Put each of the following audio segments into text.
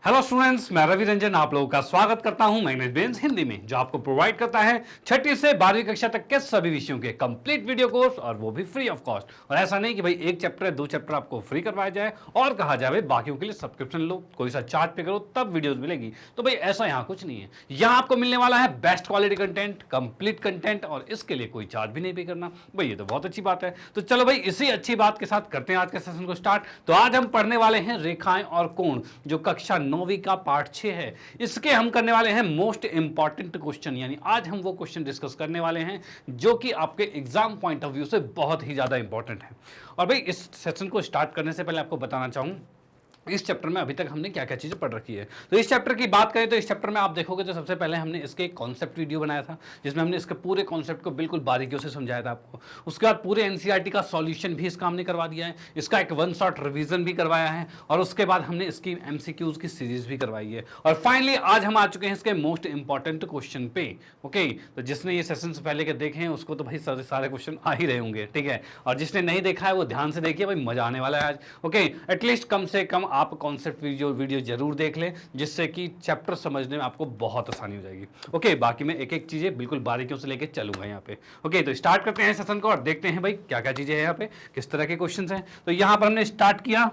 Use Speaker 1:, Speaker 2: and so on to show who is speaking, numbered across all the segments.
Speaker 1: Hello students, मैं रवि रंजन आप लोगों का स्वागत करता हूं मैग्नेट ब्रेन्स हिंदी में, जो आपको प्रोवाइड करता है छठी से 12वीं कक्षा तक के सभी विषयों के कंप्लीट वीडियो कोर्स, और वो भी फ्री ऑफ कॉस्ट। और ऐसा नहीं कि भाई एक चैप्टर है, 2 चैप्टर आपको फ्री करवाया जाए और कहा जाए बाकियों के लिए सब्सक्रिप्शन लो, कोई सा चार्ट पे करो तब वीडियोस मिलेगी। तो भाई ऐसा यहाँ कुछ नहीं है। यहाँ आपको मिलने वाला है best quality content, complete content, और इसके लिए कोई चार्ज भी नहीं पे करना। भाई ये तो बहुत अच्छी बात है। तो चलो भाई इसी अच्छी बात के साथ करते हैं आज के सेशन को स्टार्ट। तो आज हम पढ़ने वाले हैं रेखाएं और कोण, जो कक्षा 9वीं का पार्ट 6 है। इसके हम करने वाले हैं मोस्ट इंपॉर्टेंट क्वेश्चन, यानी आज हम वो क्वेश्चन डिस्कस करने वाले हैं जो कि आपके एग्जाम पॉइंट ऑफ व्यू से बहुत ही ज्यादा इंपॉर्टेंट है। और भाई इस सेशन को स्टार्ट करने से पहले आपको बताना चाहूं इस चैप्टर में अभी तक हमने क्या क्या चीजें पढ़ रखी है। तो इस चैप्टर की बात करें तो इस चैप्टर में आप देखोगे तो सबसे पहले हमने इसके एक कॉन्सेप्ट वीडियो बनाया था, जिसमें हमने इसके पूरे कॉन्सेप्ट को बिल्कुल बारीकियों से समझाया था आपको। उसके बाद पूरे एनसीईआरटी का सॉल्यूशन भी इसका हमने करवा दिया है, इसका एक वन शॉट रिवीजन भी करवाया है, और उसके बाद हमने इसकी एमसीक्यूज की सीरीज भी करवाई है। और फाइनली आज हम आ चुके हैं इसके मोस्ट इंपॉर्टेंट क्वेश्चन पे। ओके, तो जिसने ये सेशन से पहले के देखे हैं उसको तो भाई सारे क्वेश्चन आ ही रहे होंगे, ठीक है। और जिसने नहीं देखा है वो ध्यान से देखिए, भाई मजा आने वाला है आज। ओके, एटलीस्ट कम से कम आप कॉन्सेप्ट वीडियो जरूर देख लें, जिससे कि चैप्टर समझने में आपको बहुत आसानी हो जाएगी। ओके, बाकी मैं एक एक चीजें बिल्कुल बारीकियों से लेके चलूंगा यहाँ पे। ओके, तो स्टार्ट करते हैं सेशन को और देखते हैं भाई क्या क्या चीजें हैं यहाँ पे, किस तरह के क्वेश्चंस हैं। तो यहाँ पर हमने स्टार्ट किया।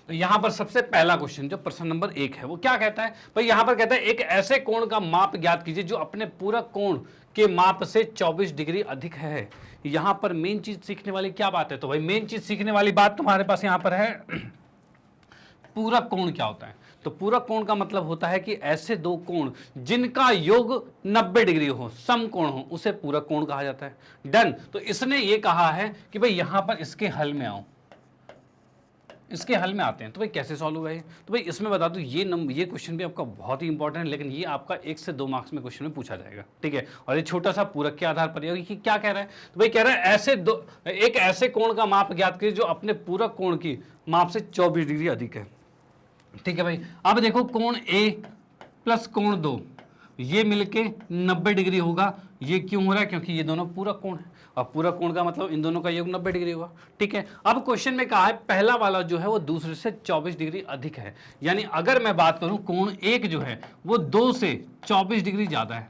Speaker 1: तो यहां पर सबसे पहला क्वेश्चन जो प्रश्न नंबर 1 है वो क्या कहता है भाई, यहां पर कहता है एक ऐसे कोण का माप ज्ञात कीजिए जो अपने पूरा कोण के माप से 24 डिग्री अधिक है। यहां पर मेन चीज सीखने वाली क्या बात है, तो भाई मेन चीज सीखने वाली बात तुम्हारे पास यहां पर है पूरा कोण क्या होता है। तो पूरा कोण का मतलब होता है कि ऐसे दो कोण जिनका योग 90 डिग्री हो, समकोण हो, उसे पूरा कोण कहा जाता है। डन। तो इसने ये कहा है कि भाई यहां पर इसके हल में आओ, इसके हल में आते हैं। तो भाई कैसे सॉल्व होगा ये, तो भाई इसमें बता दूं ये क्वेश्चन भी आपका बहुत ही इंपॉर्टेंट है, लेकिन ये आपका 1 से 2 मार्क्स में क्वेश्चन में पूछा जाएगा, ठीक है। और ये छोटा सा पूरक के आधार पर ये क्या कह रहा है, तो भाई कह रहा है एक ऐसे कोण का माप ज्ञात कीजिए जो अपने पूरक कोण की माप से 24 डिग्री अधिक है, ठीक है भाई। अब देखो कोण ए प्लस कोण 2 ये मिलके 90 डिग्री होगा। ये क्यों हो रहा है, क्योंकि ये दोनों पूरक कोण है, और पूरक कोण का मतलब इन दोनों का योग 90 डिग्री होगा, ठीक है। अब क्वेश्चन में कहा है पहला वाला जो है वो दूसरे से 24 डिग्री अधिक है, यानी अगर मैं बात करूं कोण 1 जो है वो 2 से 24 डिग्री ज्यादा है।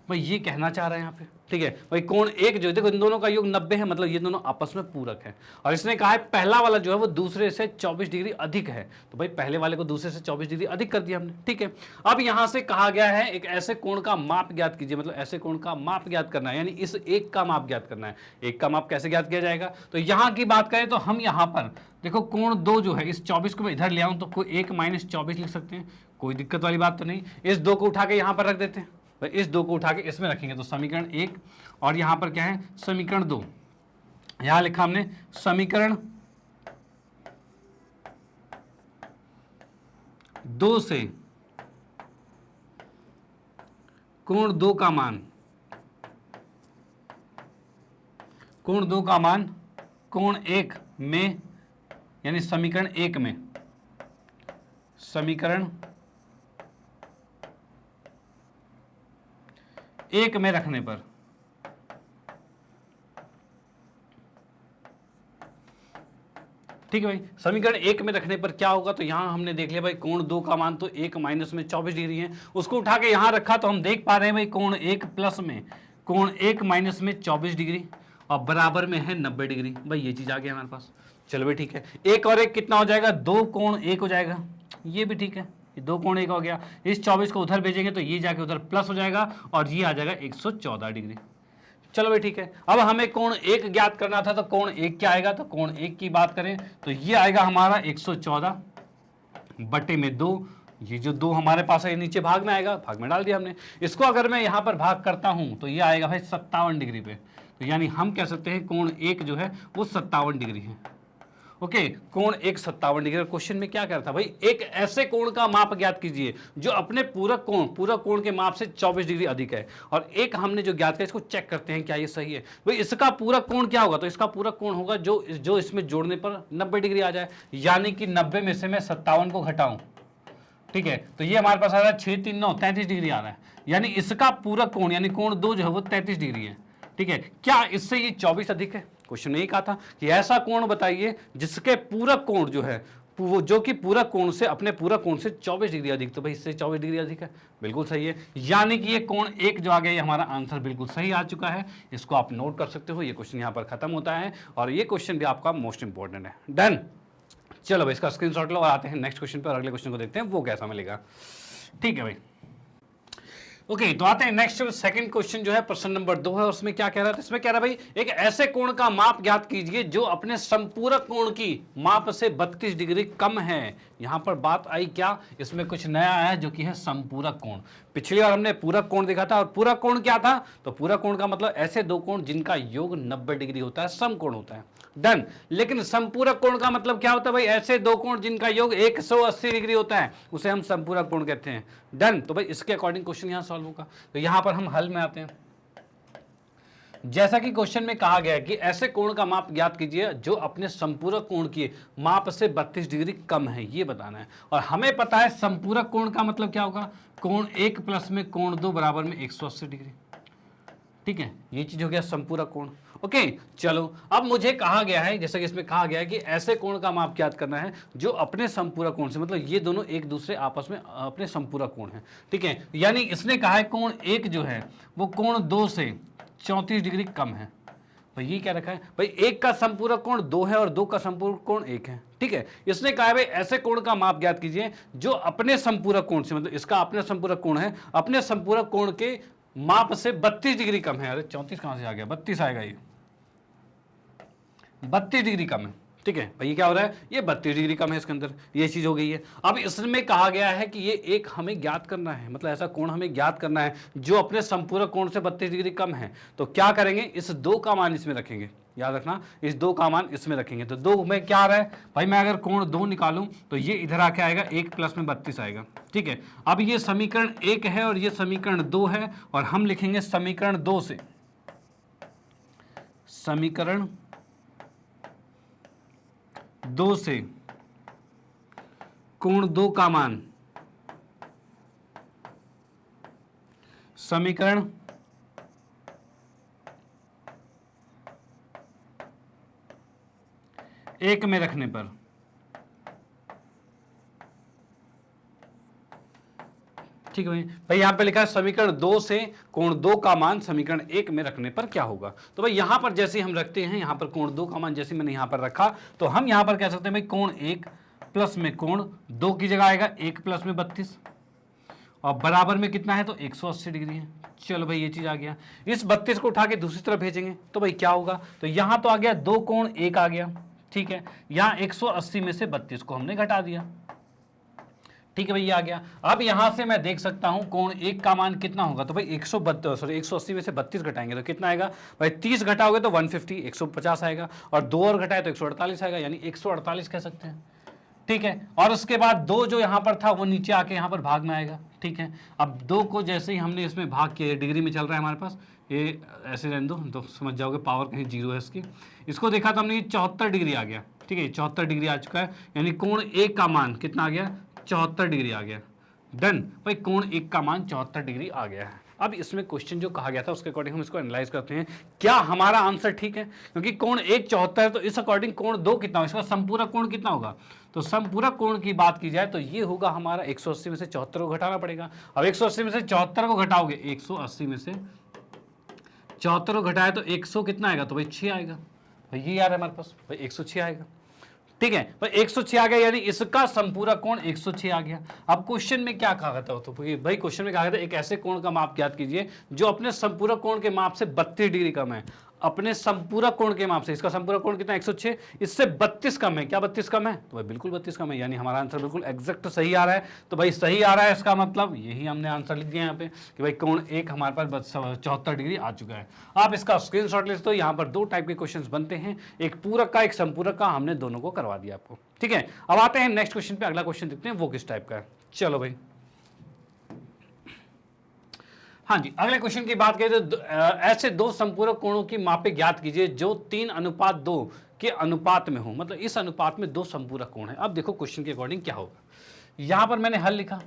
Speaker 1: भाई ये कहना चाह रहे हैं यहाँ पे, ठीक है भाई। कोण 1 जो है, देखो इन दोनों का योग 90 है, मतलब ये दोनों आपस में पूरक है। और इसने कहा है पहला वाला जो है वो दूसरे से 24 डिग्री अधिक है, तो भाई पहले वाले को दूसरे से 24 डिग्री अधिक कर दिया हमने, ठीक है। अब यहां से कहा गया है एक ऐसे कोण का माप ज्ञात कीजिए, मतलब ऐसे कोण का माप ज्ञात करना है, यानी इस एक का माप ज्ञात करना है। एक का माप कैसे ज्ञात किया जाएगा, तो यहां की बात करें तो हम यहां पर देखो कोण 2 जो है, इस 24 को मैं इधर ले आऊं तो कोई 1 - 24 लिख सकते हैं, कोई दिक्कत वाली बात तो नहीं। इस 2 को उठा के यहां पर रख देते हैं, इस 2 को उठा के इसमें रखेंगे तो समीकरण 1, और यहां पर क्या है समीकरण 2। यहां लिखा हमने समीकरण 2 से कोण 2 का मान, कोण 2 का मान कोण 1 में, यानी समीकरण 1 में, समीकरण 1 में रखने पर, ठीक है भाई। समीकरण 1 में रखने पर क्या होगा, तो यहां हमने देख लिया भाई कोण 2 का मान तो 1 माइनस में 24 डिग्री है, उसको उठा के यहां रखा तो हम देख पा रहे हैं भाई कोण 1 प्लस में कोण 1 माइनस में 24 डिग्री और बराबर में है 90 डिग्री। भाई ये चीज आ गई हमारे पास। चलो भाई ठीक है, 1 और 1 कितना हो जाएगा, 2 कोण 1 हो जाएगा, ये भी ठीक है, ये 2 कोण 1 हो गया। इस 24 को उधर भेजेंगे तो ये जाके उधर प्लस हो जाएगा और ये आ जाएगा 114 डिग्री। चलो भाई ठीक है। अब हमें कोण 1 ज्ञात करना था, तो कोण 1 क्या आएगा, तो कोण 1 की बात करें तो ये आएगा हमारा 114 बटे में 2। ये जो 2 हमारे पास है नीचे भाग में आएगा, भाग में डाल दिया हमने। इसको अगर मैं यहां पर भाग करता हूं तो ये आएगा भाई 57 डिग्री पे। तो यानी हम कह सकते हैं कोण 1 जो है वो 57 डिग्री है। ओके, कोण 1 57 डिग्री। क्वेश्चन में क्या कर रहा था भाई, एक ऐसे कोण का माप ज्ञात कीजिए जो अपने पूरा कोण के माप से 24 डिग्री अधिक है। और एक हमने जो ज्ञात किया, इसको चेक करते हैं क्या ये सही है। भाई इसका पूरा कोण क्या होगा, तो इसका पूरा कोण होगा जो इसमें जोड़ने पर 90 डिग्री आ जाए, यानी कि 90 में से मैं 57 को घटाऊं, ठीक है। तो ये हमारे पास आ रहा है 6 3 9 33 डिग्री आ रहा है, यानी इसका पूरा कोण यानी कोण 2 जो है वो 33 डिग्री है, ठीक है। क्या इससे ये 24 अधिक है? क्वेश्चन ने कहा था कि ऐसा कोण बताइए जिसके पूरक कोण जो है वो जो कि पूरा कोण से, अपने पूरा कोण से 24 डिग्री अधिक, तो भाई इससे 24 डिग्री अधिक है, बिल्कुल सही है। यानी कि ये कोण एक जो आ गया, ये हमारा आंसर बिल्कुल सही आ चुका है। इसको आप नोट कर सकते हो, ये क्वेश्चन यहाँ पर खत्म होता है और ये क्वेश्चन भी आपका मोस्ट इंपॉर्टेंट है। डन, चलो भाई इसका स्क्रीनशॉट लो और आते हैं नेक्स्ट क्वेश्चन पर, अगले क्वेश्चन को देखते हैं वो कैसा मिलेगा। ठीक है भाई, ओके तो आते हैं नेक्स्ट। सेकंड क्वेश्चन जो है प्रश्न नंबर 2 है, उसमें क्या कह रहा है? इसमें कह रहा है भाई एक ऐसे कोण का माप ज्ञात कीजिए जो अपने संपूरक कोण की माप से 32 डिग्री कम है। यहां पर बात आई क्या, इसमें कुछ नया है जो कि है संपूरक कोण। पिछली बार हमने पूरक कोण देखा था और पूरक कोण क्या था, तो पूरक कोण का मतलब ऐसे दो कोण जिनका योग 90 डिग्री होता है, समकोण होता है। डन, लेकिन संपूरक कोण का मतलब क्या होता है भाई? ऐसे दो कोण जिनका योग 180 डिग्री होता है, उसे हम संपूरक कोण कहते हैं। डन, तो भाई इसके अकॉर्डिंग क्वेश्चन यहां सॉल्व होगा। तो यहां पर हम हल में आते हैं। जैसा कि क्वेश्चन में कहा गया है कि ऐसे कोण का माप ज्ञात कीजिए जो अपने संपूरक कोण की माप से 32 डिग्री कम है, ये बताना है। और हमें पता है संपूरक कोण का मतलब क्या होगा, कोण 1 प्लस में कोण 2 बराबर में 180 डिग्री। ठीक है, ये चीज हो गया संपूरक कोण। ओके चलो, अब मुझे कहा गया है, जैसा कि इसमें कहा गया है कि ऐसे कोण का माप ज्ञात करना है जो अपने संपूरक कोण से, मतलब ये दोनों एक दूसरे आपस में अपने संपूरक कोण है। ठीक है, यानी इसने कहा है कोण 1 जो है वो कोण 2 से 34 डिग्री कम है। भाई ये क्या रखा है भाई, 1 का संपूरक कोण 2 है और 2 का संपूरक कोण 1 है। ठीक है, इसने कहा है भाई ऐसे कोण का माप ज्ञात कीजिए जो अपने संपूरक कोण से, मतलब इसका अपने संपूरक कोण है, अपने संपूरक कोण के माप से 32 डिग्री कम है। अरे 34 कहां से आ गया, 32 आएगा, ये 32 डिग्री कम है। ठीक है भाई, ये क्या हो रहा है, ये 32 डिग्री कम है, इसके अंदर ये चीज हो गई है। अब इसमें कहा गया है कि ये एक हमें ज्ञात करना है, मतलब ऐसा कोण हमें ज्ञात करना है जो अपने संपूरक कोण से 32 डिग्री कम है। तो क्या करेंगे, इस 2 का मान इसमें रखेंगे, याद रखना इस 2 का मान इसमें रखेंगे। तो 2 में क्या आ रहा है भाई, मैं अगर कोण 2 निकालूं तो ये इधर आके आएगा 1 प्लस में 32 आएगा। ठीक है, अब ये समीकरण 1 है और ये समीकरण 2 है, और हम लिखेंगे समीकरण 2 से, समीकरण 2 से कोण 2 का मान, समीकरण 1 में रखने पर, ठीक है भाई, यहां पे लिखा है समीकरण 2 से कोण 2 का मान समीकरण 1 में रखने पर क्या होगा। तो भाई यहां पर जैसे हम रखते हैं, यहां पर कोण 2 का मान जैसे मैंने यहां पर रखा, तो हम यहां पर कह सकते हैं भाई कोण 1 प्लस में कोण 2 की जगह आएगा 1 प्लस में 32 और बराबर में कितना है, तो 180 डिग्री है। चलो भाई ये चीज आ गया, इस 32 को उठा के दूसरी तरफ भेजेंगे तो भाई क्या होगा, तो यहां तो आ गया 2 कोण 1 आ गया। ठीक है, यहां 180 में से 32 को हमने घटा दिया। ठीक है भाई, ये आ गया। अब यहां से मैं देख सकता हूं कोण 1 का मान कितना होगा, तो भाई 180 में से 32 घटाएंगे तो कितना आएगा भाई, 30 घटाओगे तो 150 150 आएगा, और 2 और घटाए तो 148 आएगा, यानी 148 कह सकते हैं। ठीक है, और उसके बाद 2 जो यहां पर था वो नीचे आके यहां पर भाग में आएगा। ठीक है, अब 2 को जैसे ही हमने इसमें भाग किया, डिग्री में चल रहा है हमारे पास, ये ऐसे रहने दो तो समझ जाओगे, पावर कहीं 0 है इसकी। इसको देखा तो हमने 74 डिग्री आ गया। ठीक है, 74 डिग्री आ चुका है, यानी कोण 1 का मान कितना आ गया, 74 डिग्री आ गया। डन भाई, कोण 1 का मान 74 डिग्री आ गया है। अब इसमें क्वेश्चन जो कहा गया था उसके अकॉर्डिंग हम इसको एनालाइज करते हैं, क्या हमारा आंसर ठीक है, क्योंकि कोण 1 74 है, तो इस अकॉर्डिंग कोण 2 कितना होगा, इसका संपूरक कोण कितना होगा, तो संपूरक कोण की बात की जाए तो ये होगा हमारा 180 में से 74 को घटाना पड़ेगा। अब 180 में से 74 को घटाओगे, 180 में से 74 को घटाए तो 100 कितना आएगा, तो भाई 6 आएगा। भाई ये यार हमारे पास भाई 106 आएगा। ठीक है, भाई 106 आ गया, यानी इसका संपूरक कोण 106 आ गया। अब क्वेश्चन में क्या कहा था, तो भाई क्वेश्चन में कहा था एक ऐसे कोण का माप ज्ञात कीजिए जो अपने संपूरक कोण के माप से 32 डिग्री कम है। अपने संपूरक कोण के माप से, इसका संपूरक कोण कितना 106, इससे 32 कम है। क्या 32 कम है, तो भाई बिल्कुल 32 कम है, यानी हमारा आंसर बिल्कुल एग्जैक्ट सही आ रहा है। तो भाई सही आ रहा है, इसका मतलब यही हमने आंसर लिख दिया यहाँ पे कि भाई कोण 1 हमारे पास 74 डिग्री आ चुका है। आप इसका स्क्रीनशॉट ले सकते हो। यहाँ पर 2 टाइप के क्वेश्चन बनते हैं, एक पूरक का एक संपूरक का, हमने दोनों को करवा दिया आपको। ठीक है, अब आते हैं नेक्स्ट क्वेश्चन पे। अगला क्वेश्चन देखते हैं वो किस टाइप का है। चलो भाई, हाँ जी, अगले क्वेश्चन की बात करें तो ऐसे 2 संपूरक कोणों की मापे ज्ञात कीजिए जो 3:2 के अनुपात में हो, मतलब इस अनुपात में 2 संपूरक कोण है। अब देखो क्वेश्चन के अकॉर्डिंग क्या होगा, यहां पर मैंने हल लिखा।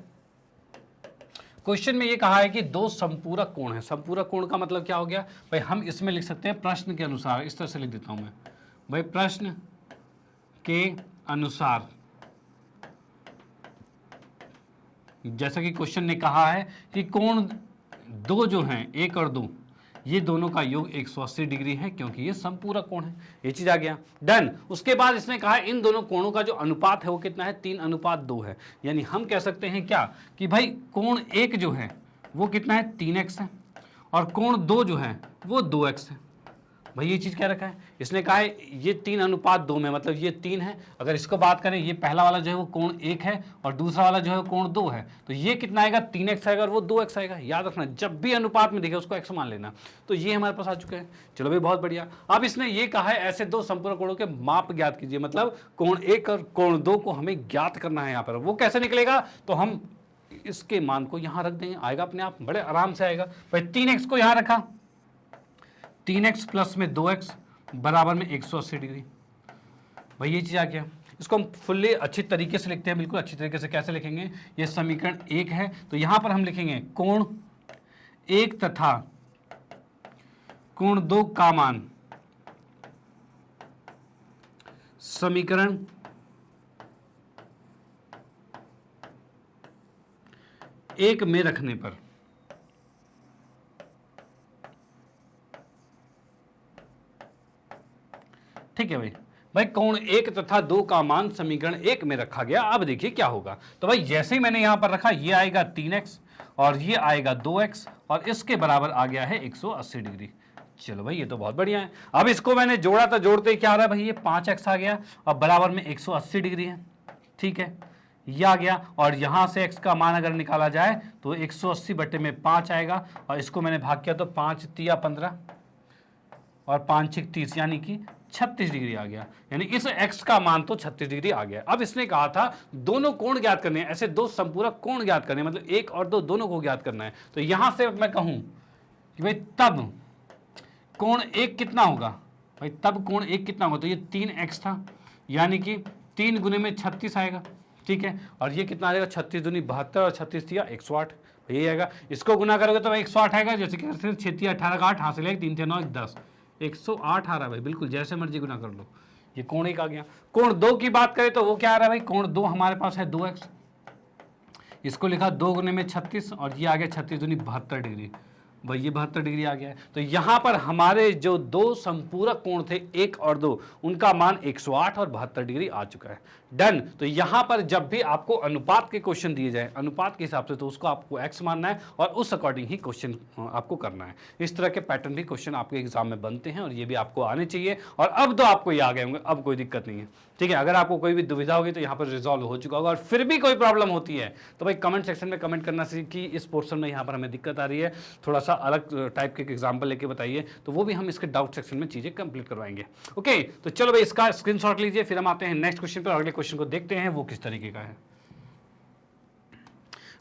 Speaker 1: क्वेश्चन में ये कहा है कि 2 संपूरक कोण है। संपूरक कोण का मतलब क्या हो गया भाई, हम इसमें लिख सकते हैं प्रश्न के अनुसार, इस तरह से लिख देता हूं मैं भाई, प्रश्न के अनुसार जैसा कि क्वेश्चन ने कहा है कि कोण दो जो हैं, एक और दो, ये दोनों का योग 180 डिग्री है क्योंकि ये समपूरक कोण है। ये चीज आ गया, डन। उसके बाद इसने कहा इन दोनों कोणों का जो अनुपात है वो कितना है, 3:2 है। यानी हम कह सकते हैं क्या कि भाई कोण एक जो है वो कितना है, 3x है, और कोण दो जो है वो 2x है। भाई ये चीज क्या रखा है, इसने कहा है ये 3:2 में, मतलब ये 3 है। अगर इसको बात करें, ये पहला वाला जो है वो कोण 1 है और दूसरा वाला जो है कोण 2 है, तो ये कितना आएगा, 3x आएगा और वो 2x आएगा। याद रखना, जब भी अनुपात में दिखे उसको x मान लेना। तो ये हमारे पास आ चुका है। चलो भाई बहुत बढ़िया। अब इसने ये कहा है ऐसे दो संपूरक कोणों के माप ज्ञात कीजिए, मतलब कोण 1 और कोण 2 को हमें ज्ञात करना है। यहाँ पर वो कैसे निकलेगा, तो हम इसके मान को यहां रख देंगे, आएगा अपने आप, बड़े आराम से आएगा। भाई 3x को यहां रखा, 3x प्लस में 2x बराबर में 180 डिग्री। भाई ये चीज आ गया। इसको हम फुल्ली अच्छी तरीके से लिखते हैं, बिल्कुल अच्छी तरीके से। कैसे लिखेंगे, ये समीकरण 1 है, तो यहां पर हम लिखेंगे कोण 1 तथा कोण 2 का मान समीकरण 1 में रखने पर ठीक है भाई कोण 1 तथा 2 का मान समीकरण 1 में रखा गया। अब देखिए क्या होगा, तो भाई जैसे ही मैंने यहां पर रखा, ये आएगा 3x और ये आएगा 2x और इसके बराबर आ गया है 180 डिग्री। चलो भाई ये तो बहुत बढ़िया है। अब इसको मैंने जोड़ा, तो जोड़ते ही क्या आ रहा है भाई, ये 5x आ गया और बराबर में 180 डिग्री है। ठीक है, ये आ गया और यहां से x का मान अगर निकाला जाए तो 180 बटे में 5 आएगा और इसको मैंने भाग किया तो 5 तिया 15 और 5 छिक 30 यानी कि 36 डिग्री आ गया। यानी इस x का मान तो 36 डिग्री आ गया। अब इसने कहा था दोनों कोण ज्ञात करने हैं, ऐसे दो संपूरक कोण ज्ञात करने हैं, मतलब 1 और 2 दोनों को ज्ञात करना है। तो यहां से मैं कहूं कि भाई तब कोण 1 कितना होगा, भाई तब कोण 1 कितना होगा, तो ये 3x था, यानी कि 3 गुने में 36 आएगा। ठीक है, और ये कितना आ जाएगा, 36 दूनी 72 और 36 दिया 108, यही आएगा। इसको गुना करोगे तो 108 आएगा, जैसे कि 6 18 का 8 हासिल है, 3 9 10 108 आ रहा है भाई, बिल्कुल जैसे मर्जी गुना कर लो। ये कोण 1 आ गया। कोण 2 की बात करें तो वो क्या आ रहा है भाई, कोण 2 हमारे पास है 2x, इसको लिखा 2 गुने में 36 और ये आ गया 36 दूनी 72 डिग्री, भाई ये 72 डिग्री आ गया है। तो यहां पर हमारे जो दो संपूरक कोण थे 1 और 2, उनका मान 108 और 72 डिग्री आ चुका है। डन। तो यहां पर जब भी आपको अनुपात के क्वेश्चन दिए जाए, अनुपात के हिसाब से, तो उसको आपको x मानना है और उस अकॉर्डिंग ही क्वेश्चन आपको करना है। इस तरह के पैटर्न भी क्वेश्चन आपके एग्जाम में बनते हैं और ये भी आपको आने चाहिए। और अब तो आपको ये आ गए होंगे, अब कोई दिक्कत नहीं है। ठीक है, अगर आपको कोई भी दुविधा होगी तो यहाँ पर रिजॉल्व हो चुका होगा। और फिर भी कोई प्रॉब्लम होती है तो भाई कमेंट सेक्शन में कमेंट करना चाहिए कि इस पोर्शन में यहाँ पर हमें दिक्कत आ रही है, थोड़ा सा अलग टाइप के एग्जाम्पल लेके बताइए, तो वो भी हम इसके डाउट सेक्शन में चीजें कंप्लीट करवाएंगे। ओके, तो चलो भाई इसका स्क्रीनशॉट लीजिए, फिर हम आते हैं नेक्स्ट क्वेश्चन पर। अगले क्वेश्चन को देखते हैं वो किस तरीके का है।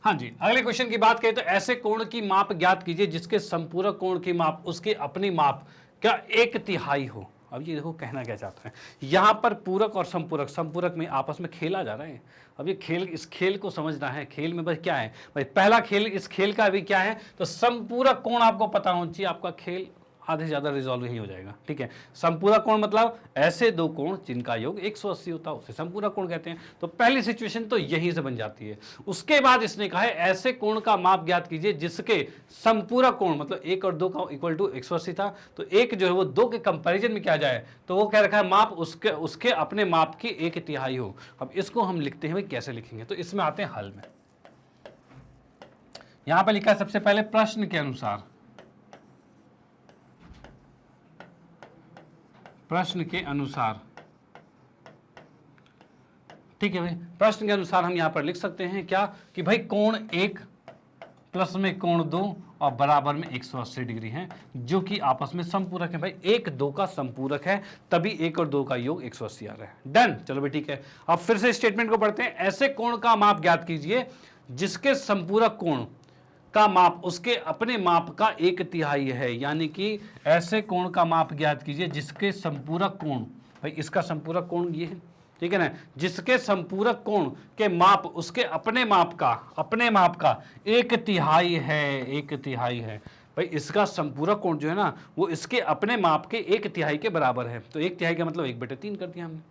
Speaker 1: हाँ जी, अगले क्वेश्चन की बात करें तो ऐसे कोण की माप ज्ञात कीजिए जिसके संपूरक कोण की माप उसके अपनी माप का 1/3 हो। अब ये देखो कहना क्या चाहता है, यहां पर पूरक और संपूरक, संपूरक में आपस में खेला जा रहा है। अब ये खेल, इस खेल को समझना है। खेल में बस क्या है भाई, पहला खेल, इस खेल का भी क्या है, तो संपूरक कोण आपको पता होना चाहिए, आपका खेल आधे से ज्यादा रिजॉल्व ही हो जाएगा। ठीक है, संपूरक कोण मतलब ऐसे दो कोण जिनका योग 180 होता है, उसे संपूरक कोण कहते हैं। तो पहली सिचुएशन तो यहीं से बन जाती है। उसके बाद इसने कहा है ऐसे कोण का माप ज्ञात कीजिए जिसके संपूरक कोण, मतलब 1 और 2 का इक्वल टू 180 था, तो 1 जो है वो 2 के कंपैरिजन में क्या जाए, तो वो क्या रखा है, माप उसके अपने माप की 1/3 हो। अब इसको हम लिखते हैं भाई, कैसे लिखेंगे, तो इसमें आते हैं हल में। यहां पर लिखा है सबसे पहले प्रश्न के अनुसार, प्रश्न के अनुसार। ठीक है भाई, प्रश्न के अनुसार हम यहां पर लिख सकते हैं क्या कि भाई कोण 1 प्लस में कोण 2 और बराबर में 180 डिग्री है, जो कि आपस में संपूरक है। भाई 1 2 का संपूरक है, तभी 1 और 2 का योग 180 आ रहा है। डन। चलो भाई ठीक है, अब फिर से स्टेटमेंट को पढ़ते हैं। ऐसे कोण का माप ज्ञात कीजिए जिसके संपूरक कोण का माप उसके अपने माप का 1/3 है, यानी कि ऐसे कोण का माप ज्ञात कीजिए जिसके संपूरक कोण, भाई इसका संपूरक कोण ये है, ठीक है ना, जिसके संपूरक कोण के माप उसके अपने माप का 1/3 है, 1/3 है। भाई इसका संपूरक कोण जो है ना वो इसके अपने माप के 1/3 के बराबर है। तो 1/3 का मतलब 1/3 कर दिया हमने।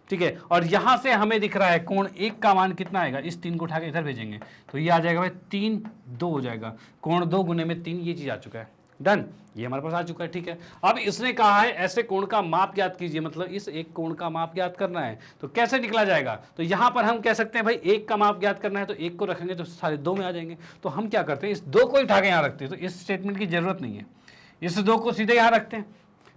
Speaker 1: ठीक है, और यहां से हमें दिख रहा है कोण 1 का मान कितना आएगा, इस 3 को उठा के इधर भेजेंगे तो ये आ जाएगा भाई 3 2 हो जाएगा, कोण 2 गुने में 3, ये चीज आ चुका है। डन, ये हमारे पास आ चुका है। ठीक है, अब इसने कहा है ऐसे कोण का माप ज्ञात कीजिए, मतलब इस एक कोण का माप ज्ञात करना है, तो कैसे निकला जाएगा, तो यहां पर हम कह सकते हैं भाई एक का माप ज्ञात करना है तो एक को रखेंगे तो सारे 2 में आ जाएंगे, तो हम क्या करते हैं इस 2 को उठा के यहां रखते हैं, तो इस स्टेटमेंट की जरूरत नहीं है, इस 2 को सीधे यहां रखते हैं,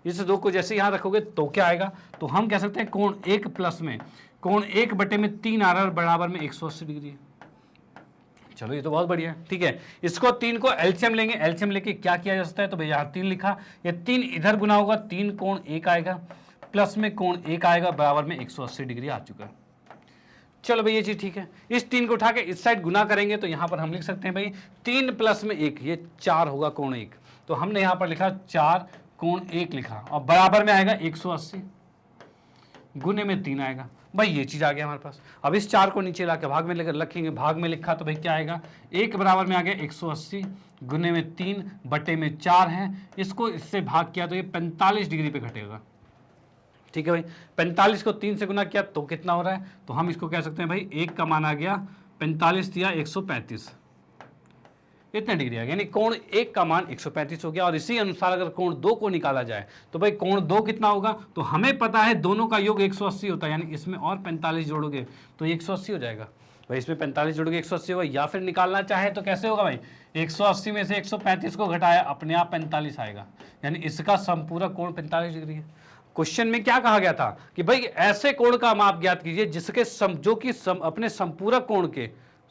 Speaker 1: इस 2 को जैसे यहां रखोगे तो क्या आएगा, तो हम कह सकते हैं कोण 1 प्लस में कोण 1 बटे में 3 आ रहा है और बराबर में 180 डिग्री है। चलो ये तो बहुत बढ़िया है। ठीक है, इसको 3 को एलसीएम लेंगे, एलसीएम लेके क्या किया जा सकता है, तो भाई यहाँ 3 लिखा, ये 3 इधर गुना होगा, 3 कोण 1 आएगा प्लस में कोण 1 आएगा बराबर में 180 डिग्री आ चुका है। चलो भाई ये चीज ठीक है, इस 3 को उठा के इस साइड गुना करेंगे तो यहां पर हम लिख सकते हैं भाई 3 प्लस में 1, ये 4 होगा कोण 1, तो हमने यहां पर लिखा 4 कोण 1 लिखा और बराबर में आएगा 180 गुने में 3 आएगा, भाई ये चीज आ गया हमारे पास। अब इस 4 को नीचे लाके भाग में लेकर रखेंगे, भाग में लिखा तो भाई क्या आएगा, 1 बराबर में आ गया 180 गुने में 3 बटे में 4 है, इसको इससे भाग किया तो ये 45 डिग्री पे घटेगा। ठीक है भाई, 45 को 3 से गुना किया तो कितना हो रहा है, तो हम इसको कह सकते हैं भाई 1 का मान आ गया 45 दिया 135, इतने डिग्री आ गया, यानी कोण 1 का मान 135 हो गया। और इसी अनुसार अगर कोण 2 को निकाला जाए तो भाई कोण 2 कितना होगा, तो हमें पता है दोनों का योग 180 होता है, यानी इसमें और 45 जोड़ोगे तो 180 हो जाएगा भाई, इसमें 45 जोड़ोगे 180 होगा, या फिर निकालना चाहे तो कैसे होगा भाई, 180 में से 135 को घटाया अपने आप 45 आएगा, यानी इसका संपूरक कोण 45 डिग्री है। क्वेश्चन में क्या कहा गया था कि भाई ऐसे कोण का माप ज्ञात कीजिए जिसके अपने संपूरक कोण के,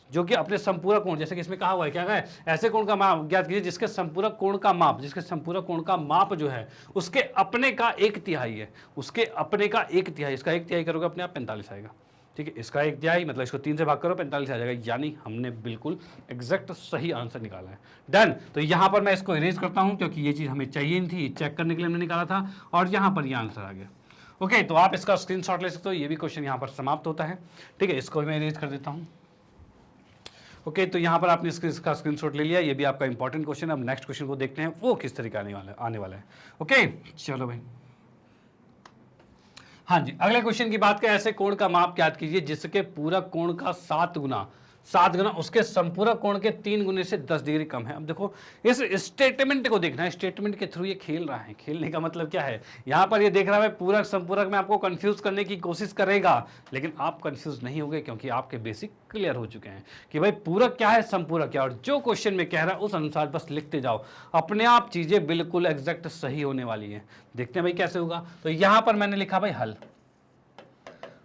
Speaker 1: जो कि अपने संपूरक कोण, जैसे कि इसमें कहा हुआ है क्या है, ऐसे कोण का माप ज्ञात कीजिए जिसके संपूरक कोण का माप, जिसके संपूरक कोण का माप जो है उसके अपने का 1/3 है, उसके अपने का 1/3, इसका 1/3 करोगे अपने आप 45 आएगा। ठीक है, इसका 1/3 मतलब इसको 3 से भाग करो 45 आ जाएगा, यानी हमने बिल्कुल एग्जैक्ट सही आंसर निकाला है। डन, तो यहां पर मैं इसको इरेज करता हूं क्योंकि ये चीज हमें चाहिए नहीं थी, चेक करने के लिए हमने निकाला था और यहां पर ये आंसर आ गया। ओके, तो आप इसका स्क्रीनशॉट ले सकते हो, ये भी क्वेश्चन यहां पर समाप्त होता है। ठीक है, इसको मैं इरेज कर देता हूं। ओके, तो यहाँ पर आपने इसका स्क्रीनशॉट ले लिया, ये भी आपका इंपॉर्टेंट क्वेश्चन है। अब नेक्स्ट क्वेश्चन को देखते हैं वो किस तरीके आने वाला है। ओके, चलो भाई, हाँ जी, अगले क्वेश्चन की बात करें, ऐसे कोण का माप ज्ञात कीजिए जिसके पूरक कोण का 7 गुना उसके संपूरक कोण के 3 गुने से 10 डिग्री कम है। अब देखो इस स्टेटमेंट को देखना है, स्टेटमेंट के थ्रू ये खेल रहा है, खेलने का मतलब क्या है, यहां पर ये देख रहा है पूरक संपूरक में आपको कंफ्यूज करने की कोशिश करेगा, लेकिन आप कंफ्यूज नहीं होंगे क्योंकि आपके बेसिक क्लियर हो चुके हैं कि भाई पूरक क्या है, संपूरक क्या है, और जो क्वेश्चन में कह रहा है उस अनुसार बस लिखते जाओ, अपने आप चीजें बिल्कुल एग्जैक्ट सही होने वाली है। देखते हैं भाई कैसे होगा, तो यहां पर मैंने लिखा भाई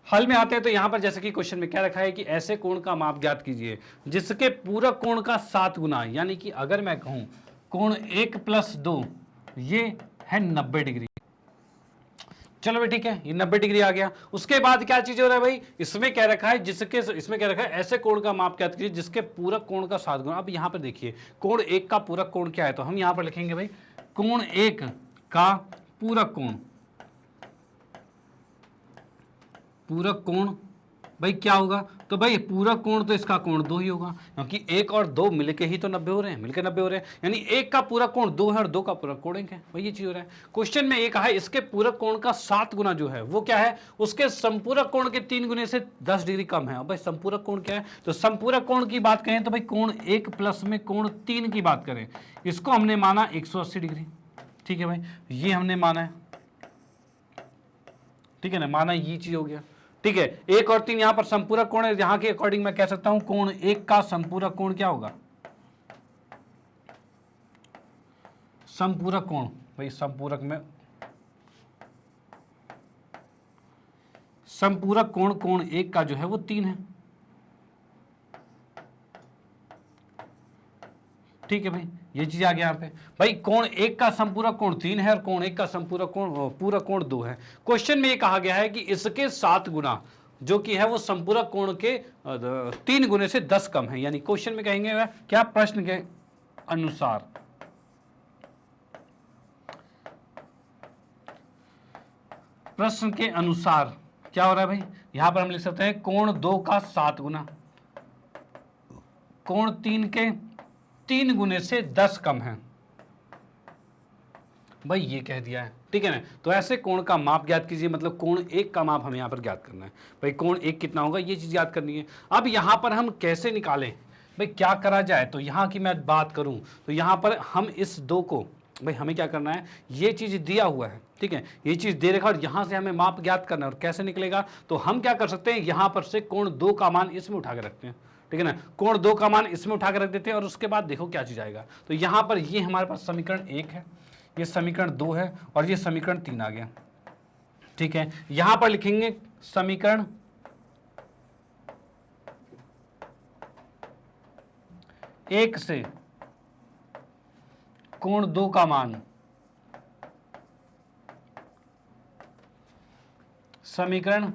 Speaker 1: हल में आते हैं, तो यहां पर जैसे कि क्वेश्चन में क्या रखा है कि ऐसे कोण का माप ज्ञात कीजिए जिसके पूरक कोण का 7 गुना, यानी कि अगर मैं कहूं कोण 1 + 2 ये है 90 डिग्री। चलो भाई ठीक है, ये 90 डिग्री आ गया। उसके बाद क्या चीज हो रहा है भाई, इसमें क्या रखा है इसमें क्या रखा है, ऐसे कोण का माप ज्ञात कीजिए जिसके पूरक कोण का 7 गुना। अब यहां पर देखिए कोण 1 का पूरक कोण क्या है, तो हम यहां पर लिखेंगे भाई कोण 1 का पूरक कोण भाई क्या होगा, तो भाई पूरक कोण तो इसका कोण 2 ही होगा, क्योंकि 1 और 2 मिलके ही तो 90 हो रहे हैं, मिलके 90 हो रहे हैं, यानी 1 का पूरक कोण 2 है और 2 का पूरक कोण 1 है, भाई ये चीज हो रहा है। क्वेश्चन में ये कहा है इसके पूरक कोण का 7 गुना जो है वो क्या है, उसके संपूरक कोण के 3 गुने से 10 डिग्री कम है। अब भाई संपूरक कोण क्या है, तो संपूरक कोण की बात करें तो भाई कोण 1 प्लस में कोण 3 की बात करें, इसको हमने माना 180 डिग्री। ठीक है भाई, ये हमने माना है, ठीक है ना, माना ये चीज हो गया। ठीक है, 1 और 3 यहां पर संपूरक कोण है, यहां के अकॉर्डिंग मैं कह सकता हूं कोण 1 का संपूरक कोण क्या होगा, संपूरक कोण भाई संपूरक में संपूरक कोण कोण 1 का जो है वो 3 है। ठीक है भाई, ये चीज आ गया यहाँ पे, भाई कोण 1 का संपूरक कोण 3 है और कोण 1 का संपूरक कोण पूरक कोण 2 है। क्वेश्चन में ये कहा गया है कि इसके 7 गुना जो कि है वो संपूरक कोण के 3 गुने से 10 कम है, यानी क्वेश्चन में कहेंगे क्या, प्रश्न के अनुसार क्या हो रहा है भाई, यहां पर हम लिख सकते हैं कोण 2 का 7 गुना कोण 3 के 3 गुने से 10 कम है, भाई ये कह दिया है, ठीक है ना। तो ऐसे कोण का माप ज्ञात कीजिए, मतलब कोण एक का माप हमें यहाँ पर ज्ञात करना है। भाई कोण एक कितना होगा ये चीज याद करनी है। अब यहाँ पर हम कैसे निकालें, भाई क्या करा जाए, तो यहाँ की मैं बात करूँ तो यहाँ पर हम इस दो को, भाई हमें क्या करना है, ये चीज दिया हुआ है, ठीक है, ये चीज दे रखा और यहाँ से हमें माप ज्ञात करना है। और कैसे निकलेगा, तो हम क्या कर सकते हैं, यहाँ पर से कोण 2 का मान इसमें उठा के रखते हैं, ठीक है ना। कोण 2 का मान इसमें उठा के रख देते हैं और उसके बाद देखो क्या चीज आएगा। तो यहाँ पर ये हमारे पास समीकरण 1 है, ये समीकरण 2 है और ये समीकरण 3 आ गया, ठीक है। यहां पर लिखेंगे समीकरण 1 से कोण 2 का मान समीकरण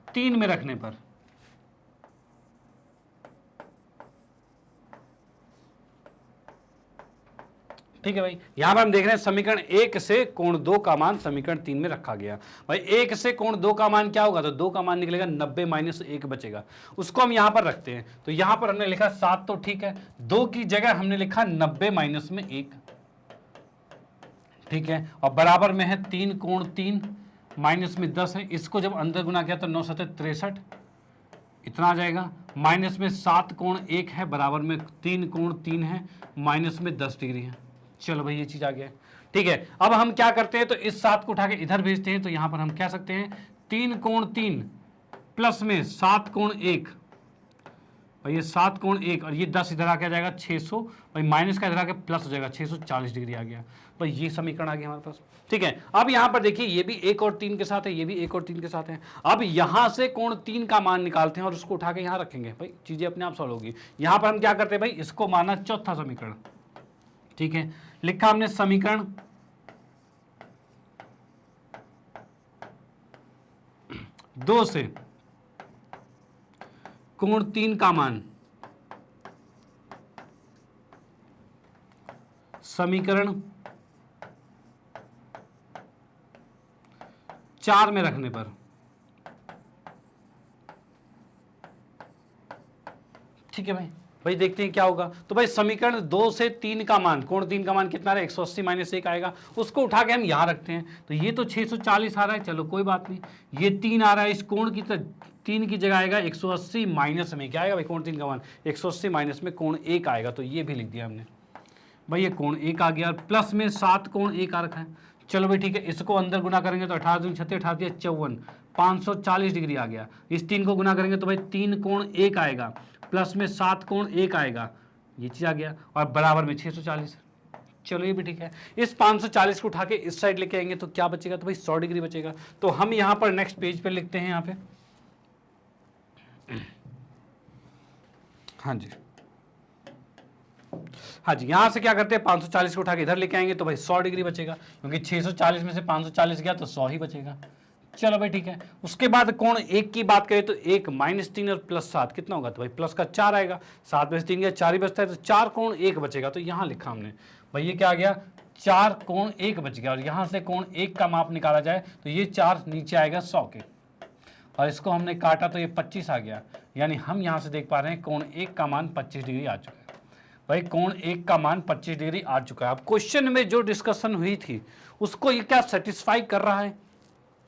Speaker 1: 3 में रखने पर, ठीक है भाई। यहां पर हम देख रहे हैं समीकरण 1 से कोण 2 का मान समीकरण 3 में रखा गया। भाई 1 से कोण 2 का मान क्या होगा, तो 2 का मान निकलेगा 90 माइनस 1 बचेगा, उसको हम यहां पर रखते हैं। तो यहां पर हमने लिखा 7, तो ठीक है, 2 की जगह हमने लिखा 90 माइनस में 1, ठीक है, और बराबर में है 3 कोण 3 माइनस में 10 है, इसको जब अंदर गुना किया तो 9 7 63 इतना आ जाएगा, माइनस में 7 कोण 1 है, बराबर में 3 कोण 3 है, माइनस में 10 डिग्री है। चलो भाई ये चीज आ गया, ठीक है। अब हम क्या करते हैं, तो इस 7 को उठा के इधर भेजते हैं। तो यहां पर हम कह सकते हैं 3 कोण 3 प्लस में 7 कोण 1, भाई ये 7 कोण 1 और ये 10 इधर आके आ जाएगा 600, भाई माइनस का इधर आके प्लस हो जाएगा 640 डिग्री आ गया। भाई ये समीकरण आ गया हमारे पास, ठीक है। अब यहां पर देखिए ये भी 1 और 3 के साथ है, ये भी 1 और 3 के साथ है। अब यहां से कोण 3 का मान निकालते हैं और उसको उठा के यहां रखेंगे, भाई चीजें अपने आप सॉल्व होगी। यहां पर हम क्या करते हैं, भाई इसको माना चौथा समीकरण, ठीक है। लिखा हमने समीकरण 2 से कोण 3 का मान समीकरण 4 में रखने पर, ठीक है भाई। भाई देखते हैं क्या होगा। तो भाई समीकरण 2 से 3 का मान, कोण 3 का मान कितना है, 180 माइनस 1 आएगा, उसको उठा के हम यहां रखते हैं। तो ये तो 640 आ रहा है, चलो कोई बात नहीं, ये 3 आ रहा है, इस कोण की 3 की जगह आएगा 180 माइनस में क्या आएगा, भाई कोण 3 का मान 180 माइनस में कोण 1 आएगा। तो ये भी लिख दिया हमने, भाई ये कोण 1 आ गया, प्लस में 7 कोण 1 आ रखा है। चलो भाई ठीक है, इसको अंदर गुना करेंगे तो 18 दूनी 36, 18 54, 540 डिग्री आ गया। इस 3 को गुना करेंगे तो भाई 3 कोण 1 आएगा, प्लस में 7 कोण 1 आएगा, ये चीज आ गया, और बराबर में 640। चलो ये भी ठीक है। इस 540 को उठा के इस साइड लेके आएंगे तो क्या बचेगा, तो भाई 100 डिग्री बचेगा। तो हम यहां पर नेक्स्ट पेज पे लिखते हैं, यहां पे हाँ जी, हाँ जी, यहां से क्या करते हैं, 540 को उठा के इधर लेके आएंगे तो भाई 100 डिग्री बचेगा, क्योंकि 640 में से 540 गया तो 100 ही बचेगा। चलो भाई ठीक है। उसके बाद कोण 1 की बात करें तो 1 माइनस 3 और प्लस 7 कितना होगा, तो भाई प्लस का 4 आएगा, 7 में से 3 गया 4 ही बचता है, तो 4 कोण 1 बचेगा। तो यहां लिखा हमने, भाई ये क्या आ गया, 4 कोण 1 बच गया, और यहां से कोण 1 का माप निकाला जाए तो ये 4 नीचे आएगा 100 के, और इसको हमने काटा तो ये 25 आ गया। यानी हम यहां से देख पा रहे हैं कोण 1 का मान 25 डिग्री आ चुका है। भाई कोण 1 का मान 25 डिग्री आ चुका है। अब क्वेश्चन में जो डिस्कशन हुई थी उसको ये क्या सेटिस्फाई कर रहा है।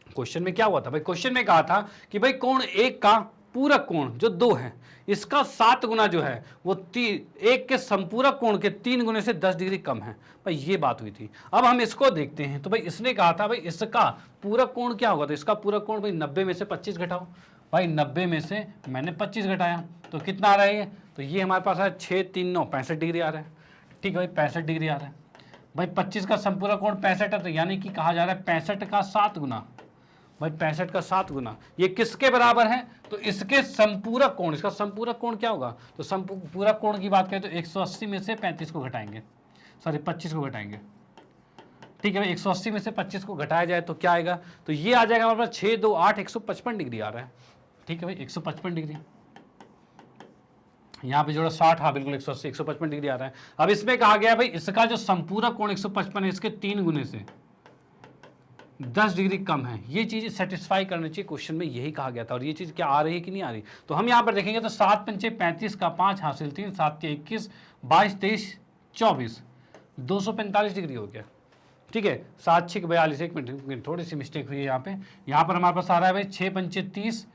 Speaker 1: क्वेश्चन में क्या हुआ था, भाई क्वेश्चन में कहा था कि भाई कोण 1 का पूरक कोण जो 2 है, इसका 7 गुना जो है वो 1 के संपूरक कोण के 3 गुने से 10 डिग्री कम है। भाई ये बात हुई थी। अब हम इसको देखते हैं। तो भाई इसने कहा था भाई इसका पूरक कोण क्या होगा, तो इसका पूरक कोण भाई 90 में से 25 घटाओ। भाई 90 में से मैंने 25 घटाया तो कितना आ रहा है ये, तो ये हमारे पास है 6 3 9 65 डिग्री आ रहा है। ठीक है भाई 65 डिग्री आ रहा है। भाई 25 का संपूरक कोण 65 है, तो यानी कि कहा जा रहा है 65 का 7 गुना। भाई 65 का 7 गुना ये किसके बराबर है, तो इसके संपूरक कोण। इसका संपूरक कोण क्या होगा, तो संपूरक कोण की बात करें तो 180 में से 35 को घटाएंगे, सॉरी 25 को घटाएंगे। ठीक है भाई 180 में से 25 को घटाया जाए तो क्या आएगा, तो ये आ जाएगा हमारे पास 6 2 8 155 डिग्री आ रहा है। ठीक है भाई 155 डिग्री, यहाँ पे जोड़ा 60, हाँ बिल्कुल 180 155 डिग्री आ रहा है। अब इसमें कहा गया भाई इसका जो संपूरक कोण 155 है, इसके 3 गुने से 10 डिग्री कम है, ये चीज़ सेटिस्फाई करनी चाहिए। क्वेश्चन में यही कहा गया था। और ये चीज़ क्या आ रही है कि नहीं आ रही, तो हम यहाँ पर देखेंगे तो 7 पंचे 35 का 5 हासिल 3, 7 के 21, 22 23 24, 245 डिग्री हो गया। ठीक है, 7 6 42, एक मिनट थोड़ी सी मिस्टेक हुई है यहाँ पे। यहाँ पर हमारे पास आ रहा है भाई 6 पंचे 30,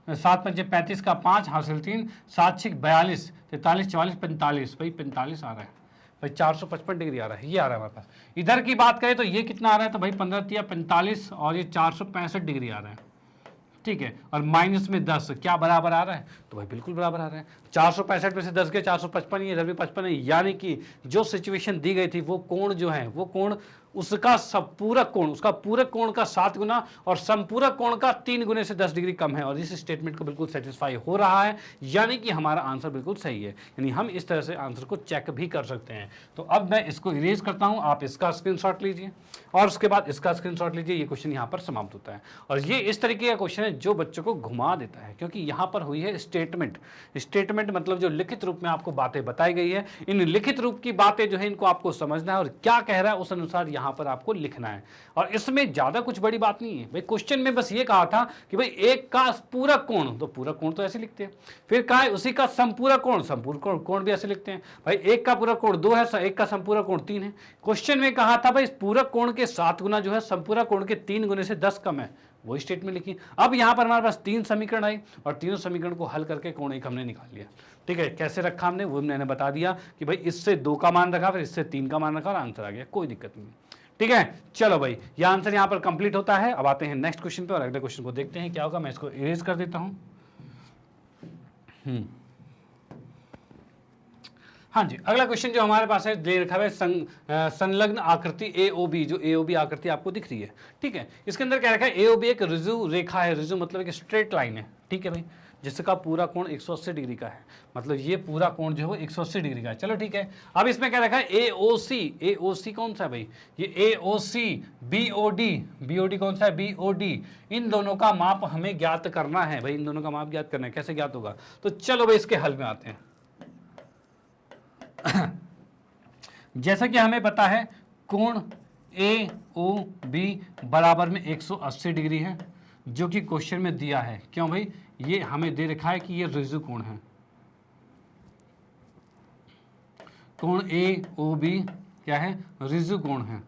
Speaker 1: 7 पंचे 35 का 5 हासिल 3, 7 6 42, 43 44 45, भाई 45 आ रहा है भाई, 455 डिग्री आ रहा है, ये आ रहा है हमारे पास। इधर की बात करें तो ये कितना आ रहा है, तो भाई 15 तिया 45 और ये 465 डिग्री आ रहा है। ठीक है, और माइनस में 10 क्या बराबर आ रहा है, तो भाई बिल्कुल बराबर आ रहा है। 465 में से 10 के 455 ही, इधर भी 55 है, यानी कि जो सिचुएशन दी गई थी वो कोण जो है, वो कोण उसका संपूरक कोण, उसका पूरक कोण का 7 गुना और संपूरक कोण का 3 गुने से 10 डिग्री कम है। और इस स्टेटमेंट को बिल्कुल सेटिस्फाई हो रहा है, यानी कि हमारा आंसर बिल्कुल सही है। यानी हम इस तरह से आंसर को चेक भी कर सकते हैं। तो अब मैं इसको इरेज करता हूं, आप इसका स्क्रीनशॉट लीजिए और उसके बाद इसका स्क्रीनशॉट लीजिए। ये क्वेश्चन यहाँ पर समाप्त होता है। और ये इस तरीके का क्वेश्चन है जो बच्चों को घुमा देता है, क्योंकि यहाँ पर हुई है स्टेटमेंट। स्टेटमेंट मतलब जो लिखित रूप में आपको बातें बताई गई है, इन लिखित रूप की बातें जो है इनको आपको समझना है और क्या कह रहा है उस अनुसार यहाँ पर आपको लिखना है। और इसमें ज्यादा कुछ बड़ी बात नहीं है भाई। क्वेश्चन में बस ये कहा था कि भाई एक का पूरक कोण, तो पूरक कोण तो ऐसे लिखते हैं। फिर कहा है उसी का संपूरक कोण, संपूरक कोण भी ऐसे लिखते हैं। भाई एक का पूरक कोण 2 है, एक का संपूरक कोण 3 है। क्वेश्चन में कहा था भाई पूरक कोण के 7 गुना जो है संपूरक कोण के 3 गुने से 10 कम है, वही स्टेटमेंट लिखी। अब यहाँ पर हमारे पास 3 समीकरण आई और तीनों समीकरण को हल करके कोण एक हमने निकाल लिया। ठीक है, कैसे रखा हमने वो मैंने बता दिया कि भाई इससे 2 का मान रखा, फिर इससे 3 का मान रखा और आंसर आ गया, कोई दिक्कत नहीं। ठीक है, चलो भाई ये आंसर यहाँ पर कंप्लीट होता है। अब आते हैं नेक्स्ट क्वेश्चन पे और अगले क्वेश्चन को देखते हैं क्या होगा। मैं इसको इरेज कर देता हूँ। हाँ जी, अगला क्वेश्चन जो हमारे पास है दे रखा है संलग्न आकृति AOB, जो AOB आकृति आपको दिख रही है। ठीक है, इसके अंदर क्या रखा है, AOB एक ऋजु रेखा है। ऋजु मतलब एक स्ट्रेट लाइन है। ठीक है भाई, जिसका पूरा कोण 180 डिग्री का है, मतलब ये पूरा कोण जो है वो 180 डिग्री का है। चलो ठीक है, अब इसमें क्या रखा है AOC। AOC कौन सा है भाई, ये AOC BOD कौन सा है, BOD। इन दोनों का माप हमें ज्ञात करना है भाई, इन दोनों का माप ज्ञात करना है। कैसे ज्ञात होगा, तो चलो भाई इसके हल में आते हैं। जैसा कि हमें पता है कोण AOB बराबर में 180 डिग्री है, जो कि क्वेश्चन में दिया है। क्यों भाई, ये हमें दे रखा है कि ये ऋजु कोण है। कोण AOB क्या है, ऋजु कोण है।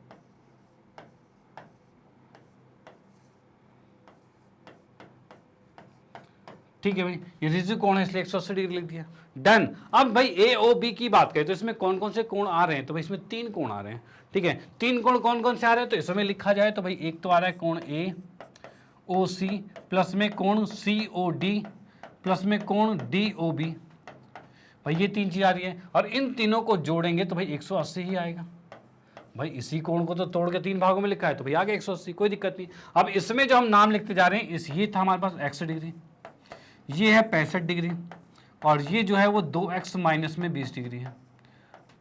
Speaker 1: ठीक है भाई, ये ऋजु कोण है इसलिए 180 डिग्री लिख दिया, डन। अब भाई AOB की बात करें तो इसमें कौन कौन से कोण आ रहे हैं, तो भाई इसमें 3 कोण आ रहे हैं। ठीक है, 3 कोण कौन कौन से आ रहे हैं, तो इसमें लिखा जाए तो भाई एक तो आ रहा है कोण AOC, प्लस में कोण COD, प्लस में कोण DOB। भाई ये 3 चीज आ रही है और इन तीनों को जोड़ेंगे तो भाई 180 ही आएगा। भाई इसी कोण को तो तोड़ के 3 भागों में लिखा है तो भाई आ गया 180, कोई दिक्कत नहीं। अब इसमें जो हम नाम लिखते जा रहे हैं, ये था हमारे पास x डिग्री, ये है 65 डिग्री और ये जो है वो 2x माइनस में 20 डिग्री है।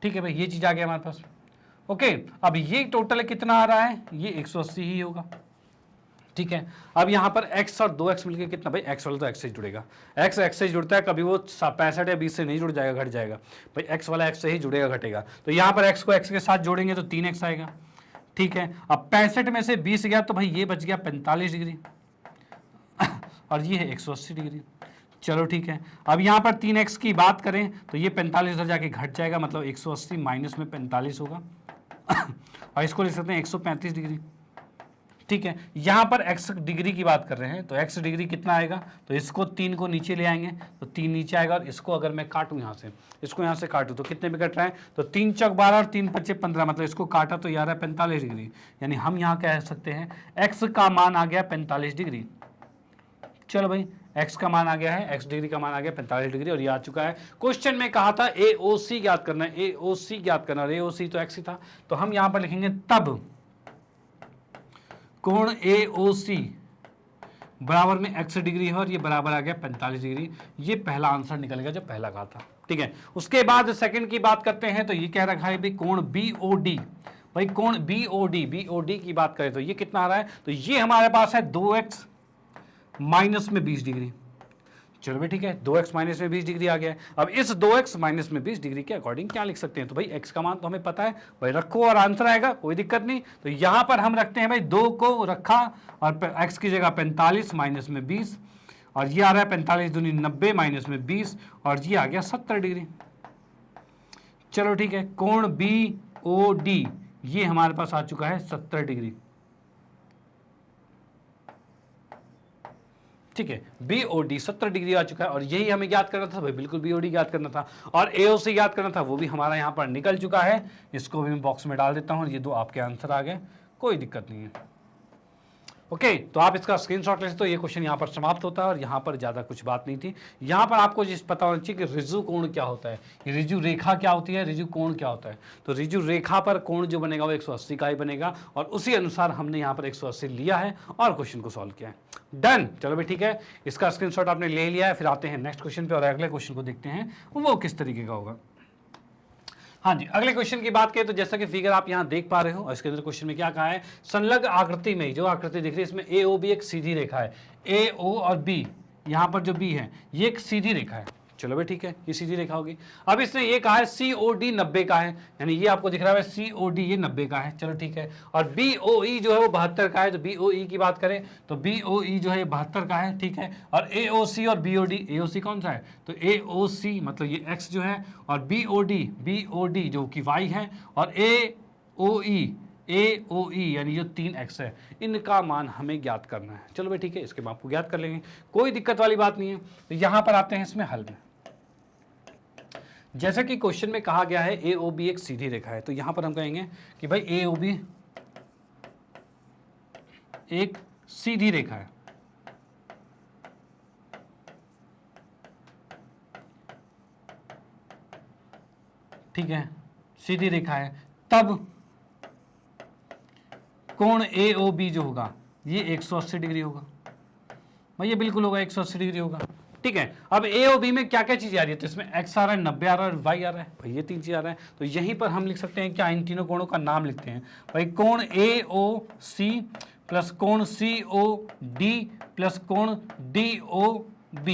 Speaker 1: ठीक है भाई, ये चीज आ गया हमारे पास। ओके, अब ये टोटल कितना आ रहा है, ये 180 ही होगा। ठीक है, अब यहाँ पर x और 2x मिलकर कितना, भाई x वाला तो x से जुड़ेगा, x से जुड़ता है, कभी वो 65 या 20 से नहीं जुड़ जाएगा, घट जाएगा। भाई x वाला x से ही जुड़ेगा, घटेगा। तो यहाँ पर x को x के साथ जोड़ेंगे तो 3x आएगा। ठीक है, अब 65 में से 20 गया तो भाई ये बच गया 45 डिग्री और ये है 180 डिग्री। चलो ठीक है, अब यहाँ पर 3x की बात करें तो ये 45 इधर जाके घट जाएगा, मतलब 180 माइनस में 45 होगा और इसको लिख सकते हैं 135 डिग्री। ठीक है, यहाँ पर x डिग्री की बात कर रहे हैं तो x डिग्री कितना आएगा, तो इसको 3 को नीचे ले आएंगे तो 3 नीचे आएगा और इसको अगर मैं काटूं यहाँ से, इसको यहाँ से काटूं तो कितने में कट रहा है, तो 3 चौक 12 और 3 पच्चे 15, मतलब इसको काटा तो यार है 45 डिग्री। यानी हम यहाँ कह सकते हैं x का मान आ गया 45 डिग्री। चलो भाई, x का मान आ गया है, x डिग्री का मान आ गया 45 डिग्री और ये आ चुका है। क्वेश्चन में कहा था AOC ज्ञात करना है, AOC ज्ञात करना, AOC तो x ही था, तो हम यहाँ पर लिखेंगे तब कोण AOC बराबर में x डिग्री है और ये बराबर आ गया 45 डिग्री। ये पहला आंसर निकल गया जो पहला कहा था। ठीक है, उसके बाद की बात करते हैं तो ये क्या रखा है भाई, कोण BOD। भाई कोण BOD की बात करें तो ये कितना आ रहा है, तो ये हमारे पास है 2x माइनस में 20 डिग्री। चलो भाई ठीक है, 2x माइनस में 20 डिग्री आ गया है। अब इस 2x माइनस में 20 डिग्री के अकॉर्डिंग क्या लिख सकते हैं? तो भाई x का मान तो हमें पता है भाई, रखो और आंसर आएगा, कोई दिक्कत नहीं। तो यहां पर हम रखते हैं भाई 2 को रखा और x की जगह 45 माइनस में 20, और ये आ रहा है 45 दूनी 90 माइनस में 20, और ये आ गया 70 डिग्री। चलो ठीक है, कोण BOD ये हमारे पास आ चुका है 70 डिग्री। ठीक है, BOD 70 डिग्री आ चुका है, और यही हमें याद करना था भाई, बिल्कुल BOD याद करना था, और AOC याद करना था, वो भी हमारा यहाँ पर निकल चुका है। इसको भी मैं बॉक्स में डाल देता हूँ, ये 2 आपके आंसर आ गए, कोई दिक्कत नहीं है। ओके, तो आप इसका स्क्रीनशॉट ले सकते हो। ये क्वेश्चन यहाँ पर समाप्त होता है, और यहाँ पर ज़्यादा कुछ बात नहीं थी। यहाँ पर आपको जिस पता होना चाहिए कि रिजु कोण क्या होता है, ये रिजु रेखा क्या होती है, रिजु कोण क्या होता है। तो रिजु रेखा पर कोण जो बनेगा वो 180 का ही बनेगा, और उसी अनुसार हमने यहाँ पर 180 लिया है और क्वेश्चन को सॉल्व किया है। डन, चलो भाई ठीक है, इसका स्क्रीनशॉट आपने ले लिया है। फिर आते हैं नेक्स्ट क्वेश्चन पे, और अगले क्वेश्चन को देखते हैं वो किस तरीके का होगा। हाँ जी, अगले क्वेश्चन की बात करें तो जैसा कि फिगर आप यहाँ देख पा रहे हो, और इसके अंदर क्वेश्चन में क्या कहा है, संलग्न आकृति में जो आकृति दिख रही है इसमें AOB एक सीधी रेखा है, AO और B, यहाँ पर जो B है ये एक सीधी रेखा है। चलो भाई ठीक है, ये सीधी रेखा होगी। अब इसने ये कहा है COD 90 का है, यानी ये आपको दिख रहा है COD ये 90 का है। चलो ठीक है, और BOE जो है वो 72 का है। तो BOE की बात करें तो BOE जो है 72 का है, ठीक है। और AOC और BOD, AOC कौन सा है, तो AOC मतलब ये x जो है, और BOD जो कि y है, और AOE यानी जो 3x है, इनका मान हमें ज्ञात करना है। चलो भाई ठीक है, इसके मान आपको ज्ञात कर लेंगे, कोई दिक्कत वाली बात नहीं है। तो यहाँ पर आते हैं इसमें हल में। जैसा कि क्वेश्चन में कहा गया है AOB एक सीधी रेखा है, तो यहां पर हम कहेंगे कि भाई AOB एक सीधी रेखा है। ठीक है, सीधी रेखा है, तब कोण AOB जो होगा ये 180 डिग्री होगा। भाई ये बिल्कुल होगा, 180 डिग्री होगा। ठीक है, अब AOB में क्या क्या चीजें आ रही है, तो इसमें x आ रहा है, 90 आ रहा है, और y आ रहा है, भाई ये 3 चीज आ रहा है। तो यहीं पर हम लिख सकते हैं क्या, इन तीनों कोणों का नाम लिखते हैं भाई, कोण AOC प्लस कोण COD प्लस कोण DOB,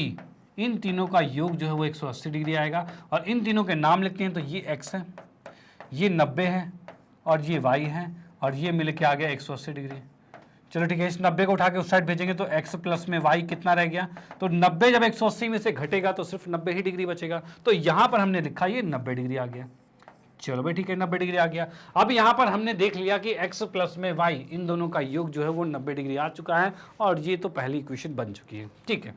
Speaker 1: इन तीनों का योग जो है वो 180 डिग्री आएगा। और इन तीनों के नाम लिखते हैं, तो ये x है, ये 90 है, और ये y है, और ये मिल के आ गया 180 डिग्री। चलो ठीक है, इस 90 को उठा के उस साइड भेजेंगे तो x प्लस में y कितना रह गया, तो 90 जब 180 में से घटेगा तो सिर्फ 90 ही डिग्री बचेगा। तो यहां पर हमने लिखा ये 90 डिग्री आ गया। चलो भाई ठीक है, 90 डिग्री आ गया। अब यहां पर हमने देख लिया कि x प्लस में y इन दोनों का योग जो है वो 90 डिग्री आ चुका है, और ये तो पहली इक्वेशन बन चुकी है। ठीक है,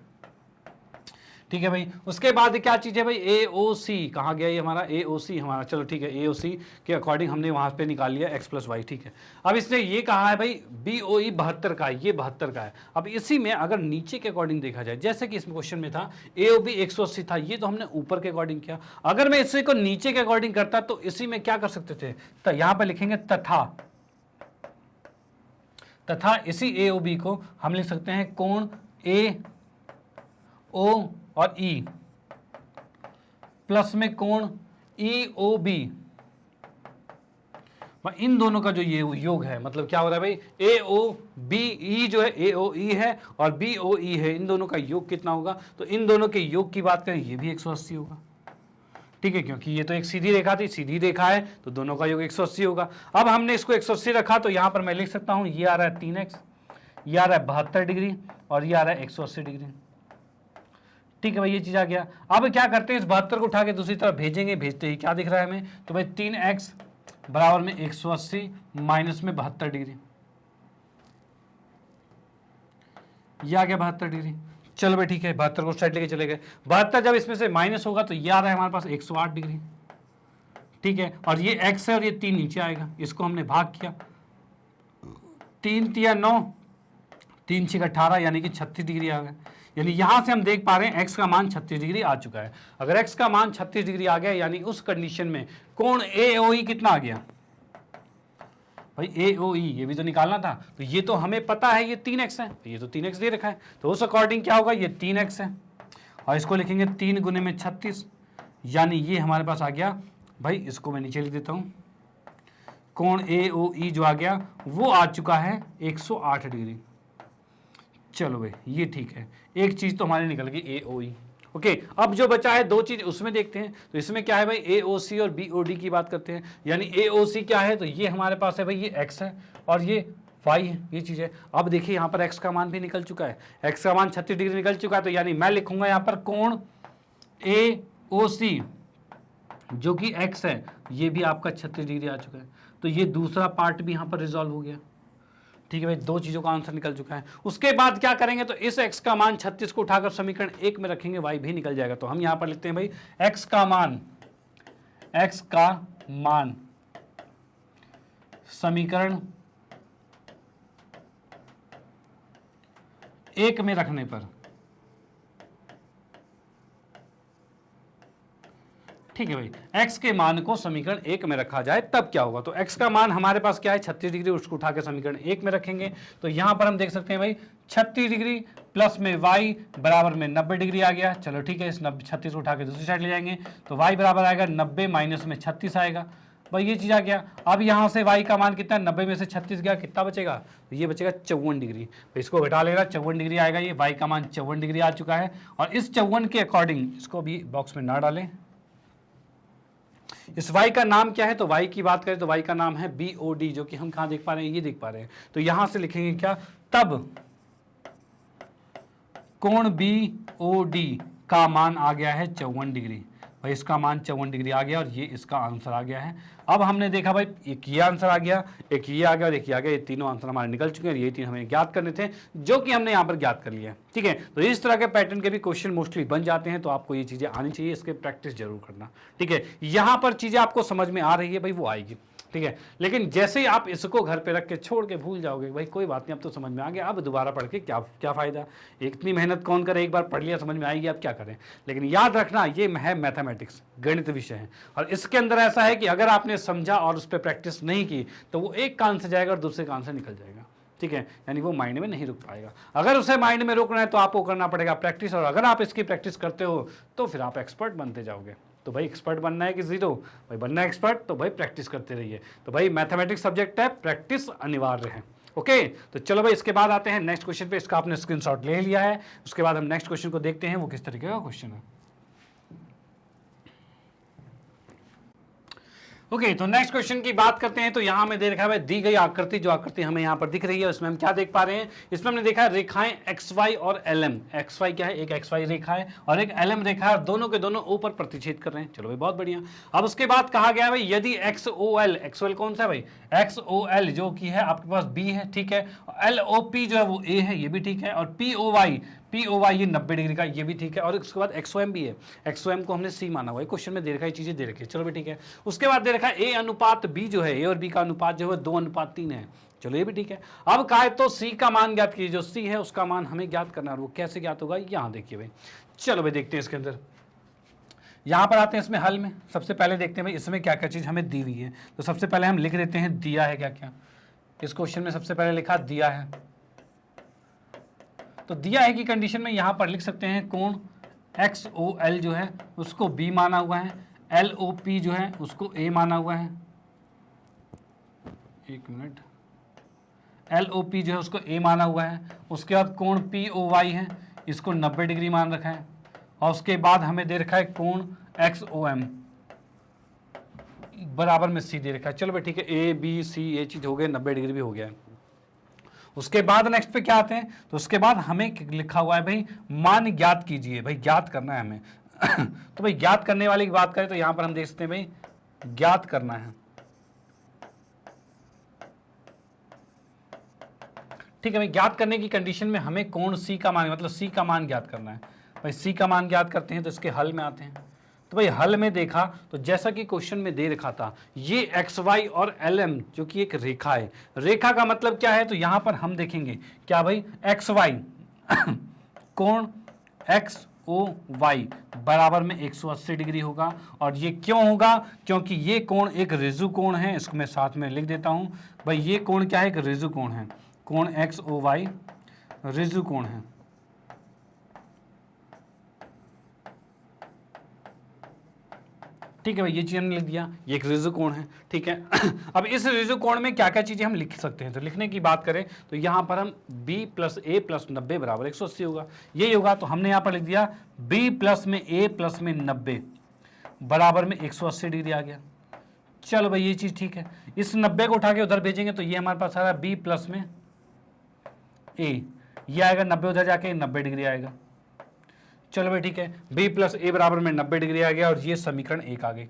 Speaker 1: ठीक है भाई। उसके बाद क्या चीज़ है भाई, AOC कहाँ गया ये हमारा, AOC हमारा, चलो ठीक है, AOC के अकॉर्डिंग हमने वहाँ पे निकाल लिया x प्लस वाई। ठीक है, अब इसने ये कहा है भाई BOE 72 का है, ये 72 का है। अब इसी में अगर नीचे के अकॉर्डिंग देखा जाए, जैसे कि इसमें क्वेश्चन में था AOB 180 था, ये तो हमने ऊपर के अकॉर्डिंग किया। अगर मैं इसी को नीचे के अकॉर्डिंग करता तो इसी में क्या कर सकते थे, तो यहाँ पर लिखेंगे तथा इसी AOB को हम लिख सकते हैं कोण AO और E प्लस में कोण EOB, इन दोनों का जो ये योग है, मतलब क्या हो रहा है भाई, AOBE जो है AOE है और BOE है, इन दोनों का योग कितना होगा, तो इन दोनों के योग की बात करें ये भी 180 होगा। ठीक है, क्योंकि ये तो एक सीधी रेखा थी, सीधी रेखा है तो दोनों का योग 180 होगा। अब हमने इसको 180 रखा तो यहां पर मैं लिख सकता हूं, ये आ रहा है 3x, ये आ रहा है 72 डिग्री, और ये आ रहा है 180 डिग्री। ठीक है भाई, ये चीज आ गया। अब क्या करते हैं, इस 72 को उठा के दूसरी तरफ भेजेंगे, भेजते ही क्या दिख रहा है हमें, तो भाई 3x बराबर में 180 माइनस में 72 डिग्री, ये आ गया 72 डिग्री। चलो भाई ठीक है, 72 को साइड लेके चले गए। 72 जब इसमें से माइनस होगा तो ये आ रहा है हमारे पास 108 डिग्री। ठीक है, और ये x है और ये 3 नीचे आएगा, इसको हमने भाग किया, 3 तिया 9, 3 6 18, यानी कि 36 डिग्री आ गया। यानी यहां से हम देख पा रहे हैं x का मान 36 डिग्री आ चुका है। अगर x का मान 36 डिग्री आ गया, यानी उस कंडीशन में कोण AOE कितना आ गया भाई, AOE ये भी तो निकालना था, तो ये तो हमें पता है ये 3x है, तो ये तो 3x दे रखा है, तो उस अकॉर्डिंग क्या होगा, ये 3x है, और इसको लिखेंगे 3 गुने में 36, यानी ये हमारे पास आ गया भाई, इसको मैं नीचे लिख देता हूं, कोण AOE जो आ गया वो आ चुका है 108 डिग्री। चलो भाई ये ठीक है, एक चीज तो हमारी निकल गई ए ओ ई। ओके, अब जो बचा है दो चीज उसमें देखते हैं। तो इसमें क्या है भाई, ए ओ सी और बी ओ डी की बात करते हैं। यानी ए ओ सी क्या है, तो ये हमारे पास है भाई, ये एक्स है और ये वाई है, ये चीज है। अब देखिए यहाँ पर एक्स का मान भी निकल चुका है, एक्स का मान 36 डिग्री निकल चुका है। तो यानी मैं लिखूंगा यहाँ पर कोण ए ओ सी जो कि एक्स है, ये भी आपका 36 डिग्री आ चुका है। तो ये दूसरा पार्ट भी यहाँ पर रिजॉल्व हो गया। ठीक है भाई, दो चीजों का आंसर निकल चुका है। उसके बाद क्या करेंगे, तो इस x का मान 36 को उठाकर समीकरण 1 में रखेंगे, y भी निकल जाएगा। तो हम यहां पर लिखते हैं भाई x का मान समीकरण 1 में रखने पर, ठीक है भाई, x के मान को समीकरण 1 में रखा जाए तब क्या होगा। तो x का मान हमारे पास क्या है 36 डिग्री, उसको उठा के समीकरण 1 में रखेंगे। तो यहां पर हम देख सकते हैं भाई 36 डिग्री प्लस में y बराबर में 90 डिग्री आ गया। चलो ठीक है, इस 36 को उठा के दूसरी साइड ले जाएंगे तो y बराबर आएगा 90 माइनस में 36 आएगा। भाई ये चीज आ गया। अब यहां से y का मान कितना, 90 में से 36 गया, कितना बचेगा, तो ये बचेगा 54 डिग्री। तो इसको घटा लेगा, 54 डिग्री आएगा। ये y का मान 54 डिग्री आ चुका है। और इस 54 के अकॉर्डिंग, इसको भी बॉक्स में ना डालें, इस y का नाम क्या है, तो y की बात करें तो y का नाम है BOD, जो कि हम कहां देख पा रहे हैं, ये देख पा रहे हैं। तो यहां से लिखेंगे क्या, तब कोण BOD का मान आ गया है 54 डिग्री। भाई इसका मान 54 डिग्री आ गया और ये इसका आंसर आ गया है। अब हमने देखा भाई एक ये आंसर आ गया, एक ये आ गया और एक ये आ गया। ये तीनों आंसर हमारे निकल चुके हैं। ये तीन हमें ज्ञात करने थे, जो कि हमने यहाँ पर ज्ञात कर लिया है। ठीक है, तो इस तरह के पैटर्न के भी क्वेश्चन मोस्टली बन जाते हैं। तो आपको ये चीजें आनी चाहिए, इसके प्रैक्टिस जरूर करना। ठीक है, यहाँ पर चीजें आपको समझ में आ रही है भाई, वो आएगी। ठीक है, लेकिन जैसे ही आप इसको घर पे रख के छोड़ के भूल जाओगे, भाई कोई बात नहीं, अब तो समझ में आ गया, अब दोबारा पढ़ के क्या फायदा, इतनी मेहनत कौन करे, एक बार पढ़ लिया समझ में आएगी, अब क्या करें। लेकिन याद रखना ये है मैथमेटिक्स, गणित विषय है, और इसके अंदर ऐसा है कि अगर आपने समझा और उस पर प्रैक्टिस नहीं की तो वो एक कान से जाएगा और दूसरे कान से निकल जाएगा। ठीक है, यानी वो माइंड में नहीं रुक पाएगा। अगर उसे माइंड में रोकना है तो आपको करना पड़ेगा प्रैक्टिस, और अगर आप इसकी प्रैक्टिस करते हो तो फिर आप एक्सपर्ट बनते जाओगे। तो भाई एक्सपर्ट बनना है कि जीरो, भाई बनना है एक्सपर्ट, तो भाई प्रैक्टिस करते रहिए। तो भाई मैथमेटिक्स सब्जेक्ट है, प्रैक्टिस अनिवार्य है। ओके, तो चलो भाई इसके बाद आते हैं नेक्स्ट क्वेश्चन पे। इसका आपने स्क्रीनशॉट ले लिया है, उसके बाद हम नेक्स्ट क्वेश्चन को देखते हैं वो किस तरीके का क्वेश्चन है। ओके, तो नेक्स्ट क्वेश्चन की बात करते हैं। तो यहां हमें दे रखा है दी गई आकृति, जो आकृति हमें यहां पर दिख रही है उसमें हम क्या देख पा रहे हैं, इसमें हमने देखा है रेखाएं XY और LM। XY क्या है, एक XY रेखा है और एक LM रेखा है, दोनों के दोनों ऊपर प्रतिच्छेद कर रहे हैं। चलो भाई बहुत बढ़िया। अब उसके बाद कहा गया भाई यदि XOL कौन सा है भाई, XOL जो कि है आपके पास B है, ठीक है, LOP जो है वो A है, ये भी ठीक है, और POY ये 90 डिग्री का, ये भी ठीक है, और उसके बाद XOM भी है। XOM को हमने C माना हुआ है, क्वेश्चन में दे रखा है, चीजें दे रखी है। चलो भी ठीक है। उसके बाद दे रखा है A अनुपात B जो है, A और B का अनुपात जो है 2:3 है। चलो ये भी ठीक है। अब कहा है तो C का मान ज्ञात कीजिए, जो C है उसका मान हमें ज्ञात करना है। वो कैसे ज्ञात होगा, यहां देखिए भाई। चलो भाई देखते हैं इसके अंदर, यहां पर आते हैं इसमें हल में। सबसे पहले देखते हैं भाई इसमें क्या क्या चीज हमें दी हुई है। तो सबसे पहले हम लिख देते हैं दिया है क्या क्या। इस क्वेश्चन में सबसे पहले लिखा दिया है, तो दिया है की कंडीशन में यहां पर लिख सकते हैं कोण XOL जो है उसको B माना हुआ है, LOP जो है उसको A माना हुआ है, एक मिनट, LOP जो है उसको A माना हुआ है। उसके बाद कोण POY है, इसको 90 डिग्री मान रखा है, और उसके बाद हमें दे रखा है कोण XOM बराबर में C दे रखा है। चलो भाई ठीक है, A B C ये चीज हो गया, 90 डिग्री भी हो गया है। उसके बाद नेक्स्ट पे क्या आते हैं, तो उसके बाद हमें लिखा हुआ है भाई मान ज्ञात कीजिए। भाई ज्ञात करना है हमें तो भाई ज्ञात करने वाली की बात करें तो यहां पर हम देख सकते हैं भाई ज्ञात करना है। ठीक है भाई, ज्ञात करने की कंडीशन में हमें कोण C का मान, मतलब C का मान ज्ञात करना है। भाई C का मान ज्ञात करते हैं तो इसके हल में आते हैं। तो भाई हल में देखा तो जैसा कि क्वेश्चन में दे रखा था, ये XY और LM जो कि एक रेखा है। रेखा का मतलब क्या है, तो यहां पर हम देखेंगे क्या भाई XY कोण XOY बराबर में 180 डिग्री होगा। और ये क्यों होगा, क्योंकि ये कोण एक रिजु कोण है। इसको मैं साथ में लिख देता हूं भाई, ये कोण क्या है, एक रिजु कोण है। कोण XOY रिजु कोण है। ठीक है भाई, ये चीज हमने लिख दिया, ये एक रिजु कोण है, ठीक है। अब इस रिजु कोण में क्या क्या चीजें हम लिख सकते हैं, तो लिखने की बात करें तो यहां पर हम b प्लस a प्लस 90 बराबर 180 होगा, ये होगा। तो हमने यहां पर लिख दिया b प्लस में a प्लस में 90 बराबर में 180 डिग्री आ गया। चलो भाई, ये चीज ठीक है। इस 90 को उठा के उधर भेजेंगे तो ये हमारे पास आ रहा है b प्लस में a, ये आएगा 90 उधर जाके 90 डिग्री आएगा। चलो भाई ठीक है, b प्लस ए बराबर में 90 डिग्री आ गया और ये समीकरण 1 आ गई।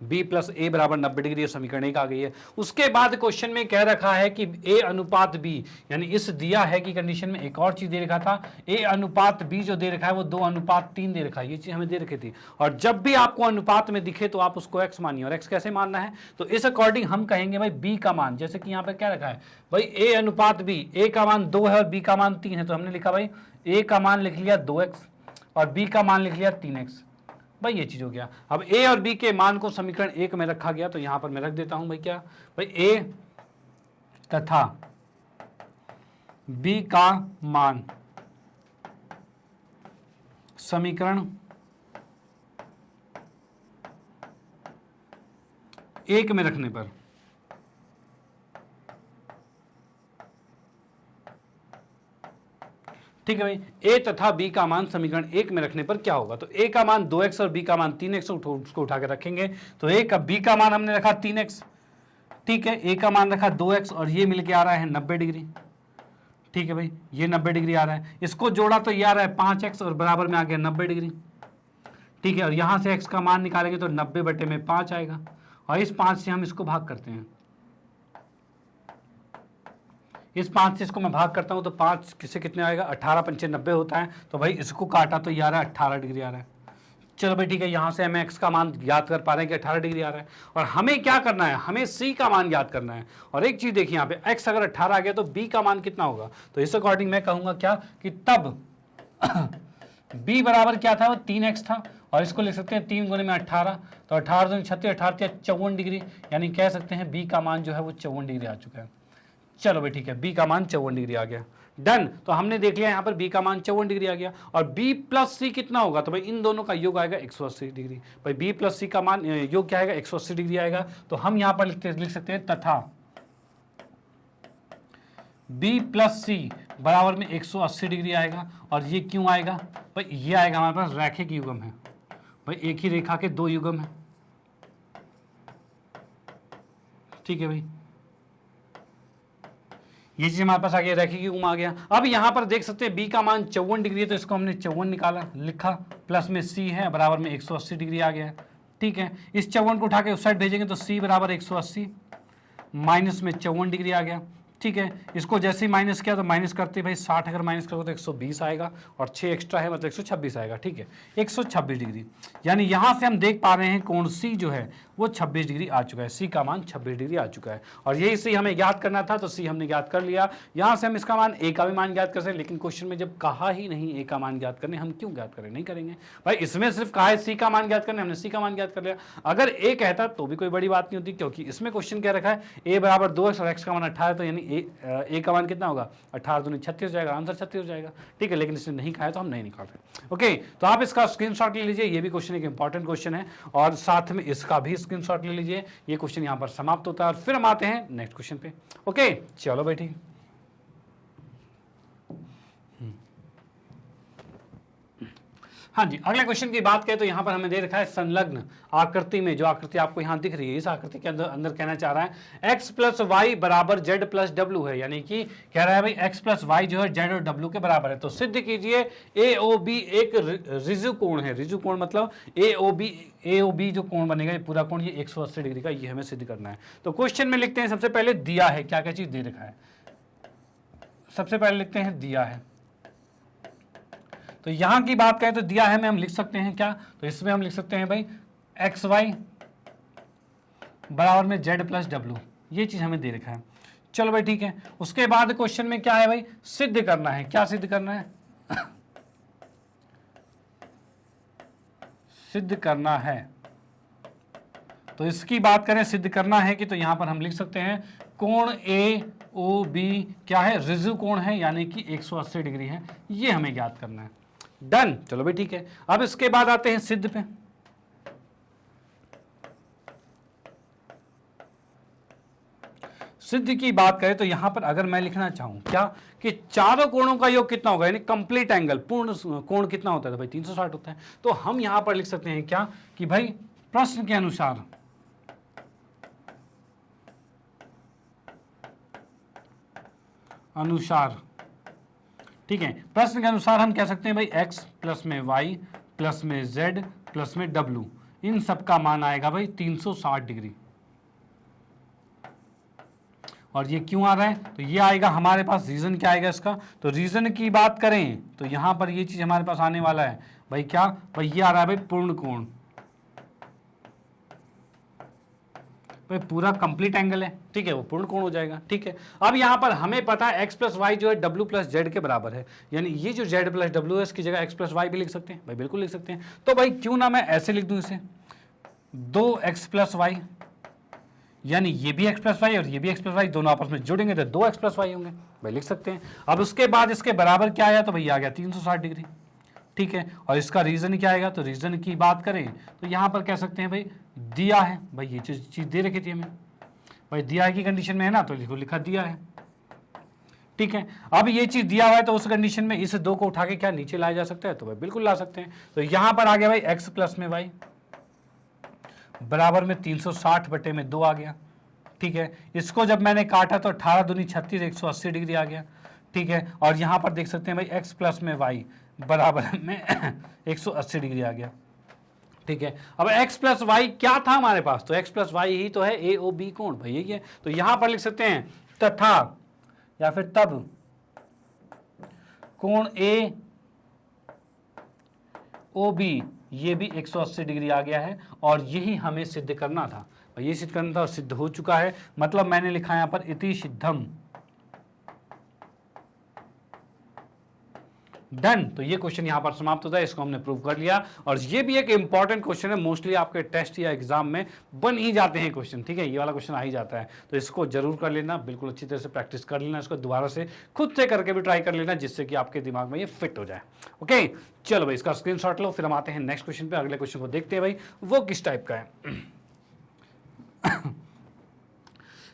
Speaker 1: b प्लस ए बराबर 90 डिग्री, ये समीकरण 1 आ गई है। उसके बाद क्वेश्चन में कह रखा है कि a अनुपात b, यानी इस दिया है कि कंडीशन में एक और चीज दे रखा था, a अनुपात b जो दे रखा है वो 2:3 दे रखा है, ये चीज हमें दे रखी थी। और जब भी आपको अनुपात में दिखे तो आप उसको x मानिए, और x कैसे मानना है, तो इस अकॉर्डिंग हम कहेंगे भाई b का मान, जैसे कि यहाँ पे क्या रखा है भाई a अनुपात b, a का मान 2 है और b का मान 3 है, तो हमने लिखा भाई a का मान लिख लिया 2x और b का मान लिख लिया 3x। भाई ये चीज हो गया। अब a और b के मान को समीकरण 1 में रखा गया, तो यहां पर मैं रख देता हूं भाई क्या, भाई a तथा b का मान समीकरण 1 में रखने पर ठीक है भाई, a तथा b का मान समीकरण 1 में रखने पर क्या होगा, तो a का मान 2x और b का मान 3x, उसको उठा के रखेंगे तो a का b का मान हमने रखा 3x, ठीक है, a का मान रखा 2x और ये मिलके आ रहा है 90 डिग्री, ठीक है भाई, ये 90 डिग्री आ रहा है। इसको जोड़ा तो ये आ रहा है 5x और बराबर में आ गया 90 डिग्री, ठीक है। और यहां से x का मान निकालेंगे तो 90/5 आएगा और इस 5 से हम इसको भाग करते हैं, इस 5 से इसको मैं भाग करता हूं तो 5 किसे कितने आएगा, 18 पंचे 90 होता है, तो भाई इसको काटा तो ये आ रहा है 18 डिग्री आ रहा है। चलो भाई ठीक है, यहां से हमें x का मान याद कर पा रहे हैं कि 18 डिग्री आ रहा है। और हमें क्या करना है, हमें c का मान याद करना है। और एक चीज देखिए यहाँ पे x अगर 18 आ गया तो b का मान कितना होगा, तो इस अकॉर्डिंग मैं कहूंगा क्या कि तब b बराबर क्या था, वो 3x था, और इसको लिख सकते हैं 3 गुने में 18, तो 18 दूनी 36, 18 54 डिग्री, यानी कह सकते हैं b का मान जो है वो 54 डिग्री आ चुका है। चलो भाई ठीक है, b का मान 54 डिग्री आ गया, डन। तो हमने देख लिया यहाँ पर b का मान 54 डिग्री आ गया। और b प्लस c कितना होगा, तो भाई इन दोनों का योग आएगा 180 डिग्री। भाई b प्लस c का मान योग क्या आएगा, 180 डिग्री आएगा। तो हम यहाँ पर लिख सकते हैं तथा b प्लस c बराबर में 180 डिग्री आएगा। और ये क्यों आएगा, भाई ये आएगा हमारे पास रैखिक युग्म है, भाई एक ही रेखा के 2 युग्म है, ठीक है भाई, ये चीज हमारे पास आ गया, रैखिक युग्म आ गया। अब यहां पर देख सकते हैं b का मान 54 डिग्री है, तो इसको हमने 54 निकाला, लिखा, प्लस में c है बराबर में 180 डिग्री आ गया, ठीक है। इस 54 को उठा के उस साइड भेजेंगे तो c बराबर 180 माइनस में 54 डिग्री आ गया, ठीक है। इसको जैसे ही माइनस किया तो माइनस करते भाई 60 अगर माइनस करोगे तो 120 आएगा और 6 एक्स्ट्रा है मतलब 126 आएगा, ठीक है, 126 डिग्री। यानी यहां से हम देख पा रहे हैं कोण सी जो है वो 26 डिग्री आ चुका है, सी का मान 26 डिग्री आ चुका है। और यही सी हमें याद करना था, तो सी हमने याद कर लिया। यहां से हम इसका मान ए का भी मान याद कर सकते, लेकिन क्वेश्चन में जब कहा ही नहीं ए का मान याद करने, हम क्यों याद करें, नहीं करेंगे भाई। इसमें सिर्फ कहा है सी का मान याद करने, हमने सी का मान याद कर लिया। अगर ए कहता तो भी कोई बड़ी बात नहीं होती, क्योंकि इसमें क्वेश्चन क्या रखा है, ए बराबर 2x और x का मान 18, तो यानी ए का मान कितना होगा, 18 दूनी 36 हो जाएगा, आंसर 36 हो जाएगा, ठीक है। लेकिन इसने नहीं कहा है तो हम नहीं निकाल रहे, ओके। तो आप इसका स्क्रीनशॉट ले लीजिए, ये भी क्वेश्चन एक इंपॉर्टेंट क्वेश्चन है, और साथ में इसका भी स्क्रीनशॉट ले लीजिए। ये क्वेश्चन यहां पर समाप्त होता है और फिर हम आते हैं नेक्स्ट क्वेश्चन पे, ओके। चलो बैठिए। हाँ जी, अगले क्वेश्चन की बात करें तो यहाँ पर हमें दे रखा है संलग्न आकृति में, जो आकृति आपको यहाँ दिख रही है, इस आकृति के अंदर कहना चाह रहा है x प्लस वाई बराबर जेड प्लस डब्ल्यू है, यानी कि कह रहा है भाई x प्लस वाई जो है जेड और डब्ल्यू के बराबर है। तो सिद्ध कीजिए AOB एक रिजु कोण है, रिजु कोण मतलब AOB जो कोण बनेगा, ये पूरा कोण ये 180 डिग्री का, ये हमें सिद्ध करना है। तो क्वेश्चन में लिखते हैं, सबसे पहले दिया है, क्या क्या चीज दे रखा है, सबसे पहले लिखते हैं दिया है। तो यहां की बात करें तो दिया है में हम लिख सकते हैं क्या, तो इसमें हम लिख सकते हैं भाई XY बराबर में Z प्लस डब्ल्यू, ये चीज हमें दे रखा है। चलो भाई ठीक है। उसके बाद क्वेश्चन में क्या है भाई, सिद्ध करना है, क्या सिद्ध करना है सिद्ध करना है। तो इसकी बात करें सिद्ध करना है कि, तो यहां पर हम लिख सकते हैं कोण AOB क्या है, रिजु कोण है, यानी कि 180 डिग्री है, ये हमें ज्ञात करना है, डन। चलो भाई ठीक है। अब इसके बाद आते हैं सिद्ध पे, सिद्ध की बात करें तो यहां पर अगर मैं लिखना चाहूं क्या कि चारों कोणों का योग कितना होगा, यानी कंप्लीट एंगल, पूर्ण कोण कितना होता है, तो भाई 360 होता है। तो हम यहां पर लिख सकते हैं क्या कि भाई प्रश्न के अनुसार, ठीक है, प्रश्न के अनुसार हम कह सकते हैं भाई x प्लस में y प्लस में z प्लस में w, इन सब का मान आएगा भाई 360 डिग्री। और ये क्यों आ रहा है, तो ये आएगा हमारे पास, रीजन क्या आएगा इसका, तो रीजन की बात करें तो यहां पर ये चीज हमारे पास आने वाला है भाई क्या, भाई ये आ रहा है भाई पूर्ण कोण, भाई पूरा कंप्लीट एंगल है, ठीक है, वो पूर्ण कोण हो जाएगा। ठीक है, अब यहां पर हमें पता है x प्लस वाई जो है w प्लस जेड के बराबर है, यानी ये जो z प्लस w है इसकी जगह x प्लस वाई भी लिख सकते हैं, भाई बिल्कुल लिख सकते हैं। तो भाई क्यों ना मैं ऐसे लिख दूं इसे 2x प्लस वाई, यानी ये भी x प्लस वाई और ये भी x प्लस वाई, दोनों आपस में जुड़ेंगे तो 2x प्लस वाई होंगे, भाई लिख सकते हैं। अब उसके बाद इसके बराबर क्या आया, तो भाई आ गया 360 डिग्री। ठीक है, और इसका रीजन क्या आएगा, तो रीजन की बात करें तो यहां पर कह सकते हैं भाई दिया है, भाई ये चीज दे रखी थी हमें, भाई दिया है की कंडीशन में है ना, तो लिखा दिया है। ठीक है, अब ये चीज दिया हुआ है तो उस कंडीशन में इस 2 को उठा के क्या नीचे लाया जा सकता है, तो भाई बिल्कुल ला सकते हैं। तो यहां पर आ गया भाई x प्लस में वाई बराबर में 360 बटे में 2 आ गया। ठीक है, इसको जब मैंने काटा तो 18 दूनी 36, 180 डिग्री आ गया। ठीक है, और यहां पर देख सकते हैं भाई x प्लस में वाई बराबर में 180 डिग्री आ गया। ठीक है, अब x प्लस वाई क्या था हमारे पास, तो x प्लस वाई ही तो है ए ओ बी कोण, भाई यही है। तो यहां पर लिख सकते हैं तथा या फिर तब कोण ए ओ बी ये भी 180 डिग्री आ गया है, और यही हमें सिद्ध करना था, ये सिद्ध करना था और सिद्ध हो चुका है। मतलब मैंने लिखा यहां पर इति सिद्धम, डन। तो ये क्वेश्चन यहां पर समाप्त होता है, इसको हमने प्रूव कर लिया। और ये भी एक इंपॉर्टेंट क्वेश्चन है, मोस्टली आपके टेस्ट या एग्जाम में बन ही जाते हैं क्वेश्चन। ठीक है, ये वाला क्वेश्चन आ ही जाता है, तो इसको जरूर कर लेना, बिल्कुल अच्छी तरह से प्रैक्टिस कर लेना, इसको दोबारा से खुद से करके भी ट्राई कर लेना, जिससे कि आपके दिमाग में ये फिट हो जाए। ओके, चलो भाई इसका स्क्रीनशॉट लो, फिर हम आते हैं नेक्स्ट क्वेश्चन पे। अगले क्वेश्चन को देखते हैं भाई वो किस टाइप का है।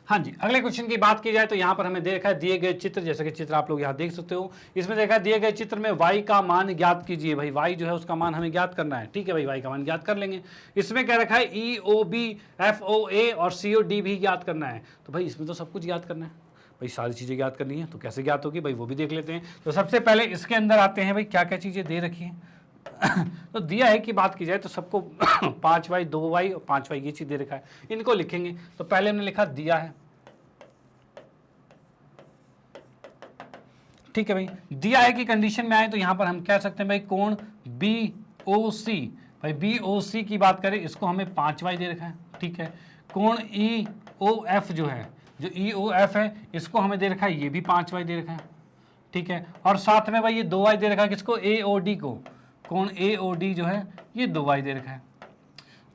Speaker 1: हाँ जी, अगले क्वेश्चन की बात की जाए तो यहाँ पर हमें देखा है दिए गए चित्र, जैसे कि चित्र आप लोग यहाँ देख सकते हो, इसमें देखा है दिए गए चित्र में y का मान ज्ञात कीजिए। भाई y जो है उसका मान हमें ज्ञात करना है। ठीक है भाई, y का मान ज्ञात कर लेंगे। इसमें क्या रखा है ई ओ बी एफ ओ ए और सी ओ डी भी ज्ञात करना है। तो भाई इसमें तो सब कुछ ज्ञात करना है, भाई सारी चीज़ें ज्ञात करनी है, तो कैसे ज्ञात होगी भाई वो भी देख लेते हैं। तो सबसे पहले इसके अंदर आते हैं भाई क्या क्या चीज़ें दे रखी हैं। तो दिया है कि बात की जाए तो सबको 5y 2y और 5y ये चीज़ दे रखा है, इनको लिखेंगे। तो पहले हमने लिखा दिया है, ठीक है भाई, दिया है कि कंडीशन में आए तो यहां पर हम कह सकते हैं भाई कोण बी ओ सी, भाई बी ओ सी की बात करें इसको हमें 5y दे रखा है। ठीक है, कोण ई ओ एफ जो है, जो ई ओ एफ है इसको हमें दे रखा है, ये भी 5y दे रखा है। ठीक है, और साथ में भाई ये 2y दे रखा है, किसको ए ओ डी को, कोण ए ओ डी जो है ये 2y दे रखा है।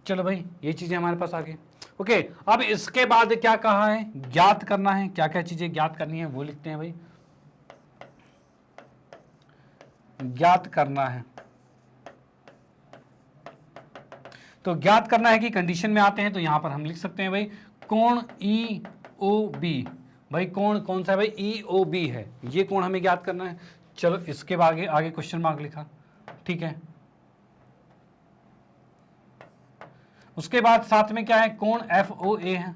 Speaker 1: चलो भाई ये चीजें हमारे पास आ गई। ओके, अब इसके बाद क्या कहा है, ज्ञात करना है, क्या क्या चीजें ज्ञात करनी है वो लिखते हैं भाई, ज्ञात करना है। तो ज्ञात करना है कि कंडीशन में आते हैं तो यहां पर हम लिख सकते हैं भाई कोण ई ओ बी, भाई कोण कौन सा है भाई ई ओ बी है, ये कोण हमें ज्ञात करना है। चलो इसके आगे आगे क्वेश्चन मार्क लिखा। ठीक है, उसके बाद साथ में क्या है कोण एफ ओ ए है,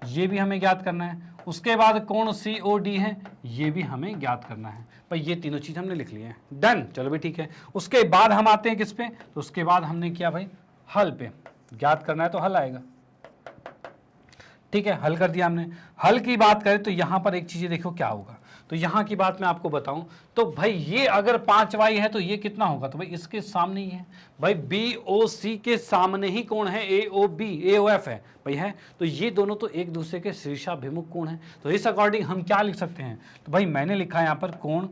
Speaker 1: ये भी हमें ज्ञात करना है। उसके बाद कोण सी ओ डी है, ये भी हमें ज्ञात करना है। भाई ये तीनों चीज हमने लिख ली है, डन। चलो भाई ठीक है, उसके बाद हम आते हैं किस पे, तो उसके बाद हमने किया भाई हल पे, ज्ञात करना है तो हल आएगा। ठीक है, हल कर दिया हमने। हल की बात करें तो यहां पर एक चीज देखो क्या होगा, तो यहां की बात मैं आपको बताऊं तो भाई ये अगर 5y है तो ये कितना होगा, तो भाई इसके सामने ही है, भाई बी ओ सी के सामने ही कोण है ए ओ बी, ए ओ एफ है भाई है, तो ये दोनों तो एक दूसरे के शीर्षाभिमुख कोण है। तो इस अकॉर्डिंग हम क्या लिख सकते हैं, तो भाई मैंने लिखा है यहाँ पर कोण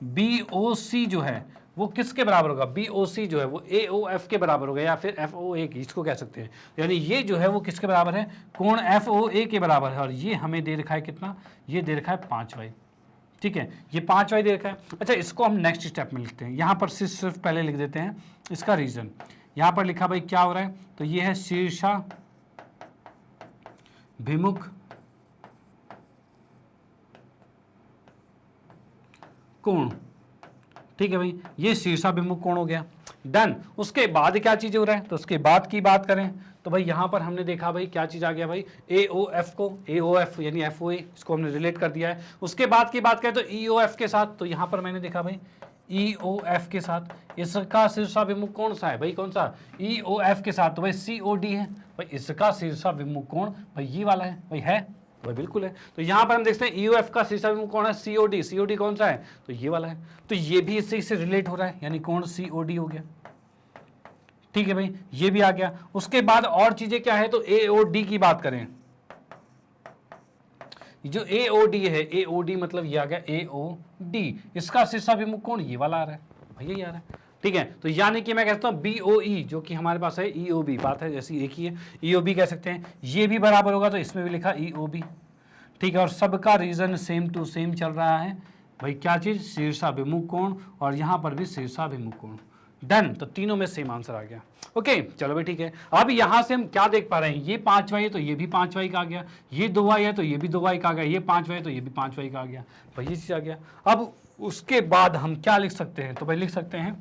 Speaker 1: बी ओ सी जो है वो किसके बराबर होगा, बी ओ सी जो है वो ए ओ एफ के बराबर होगा, या फिर एफ ओ ए की, इसको कह सकते हैं। यानी ये जो है वो किसके बराबर है, कोण एफ ओ ए के बराबर है, और ये हमें दे रखा है कितना, ये दे रखा है 5y। ठीक है, ये 5y दे रखा है। अच्छा, इसको हम नेक्स्ट स्टेप में लिखते हैं, यहाँ पर सिर्फ पहले लिख देते हैं इसका रीजन। यहाँ पर लिखा भाई क्या हो रहा है, तो ये है शीर्षाभिमुख कोण, ठीक है भाई, ये शीर्षाभिमुख कोण हो गया। डन। उसके बाद क्या चीज हो रहा है, तो उसके बाद की बात करें तो भाई यहां पर हमने देखा भाई क्या चीज आ गया भाई, AOF को, AOF यानी FOA, इसको हमने रिलेट कर दिया है। उसके बाद की बात करें तो EOF के साथ, तो यहां पर मैंने देखा भाई EOF के साथ इसका शीर्षाभिमुख कौन सा है भाई, कौन सा, EOF के साथ, तो भाई COD है भाई, इसका शीर्षाभिमुख कोण भाई ये वाला है भाई, है भाई, बिल्कुल है। तो यहां पर हम देखते हैं EOF का शीर्षाभिमुख कौन है, COD, COD कौन सा है, तो ये वाला है। तो ये भी इससे रिलेट हो रहा है, यानी कोण COD हो गया, ठीक है भाई, ये भी आ गया। उसके बाद और चीजें क्या है, तो AOD की बात करें, जो AOD है, AOD मतलब ये आ गया AOD, इसका शीर्षाभिमुख कोण ये वाला आ रहा है भैया, ये आ रहा है, ठीक है। तो यानी कि मैं कहता हूं BOE जो कि हमारे पास है EOB, बात है जैसी एक ही है, EOB कह सकते हैं, ये भी बराबर होगा, तो इसमें भी लिखा EOB, ठीक है। और सबका रीजन सेम टू सेम चल रहा है भाई, क्या चीज, शीर्षाभिमुख कोण, और यहां पर भी शीर्षाभिमुख कोण। डन। तो तीनों में सेम आंसर आ गया। ओके चलो भाई ठीक है। अब यहां से हम क्या देख पा रहे हैं, ये 5y है तो ये भी 5y का आ गया, ये 2y है तो ये भी 2y का आ गया, ये 5y है तो ये भी 5y का आ गया भाई, ये चीज आ गया। अब उसके बाद हम क्या लिख सकते हैं, तो भाई लिख सकते हैं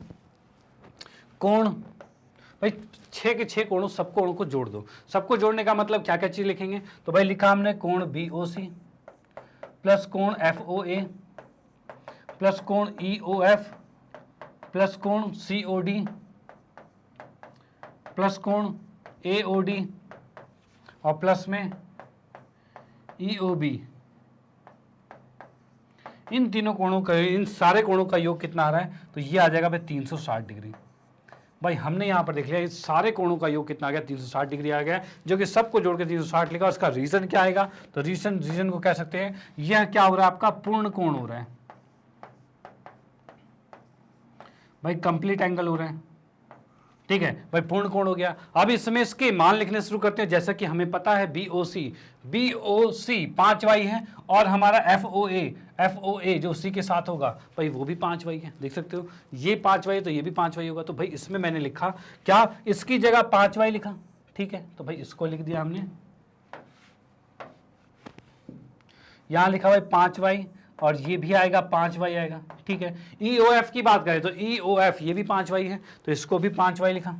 Speaker 1: कोण, भाई 6 के 6 कोणों, सब कोणों को जोड़ दो। सबको जोड़ने का मतलब क्या क्या चीज लिखेंगे, तो भाई लिखा हमने कोण BOC प्लस कोण FOA प्लस कोण EOF प्लस कोण COD प्लस कोण AOD और प्लस में EOB। इन तीनों कोणों का, इन सारे कोणों का योग कितना आ रहा है, तो ये आ जाएगा भाई 360 डिग्री। भाई हमने यहां पर देख लिया इस सारे कोणों का योग कितना आ गया, 360 डिग्री आ गया, जो कि सबको जोड़ के 360 लिखा। उसका रीजन क्या आएगा, तो रीजन को कह सकते हैं, यह क्या हो रहा है, आपका पूर्ण कोण हो रहा है भाई, कंप्लीट एंगल हो रहा है, ठीक है भाई, पूर्ण कोण हो गया। अब इसमें इसके मान लिखने शुरू करते हैं, जैसा कि हमें पता है BOC 5y है, और हमारा FOA जो C के साथ होगा भाई वो भी 5y है, देख सकते हो, ये 5y है तो ये भी 5y होगा। तो भाई इसमें मैंने लिखा क्या, इसकी जगह 5y लिखा, ठीक है, तो भाई इसको लिख दिया हमने, यहां लिखा भाई 5y, और ये भी आएगा 5y आएगा, ठीक है। EOF की बात करें तो EOF ये भी 5y है, तो इसको भी 5y लिखा,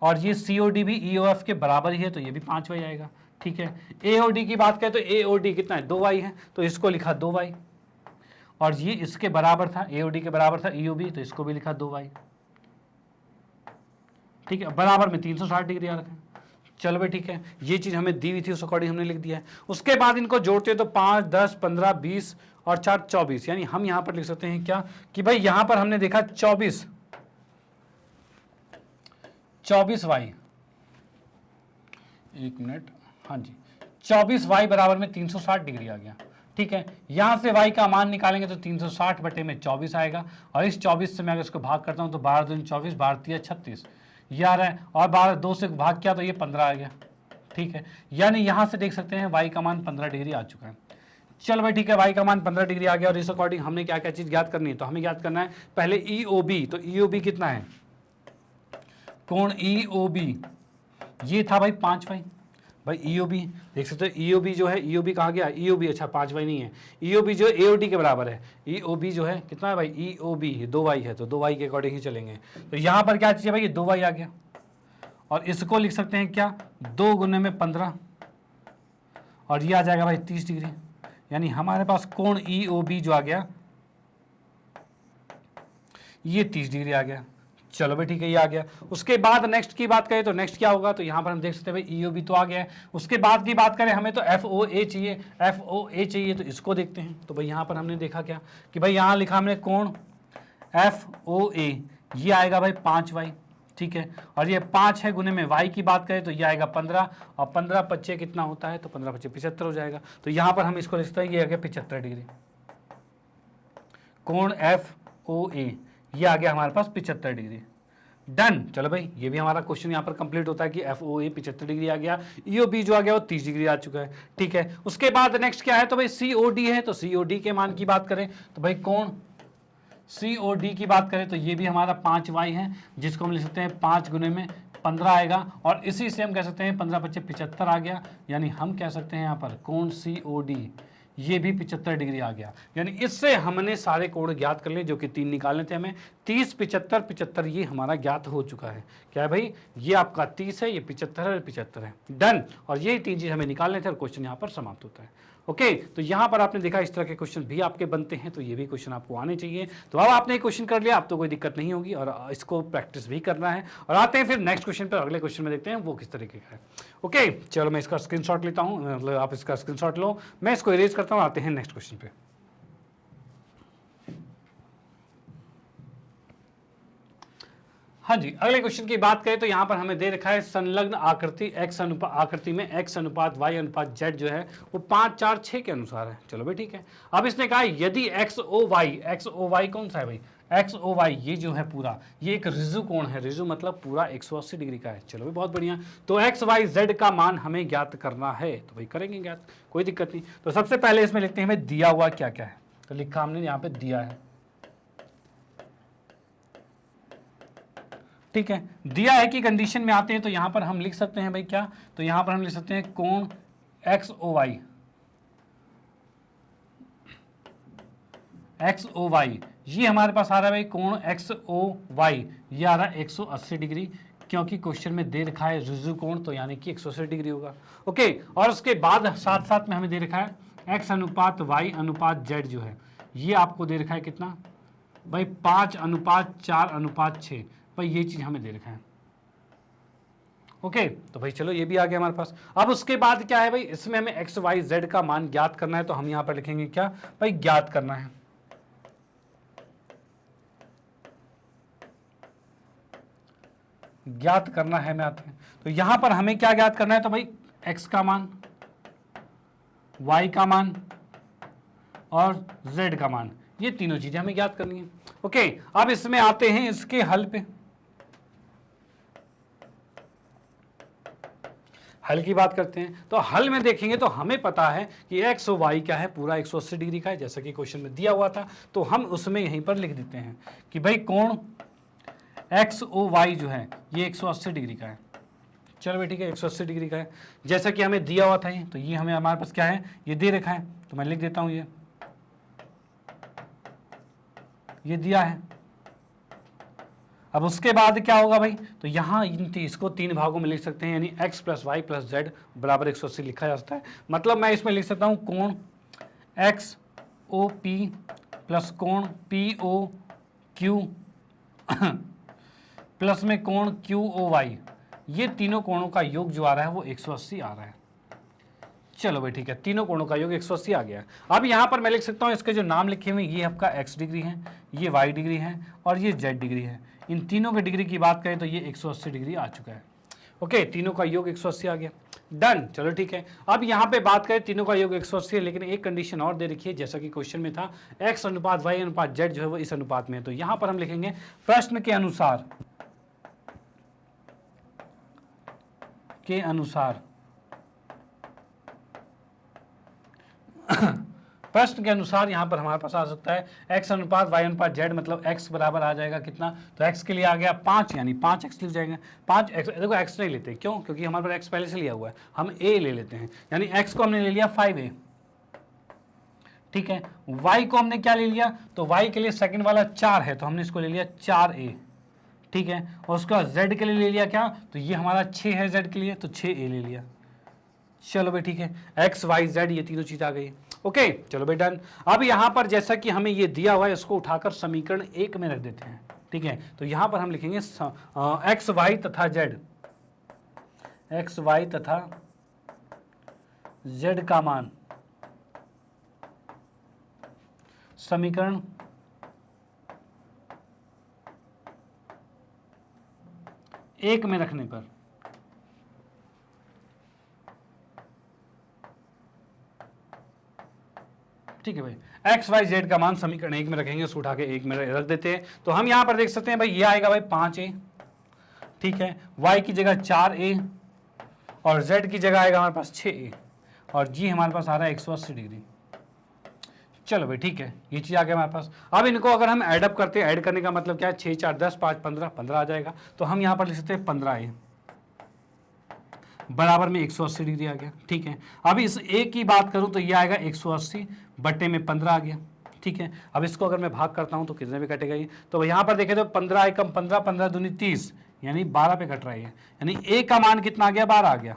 Speaker 1: और ये COD भी EOF के बराबर ही है, तो ये भी 5y आएगा, ठीक है। AOD की बात करें तो AOD कितना है, 2y है, तो इसको लिखा 2y, और ये इसके बराबर था, AOD के बराबर था EOB, तो इसको भी लिखा 2y, ठीक है, बराबर में 360 डिग्री आ रखा है। चलो भाई ठीक है, ये चीज हमें दी हुई थी, उस अकॉर्डिंग हमने लिख दिया है। उसके बाद इनको जोड़ते हैं तो 5, 10, 15, 20 और 4 24, यानी हम यहां पर लिख सकते हैं क्या, कि भाई यहां पर हमने देखा 24y, एक मिनट, हाँ जी, 24y बराबर में 360 डिग्री आ गया, ठीक है। यहां से y का मान निकालेंगे तो 360 बटे में 24 आएगा, और इस 24 से मैं अगर इसको भाग करता हूं तो 12 दूनी 24, 12 36 ये आ रहा है, और 12 2 से भाग किया तो ये 15 आ गया, ठीक है। यानी यहां से देख सकते हैं y का मान 15 डिग्री आ चुका है। चलो भाई ठीक है, y का मान 15 डिग्री आ गया, और इस अकॉर्डिंग हमने क्या क्या चीज ज्ञात करनी है, तो हमें ज्ञात करना है पहले EOB। तो EOB कितना है, कोण EOB ये था भाई 5y, भाई EOB देख सकते हो, EOB जो है, EOB कहाँ गया, EOB अच्छा 5y नहीं है, EOB जो है AOD के बराबर है, EOB जो है कितना है भाई, EOB 2y है, तो 2y के अकॉर्डिंग ही चलेंगे। तो यहाँ पर क्या चाहिए भाई, 2y आ गया, और इसको लिख सकते हैं क्या, 2 गुने में 15, और ये आ जाएगा भाई 30 डिग्री, यानी हमारे पास कोण EOB जो आ गया ये 30 डिग्री आ गया। चलो भाई ठीक है, ये आ गया। उसके बाद नेक्स्ट की बात करें तो नेक्स्ट क्या होगा, तो यहां पर हम देख सकते हैं भाई EOB तो आ गया है। उसके बाद की बात करें हमें तो FOA चाहिए, FOA चाहिए, तो इसको देखते हैं। तो भाई यहां पर हमने देखा क्या कि भाई यहां लिखा हमने कोण FOA, ये आएगा भाई 5y, ठीक है, और ये 5 है, गुने में y की बात करें तो ये आएगा 15, और 15 25 कितना होता है, तो 15 25 75 हो जाएगा। तो यहां पर हम इसको लिखते हैं, ये आ गया 75 डिग्री, कोण FOA ये आ गया हमारे पास 75 डिग्री। डन। चलो भाई ये भी हमारा क्वेश्चन यहाँ पर कंप्लीट होता है कि FOA 75 डिग्री आ गया, EOB जो आ गया वो 30 डिग्री आ चुका है, ठीक है। उसके बाद नेक्स्ट क्या है, तो भाई COD है, तो COD के मान की बात करें तो भाई कोण COD की बात करें तो ये भी हमारा 5y है, जिसको हम लिख सकते हैं 5 गुने में 15 आएगा, और इसी से हम कह सकते हैं 15 25 75 आ गया, यानी हम कह सकते हैं यहाँ पर कोण COD ये भी 75 डिग्री आ गया। यानी इससे हमने सारे कोण ज्ञात कर लिए, जो कि 3 निकालने थे हमें। 30, 75, 75 ये हमारा ज्ञात हो चुका है। क्या है भाई, ये आपका 30 है, ये 75 है, 75 है, डन। और यही 3 चीज हमें निकालने थे और क्वेश्चन यहाँ पर समाप्त होता है। ओके, तो यहाँ पर आपने देखा इस तरह के क्वेश्चन भी आपके बनते हैं, तो ये भी क्वेश्चन आपको आने चाहिए। तो अब आपने क्वेश्चन कर लिया, अब तो कोई दिक्कत नहीं होगी, और इसको प्रैक्टिस भी करना है। और आते हैं फिर नेक्स्ट क्वेश्चन पर, अगले क्वेश्चन में देखते हैं वो किस तरीके का है। ओके, चलो मैं इसका स्क्रीनशॉट लेता हूँ, मतलब आप इसका स्क्रीनशॉट लो, मैं इसको इरेज करता हूँ, आते हैं नेक्स्ट क्वेश्चन पे। हाँ जी, अगले क्वेश्चन की बात करें तो यहाँ पर हमें दे रखा है संलग्न आकृति आकृति में x अनुपात y अनुपात z जो है वो 5, 4, 6 के अनुसार है। चलो भाई ठीक है। अब इसने कहा यदि x o y कौन सा है भाई, x o y ये जो है पूरा, ये एक ऋजु कोण है। ऋजु मतलब पूरा 180 डिग्री का है। चलो भाई बहुत बढ़िया। तो x y z का मान हमें ज्ञात करना है, तो भाई करेंगे ज्ञात, कोई दिक्कत नहीं। तो सबसे पहले इसमें लिखते हैं हमें दिया हुआ क्या क्या है। तो लिखा हमने यहाँ पे दिया है, ठीक है। दिया है कि कंडीशन में आते हैं तो यहां पर हम लिख सकते हैं भाई क्या, तो यहां पर हम लिख सकते हैं कोण एक्स ओ वाई, ये हमारे पास आ रहा है भाई कोण एक्स ओ वाई, ये आ रहा है 180 डिग्री, क्योंकि क्वेश्चन में दे रखा है ऋजु कोण, तो यानी कि 180 डिग्री होगा। ओके, और उसके बाद साथ साथ में हमें दे रखा है एक्स अनुपात वाई अनुपात जेड जो है, ये आपको दे रखा है कितना भाई 5 अनुपात 4 अनुपात 6, भाई ये चीज हमें दे रखा है। ओके, तो भाई चलो ये भी आ गया हमारे पास। अब उसके बाद क्या है भाई, इसमें हमें एक्स वाई जेड का मान ज्ञात करना है, तो हम यहां पर लिखेंगे क्या भाई, ज्ञात करना है। ज्ञात करना है में आते हैं, तो यहां पर हमें क्या ज्ञात करना है, तो भाई एक्स का मान, वाई का मान और जेड का मान, ये तीनों चीजें हमें ज्ञात करनी है। ओके, अब इसमें आते हैं इसके हल पे। हल की बात करते हैं, तो हल में देखेंगे तो हमें पता है कि एक्स और वाई क्या है, पूरा 180 डिग्री का है, जैसा कि क्वेश्चन में दिया हुआ था। तो हम उसमें यहीं पर लिख देते हैं कि भाई कोण एक्स ओ वाई जो है ये 180 डिग्री का है। चलो भाई ठीक है, 180 डिग्री का है, जैसा कि हमें दिया हुआ था ये, तो ये हमें हमारे पास क्या है, ये दे रखा है, तो मैं लिख देता हूं ये दिया है। अब उसके बाद क्या होगा भाई, तो यहाँ इसको 3 भागों में लिख सकते हैं, यानी x plus Y plus Z बराबर 180 लिखा जा सकता है। मतलब मैं इसमें लिख सकता हूँ कोण एक्स ओ पी प्लस कोण पी ओ क्यू प्लस में कोण क्यू ओ वाई, ये तीनों कोणों का योग जो आ रहा है वो 180 आ रहा है। चलो भाई ठीक है, तीनों कोणों का योग 180 आ गया। अब यहाँ पर मैं लिख सकता हूँ इसके जो नाम लिखे हुए, ये आपका x डिग्री है, ये y डिग्री है और ये z डिग्री है। इन तीनों के डिग्री की बात करें तो ये 180 डिग्री आ चुका है। ओके, तीनों का योग 180 आ गया, डन। चलो ठीक है, अब यहाँ पे बात करें तीनों का योग 180 है, लेकिन एक कंडीशन और दे रखी है, जैसा कि क्वेश्चन में था x अनुपात y अनुपात z जो है वो इस अनुपात में है। तो यहाँ पर हम लिखेंगे प्रश्न के अनुसार प्रश्न के अनुसार यहाँ पर हमारे पास आ सकता है x अनुपात y अनुपात z, मतलब x बराबर आ जाएगा कितना, तो x के लिए आ गया 5, यानी 5x लिख जाएंगे। 5x, देखो x नहीं लेते, क्यों, क्योंकि हमारे पास x पहले से लिया हुआ है, हम a ले लेते हैं, यानी x को हमने ले लिया 5a, ठीक है। y को हमने क्या ले लिया, तो y के लिए सेकंड वाला 4 है, तो हमने इसको ले लिया 4a, ठीक है। और उसका z के लिए ले लिया क्या, तो ये हमारा 6 है z के लिए, तो 6a ले लिया। चलो भाई ठीक है, x y z ये तीनों चीज आ गई। ओके, चलो भाई डन। अब यहां पर जैसा कि हमें ये दिया हुआ है, इसको उठाकर समीकरण 1 में रख देते हैं, ठीक है। तो यहां पर हम लिखेंगे x y तथा z का मान समीकरण 1 में रखने पर ठीक है भाई, एक्स वाई जेड का मान समीकरण 1 में रखेंगे, उसको उठा के 1 में रख देते हैं। तो हम यहां पर देख सकते हैं भाई, ये आएगा भाई 5a, ठीक है। y की जगह 4a और z की जगह आएगा हमारे पास 6a, और g हमारे पास आ रहा है 180 डिग्री। चलो भाई ठीक है, ये चीज आ गया हमारे पास। अब इनको अगर हम एडअप करते हैं, ऐड करने का मतलब क्या है, 6 4 10 5 15 15 आ जाएगा। तो हम यहां पर लिख सकते हैं 15a बराबर में 180 डिग्री आ गया। ठीक है, अब इस ए की बात करूं तो ये आएगा 180 बटे में 15 आ गया। ठीक है, अब इसको अगर मैं भाग करता हूं तो कितने में कटेगा ये, तो यहाँ पर देखें तो 15 एकम 15, 15 दूनी 30, यानी 12 पे कट रहा है, यानी ए का मान कितना आ गया, 12 आ गया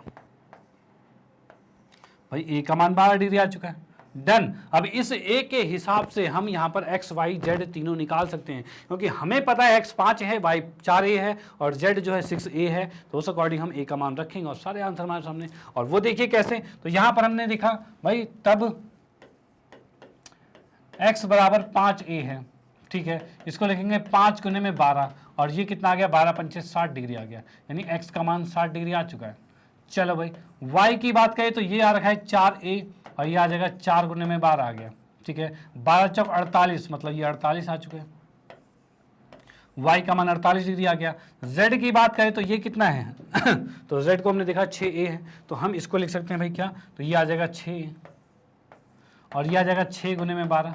Speaker 1: भाई, ए का मान 12 डिग्री आ चुका है। डन। अब इस ए के हिसाब से हम यहाँ पर एक्स वाई जेड तीनों निकाल सकते हैं, क्योंकि हमें पता है एक्स 5 है, वाई 4a है और जेड जो है 6a है, तो उस अकॉर्डिंग हम ए का मान रखेंगे और सारे आंसर हमारे सामने। और वो देखिए कैसे, तो यहाँ पर हमने देखा भाई तब x बराबर 5a है। ठीक है, इसको लिखेंगे 5 गुने में 12 और ये कितना आ गया, 12 पंचे 60 डिग्री आ गया, यानी x का मान 60 डिग्री आ चुका है। चलो भाई y की बात करें तो ये आ रखा है 4a और ये आ जाएगा 4 गुने में 12 आ गया। ठीक है, 12 चौक 48, मतलब ये 48 आ चुके हैं, y का मान 48 डिग्री आ गया। z की बात करें तो ये कितना है तो z को हमने देखा 6a है, तो हम इसको लिख सकते हैं भाई क्या, तो ये आ जाएगा 6 और ये आ जाएगा 6 गुने में 12,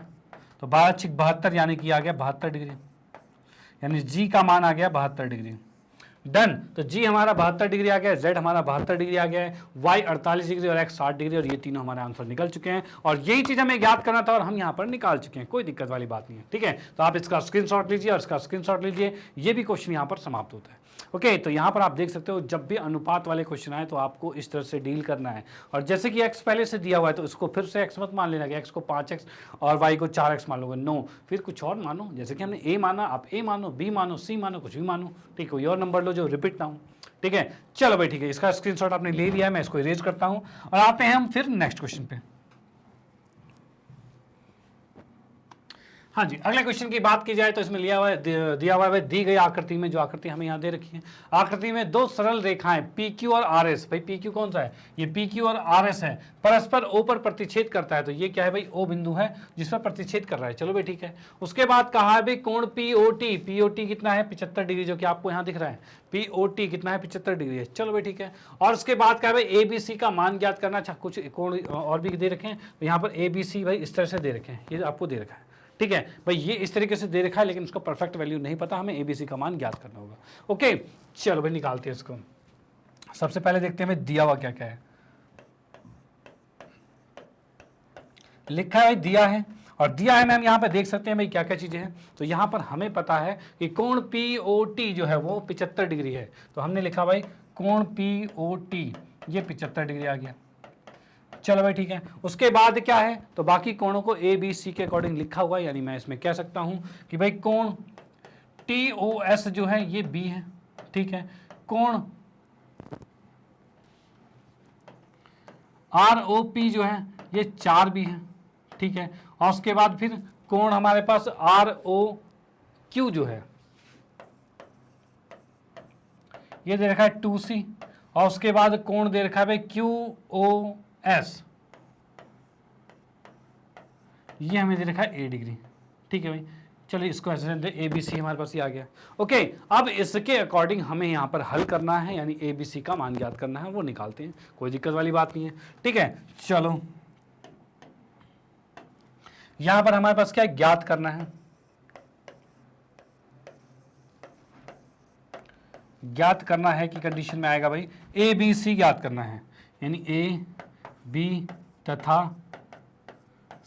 Speaker 1: तो 12 6 72, यानी कि आ गया 72 डिग्री, यानी g का मान आ गया 72 डिग्री। डन। तो जी हमारा 72 डिग्री आ गया, जेड हमारा 72 डिग्री आ गया है, वाई 48 डिग्री और एक्स 60 डिग्री, और ये तीनों हमारे आंसर निकल चुके हैं। और यही चीज हमें याद करना था और हम यहाँ पर निकाल चुके हैं, कोई दिक्कत वाली बात नहीं है। ठीक है, तो आप इसका स्क्रीनशॉट लीजिए और इसका स्क्रीनशॉट लीजिए, ये भी क्वेश्चन यहाँ पर समाप्त होता है। ओके, तो यहाँ पर आप देख सकते हो जब भी अनुपात वाले क्वेश्चन आए तो आपको इस तरह से डील करना है। और जैसे कि x पहले से दिया हुआ है तो इसको फिर से x मत मान लेना कि x को 5x और y को 4x मान लोगे, नो, फिर कुछ और मानो। जैसे कि हमने a माना, आप a मानो, b मानो, c मानो, कुछ भी मानो। ठीक है, कोई और नंबर लो जो रिपीट ना हो। ठीक है, चलो भाई ठीक है, इसका स्क्रीनशॉट आपने ले लिया है, मैं इसको इरेज करता हूं और आते हैं हम फिर नेक्स्ट क्वेश्चन पे। हाँ जी, अगले क्वेश्चन की बात की जाए तो इसमें दिया हुआ है दी गई आकृति में, जो आकृति हमें यहाँ दे रखी है, आकृति में दो सरल रेखाएं PQ और RS, भाई PQ कौन सा है, ये PQ और RS है, परस्पर O पर प्रतिच्छेद करता है। तो ये क्या है भाई, O बिंदु है जिस पर प्रतिच्छेद कर रहा है। चलो भाई ठीक है, उसके बाद कहा है भाई कोण POT कितना है, 75 डिग्री, जो कि आपको यहाँ दिख रहा है, POT कितना है, 75 डिग्री है। चलो भाई ठीक है, और उसके बाद क्या है भाई ABC का मान ज्ञात करना। अच्छा, कुछ कोण और भी दे रखे हैं, तो यहाँ पर ABC भाई इस तरह से दे रखे हैं, ये आपको दे रखा है। ठीक है भाई, ये इस तरीके से दे रखा है, लेकिन उसका परफेक्ट वैल्यू नहीं पता, हमें एबीसी का मान ज्ञात करना होगा। ओके, चलो भाई निकालते हैं इसको। सबसे पहले देखते हैं भाई दिया हुआ क्या क्या है। लिखा है भाई दिया है, और दिया है मैम यहाँ पे देख सकते हैं भाई क्या क्या चीजें हैं। तो यहाँ पर हमें पता है कि कोण POT जो है वो 75 डिग्री है, तो हमने लिखा भाई कोण POT ये 75 डिग्री आ गया। चलो भाई ठीक है, उसके बाद क्या है, तो बाकी कोणों को ABC के अकॉर्डिंग लिखा हुआ है, यानी मैं इसमें कह सकता हूं कि भाई कोण TOS जो है ये B है। ठीक है, कोण ROP जो है ये 4B है। ठीक है, और उसके बाद फिर कोण हमारे पास ROQ जो है ये दे रखा है 2C, और उसके बाद कोण दे रखा है भाई QOS, ये हमें दे रखा है A डिग्री। ठीक है भाई, चलिए इसको ऐसे दे, ABC हमारे पास ये आ गया। ओके, अब इसके अकॉर्डिंग हमें यहाँ पर हल करना है, यानी ABC का मान ज्ञात करना है, वो निकालते हैं, कोई दिक्कत वाली बात नहीं है। ठीक है, चलो यहाँ पर हमारे पास क्या ज्ञात करना है, ज्ञात करना है कि कंडीशन में आएगा भाई ABC ज्ञात करना है, यानी A, B तथा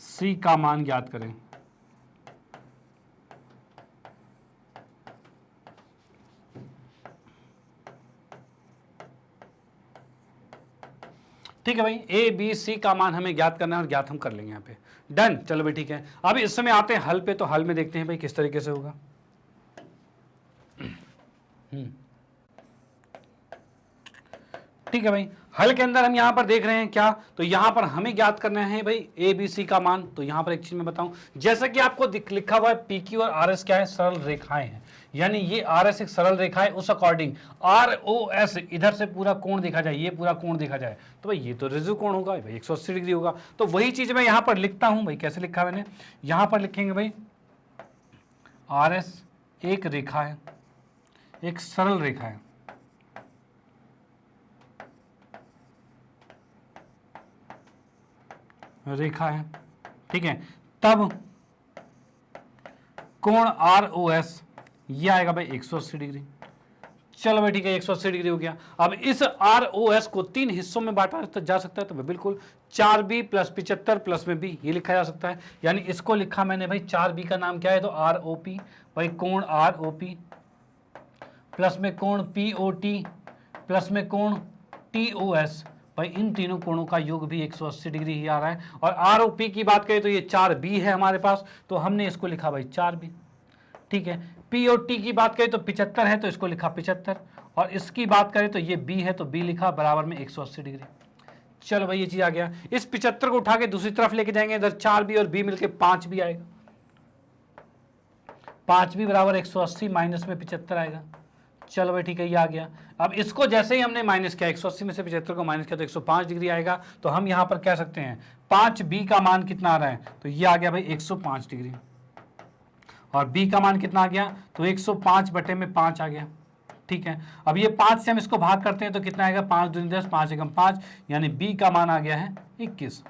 Speaker 1: C का मान ज्ञात करें। ठीक है भाई, ABC का मान हमें ज्ञात करना है और ज्ञात हम कर लेंगे यहाँ पे। डन। चलो भाई ठीक है, अब इस समय आते हैं हल पे, तो हल में देखते हैं भाई किस तरीके से होगा। ठीक है भाई, हल के अंदर हम यहाँ पर देख रहे हैं क्या, तो यहाँ पर हमें ज्ञात करना है भाई ABC का मान। तो यहाँ पर एक चीज मैं बताऊं, जैसा कि आपको लिखा हुआ है PQ और RS क्या है, सरल रेखाएं हैं, यानी ये RS एक सरल रेखा है, उस अकॉर्डिंग ROS इधर से पूरा कोण देखा जाए, ये पूरा कोण देखा जाए, तो भाई ये तो रिजु कोण होगा भाई, 180 डिग्री होगा। तो वही चीज मैं यहाँ पर लिखता हूं भाई, कैसे लिखा मैंने, यहाँ पर लिखेंगे भाई RS एक रेखा है, एक सरल रेखा है, रेखा है। ठीक है, तब कोण ROS ये आएगा भाई 180 डिग्री। चलो भाई ठीक है, 180 डिग्री हो गया। अब इस ROS को 3 हिस्सों में बांटा जा सकता है, तो भाई बिल्कुल 4B प्लस 75 प्लस में B, ये लिखा जा सकता है। यानी इसको लिखा मैंने भाई 4B का नाम क्या है, तो ROP, भाई कोण ROP प्लस में कोण POT प्लस में कोण TOS, भाई इन तीनों कोणों का योग भी 180 डिग्री ही आ रहा है। और ROP की बात करें तो ये 4B है हमारे पास, तो हमने इसको लिखा भाई 4B, ठीक है। POT की बात करें तो 75 है, तो इसको लिखा 75, और इसकी बात करें तो ये B है, तो B लिखा बराबर में 180 डिग्री। चलो भाई ये चीज आ गया। इस 75 को उठा के दूसरी तरफ लेके जाएंगे, इधर 4B और B मिलके 5B आएगा, 5B बराबर 180 माइनस में 75 आएगा। चलो भाई ठीक है, ये आ गया। अब इसको जैसे ही हमने माइनस किया, 180 में से 75 को माइनस किया तो 105 डिग्री आएगा। तो हम यहां पर कह सकते हैं 5B का मान कितना आ रहा है, तो ये आ गया भाई 105 डिग्री, और B का मान कितना आ गया, तो 105 बटे में 5 आ गया, ठीक है। अब ये 5 से हम इसको भाग करते हैं तो कितना आएगा, 5 दूनी 10, 5 एकम 5, यानी B का मान आ गया है 21,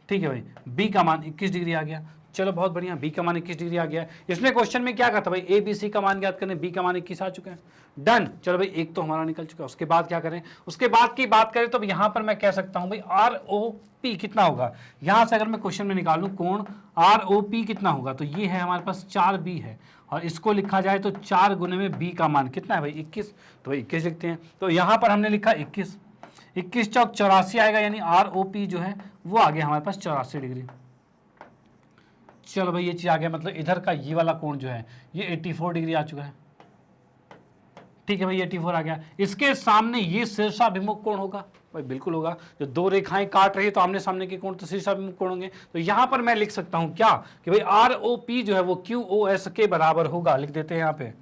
Speaker 1: ठीक है भाई, B का मान 21 डिग्री आ गया। चलो बहुत बढ़िया, B का मान 21 डिग्री आ गया है। इसमें क्वेश्चन में क्या कहा था भाई, ABC का मान ज्ञात करने, B का मान 21 आ चुका है, डन। चलो भाई एक तो हमारा निकल चुका है। उसके बाद क्या करें, उसके बाद की बात करें तो यहां पर मैं कह सकता हूं भाई ROP कितना होगा। यहां से अगर मैं क्वेश्चन में निकालूं कोण ROP कितना होगा, तो ये है हमारे पास 4B है, और इसको लिखा जाए तो 4 गुने में B का मान कितना है भाई 21, तो भाई 21 लिखते हैं। तो यहां पर हमने लिखा 21, 21 चौक 84 आएगा, यानी ROP जो है वो आ गया हमारे पास 84 डिग्री। चलो भाई ये चीज आ गया, मतलब इधर का ये वाला कोण जो है ये 84 डिग्री आ चुका है, ठीक है भाई 84 आ गया। इसके सामने ये शीर्षाभिमुख कोण होगा, भाई बिल्कुल होगा। जो दो रेखाएं काट रही है तो आमने सामने के कोण तो शीर्षाभिमुख कोण होंगे। तो यहां पर मैं लिख सकता हूं क्या, कि भाई ROP जो है वो QOS के बराबर होगा। लिख देते हैं यहां पे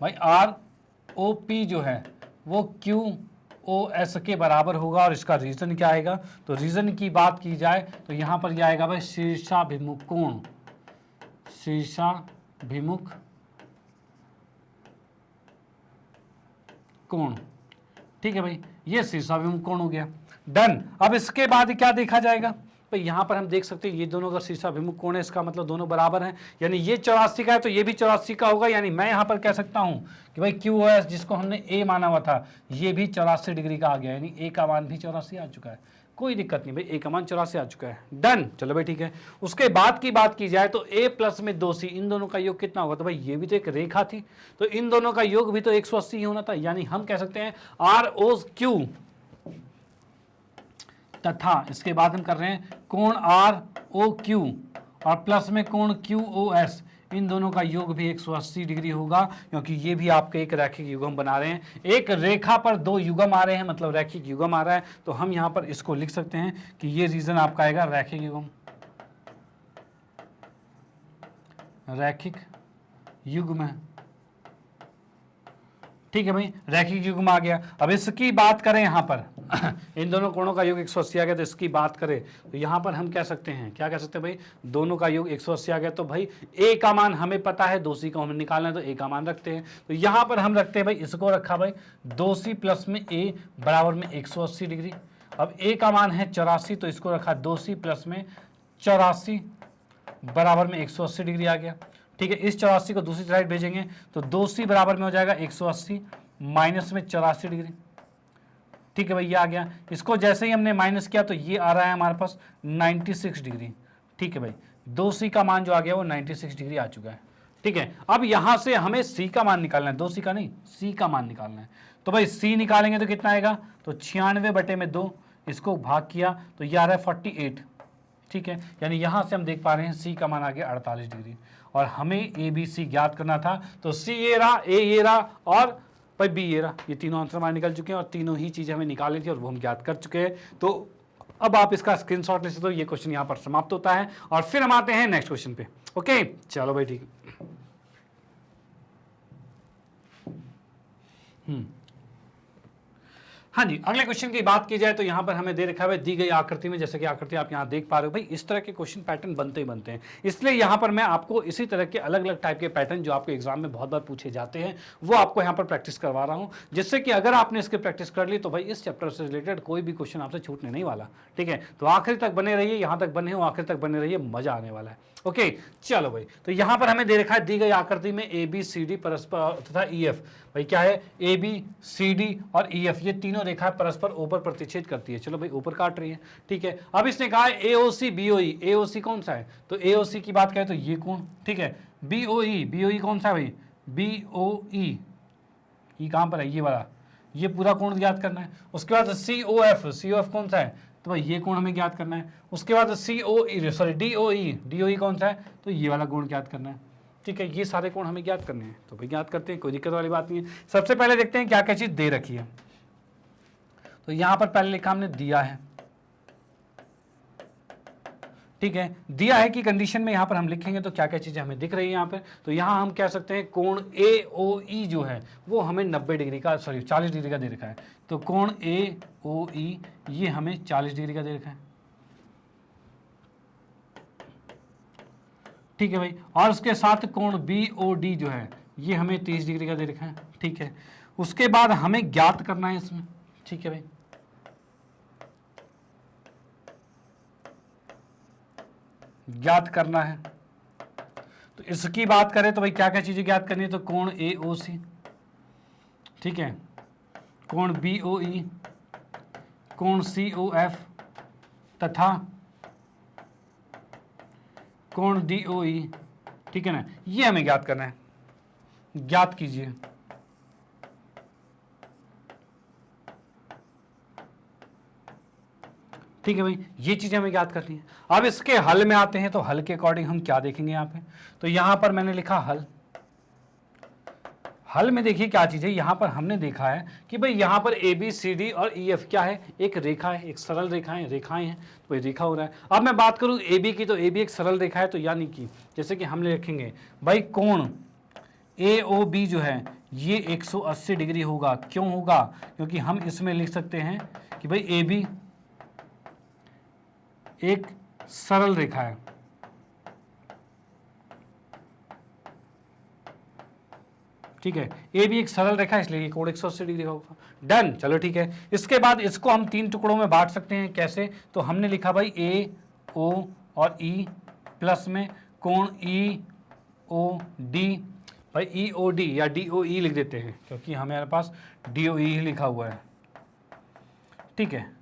Speaker 1: भाई ROP जो है वो QOS के बराबर होगा। और इसका रीजन क्या आएगा, तो रीजन की बात की जाए तो यहां पर यह आएगा भाई शीर्षाभिमुख कोण, शीर्षाभिमुख कोण, ठीक है भाई, ये शीर्षाभिमुख कोण हो गया, डन। अब इसके बाद क्या देखा जाएगा, तो यहां पर हम देख सकते हैं ये दोनों का शीर्षाभिमुख कोण है, इसका मतलब दोनों बराबर हैं, यानी ये 84 का है तो ये भी 84 का होगा। यानी मैं यहां पर कह सकता हूं कि भाई QOS जिसको हमने A माना हुआ था ये भी 84 डिग्री का आ गया, यानी A का मान भी 84 आ चुका है। कोई दिक्कत नहीं भाई, A का मान 84 आ चुका है, डन। चलो भाई ठीक है। उसके बाद की बात की जाए तो A प्लस में 2C, इन दोनों का योग कितना होगा, तो भाई ये भी तो एक रेखा थी, तो इन दोनों का योग भी तो 180 ही होना था। यानी हम कह सकते हैं ROQ तथा इसके बाद हम कर रहे हैं कोण ROQ और प्लस में कोण QOS, इन दोनों का योग भी 180 डिग्री होगा, क्योंकि ये भी आपके एक रैखिक युग्म बना रहे हैं। एक रेखा पर दो युग्म आ रहे हैं, मतलब रैखिक युग्म आ रहा है। तो हम यहां पर इसको लिख सकते हैं कि ये रीजन आपका आएगा रैखिक युग्म, रैखिक युग्म है, ठीक है भाई, रैखिक युग्म आ गया। अब इसकी बात करें यहां पर इन दोनों कोणों का योग 180 आ गया, तो इसकी बात करें तो यहां पर हम कह सकते हैं, क्या कह सकते हैं भाई, दोनों का योग 180 आ गया। तो भाई A का मान हमें पता है, 2C का हमें निकालना है, तो A का मान रखते हैं। तो यहां पर हम रखते हैं भाई, इसको रखा भाई 2C प्लस में A बराबर में 180 डिग्री। अब A का मान है 84, तो इसको रखा 2C प्लस में 84 बराबर में 180 डिग्री आ गया, ठीक है। इस 84 को दूसरी साइड भेजेंगे तो 2C बराबर में हो जाएगा 180 माइनस में 84 डिग्री, ठीक है भाई, ये आ गया। इसको जैसे ही हमने माइनस किया तो ये आ रहा है हमारे पास 96 डिग्री, ठीक है भाई। 2C का मान जो आ गया वो 96 डिग्री आ चुका है, ठीक है। अब यहां से हमें C का मान निकालना है, 2C का नहीं, C का मान निकालना है। तो भाई C निकालेंगे तो कितना आएगा, तो 96 बटे में 2, इसको भाग किया तो ये आ रहा है 48, ठीक है। यानी यहां से हम देख पा रहे हैं C का मान आ गया 48 डिग्री, और हमें ABC ज्ञात करना था। तो C ये रहा, A ये रहा और भाई B ये रहा, ये तीनों आंसर हमारे निकल चुके हैं, और तीनों ही चीजें हमें निकालनी थी और वो हम ज्ञात कर चुके हैं। तो अब आप इसका स्क्रीनशॉट ले सकते हो। ये क्वेश्चन यहाँ पर समाप्त होता है, और फिर हम आते हैं नेक्स्ट क्वेश्चन पे। ओके चलो भाई ठीक है। हाँ जी, अगले क्वेश्चन की बात की जाए तो यहाँ पर हमें दे रखा है दी गई आकृति में, जैसे कि आकृति आप यहाँ देख पा रहे हो भाई, इस तरह के क्वेश्चन पैटर्न बनते ही बनते हैं। इसलिए यहाँ पर मैं आपको इसी तरह के अलग अलग टाइप के पैटर्न जो आपके एग्जाम में बहुत बार पूछे जाते हैं वो आपको यहाँ पर प्रैक्टिस करवा रहा हूँ, जिससे कि अगर आपने इसकी प्रैक्टिस कर ली तो भाई इस चैप्टर से रिलेटेड कोई भी क्वेश्चन आपसे छूटने नहीं वाला, ठीक है। तो आखिर तक बने रहिए, यहाँ तक बने हो, आखिर तक बने रहिए, मजा आने वाला है। ओके चलो भाई, तो यहां पर हमें दे रखा है दी गई आकृति में ए बी सी डी परस्पर तथा ई एफ, भाई क्या है ए बी सी डी और ई एफ, ये तीनों रेखाएं परस्पर ऊपर प्रतिच्छेद करती है। चलो भाई ऊपर काट रही है, ठीक है। अब इसने कहा है ए ओ सी बी ओ ई, ए ओ सी कौन सा है, तो ए ओ सी की बात करें तो ये कोण, ठीक है। बी ओ ई कौन सा है भाई, बी ओ ई कहां पर है, ये वाला, ये पूरा कोण ज्ञात करना है। उसके बाद सी ओ एफ कौन सा है, तो भाई ये कोण हमें ज्ञात करना है। उसके बाद सी ओ ई सॉरी डी ओ ई कौन सा है, तो ये वाला कोण ज्ञात करना है, ठीक है। ये सारे कोण हमें ज्ञात करने हैं, तो भाई ज्ञात करते हैं, कोई दिक्कत वाली बात नहीं है। सबसे पहले देखते हैं क्या क्या चीज दे रखी है। तो यहां पर पहले लिखा हमने दिया है, ठीक है। दिया है कि कंडीशन में यहां पर हम लिखेंगे तो क्या क्या चीजें हमें दिख रही है यहां पर, तो यहां हम कह सकते हैं कोण ए ओ ई जो है वो हमें 90 डिग्री का 40 डिग्री का दे रखा है। तो कोण ए ओ ई ये हमें 40 डिग्री का दे रखा है, ठीक है भाई। और उसके साथ कोण बी ओ डी जो है ये हमें 30 डिग्री का दे रखा है, ठीक है। उसके बाद हमें ज्ञात करना है इसमें, ठीक है भाई। ज्ञात करना है तो इसकी बात करें तो भाई क्या क्या चीजें ज्ञात करनी है, तो कोण ए ओ सी, ठीक है, कोण बी ओ ई, कोण सी ओ एफ तथा कोण डी ओ ई, ठीक है ना, ये हमें ज्ञात करना है। ज्ञात कीजिए, ठीक है भाई, ये चीजें हमें याद करनी है। अब इसके हल में आते हैं, तो हल के अकॉर्डिंग हम क्या देखेंगे यहाँ पे, तो यहां पर मैंने लिखा हल। हल में देखिए क्या चीज है, यहां पर हमने देखा है कि भाई यहां पर ए बी सी डी और ई एफ क्या है, एक रेखा है, एक सरल रेखाएं हैं, तो भाई रेखा हो रहा है। अब मैं बात करूं ए बी की, तो ए बी एक सरल रेखा है, तो यानी कि जैसे कि हमने लिखेंगे भाई कोण ए ओ बी जो है ये 180 डिग्री होगा। क्यों होगा, क्योंकि हम इसमें लिख सकते हैं कि भाई ए बी एक सरल रेखा है, ठीक है। ए भी एक सरल रेखा है इसलिए कोण 180 डिग्री होगा। डन, चलो ठीक है। इसके बाद इसको हम 3 टुकड़ों में बांट सकते हैं, कैसे, तो हमने लिखा भाई ए ओ और ई प्लस में कोण ई ओ डी, भाई ई ओ डी या डी ओ ई लिख देते हैं क्योंकि हमारे पास डी ओ ई ही लिखा हुआ है, ठीक है।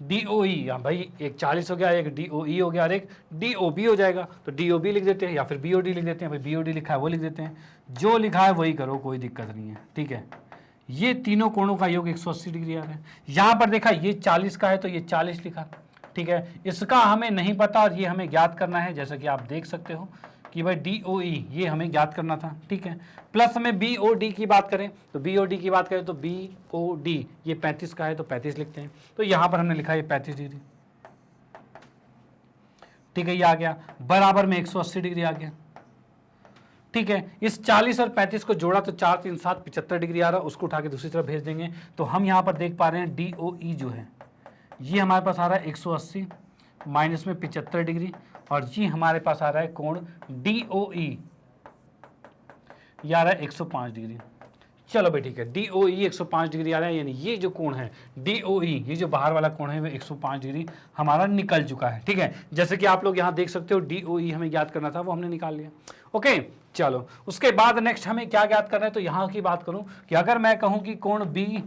Speaker 1: डी ओ ई, भाई एक 40 हो गया, एक डी ओ ई हो गया और एक डी ओ बी हो जाएगा, तो डी ओ बी लिख देते हैं या फिर बी ओ डी लिख देते हैं। भाई बी ओ डी लिखा है वो लिख देते हैं, जो लिखा है वही करो, कोई दिक्कत नहीं है, ठीक है। ये तीनों कोणों का योग 180 डिग्री आ रहा है। यहाँ पर देखा ये 40 का है तो ये 40 लिखा, ठीक है। इसका हमें नहीं पता और ये हमें ज्ञात करना है, जैसा कि आप देख सकते हो कि भाई डी ओ ई ये हमें ज्ञात करना था, ठीक है। प्लस हमें बी ओ डी की बात करें तो बी ओ डी की बात करें तो बी ओ डी ये 35 का है तो 35 लिखते हैं, तो यहां पर हमने लिखा है 35 डिग्री, ठीक है। ये आ गया बराबर में 180 डिग्री आ गया, ठीक है। इस 40 और 35 को जोड़ा तो 4 3 7 75 डिग्री आ रहा है, उसको उठा के दूसरी तरफ भेज देंगे। तो हम यहां पर देख पा रहे हैं डी ओ ई जो है ये हमारे पास आ रहा है 180 माइनस में 75 डिग्री, और ये हमारे पास आ रहा है कोण डी ओ ई ये आ रहा है 105 डिग्री। चलो भाई ठीक है, डी ओ ई 105 डिग्री आ रहा है, यानी ये जो कोण है डी ओ ई ये जो बाहर वाला कोण है वो 105 डिग्री हमारा निकल चुका है, ठीक है। जैसे कि आप लोग यहाँ देख सकते हो डी ओ ई हमें ज्ञात करना था वो हमने निकाल लिया, ओके। चलो उसके बाद नेक्स्ट हमें क्या ज्ञात करना है, तो यहाँ की बात करूँ कि अगर मैं कहूँ कि कोण बी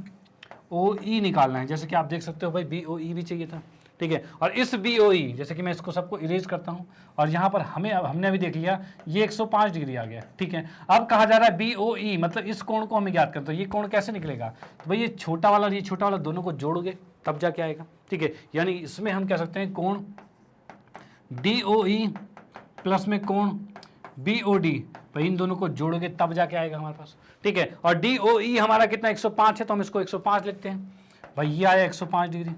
Speaker 1: ओ ई निकालना है, जैसे कि आप देख सकते हो भाई बी ओ ई भी चाहिए था, ठीक है। और इस बी ओ ई जैसे कि मैं इसको सबको इरेज करता हूं और यहाँ पर हमने अभी देख लिया ये 105 डिग्री आ गया, ठीक है। अब कहा जा रहा है बी ओ ई मतलब इस कोण को हमें ज्ञात करते हैं, ये कोण कैसे निकलेगा, तो भाई ये छोटा वाला दोनों को जोड़ोगे तब जाके आएगा, ठीक है। यानी इसमें हम कह सकते हैं कोण डी ओ ई प्लस में कोण बी ओ डी, भाई इन दोनों को जोड़ोगे तब जाके आएगा हमारे पास, ठीक है। और डी ओ ई हमारा कितना 105 है तो हम इसको 105 लिखते हैं, भाई ये आया 105 डिग्री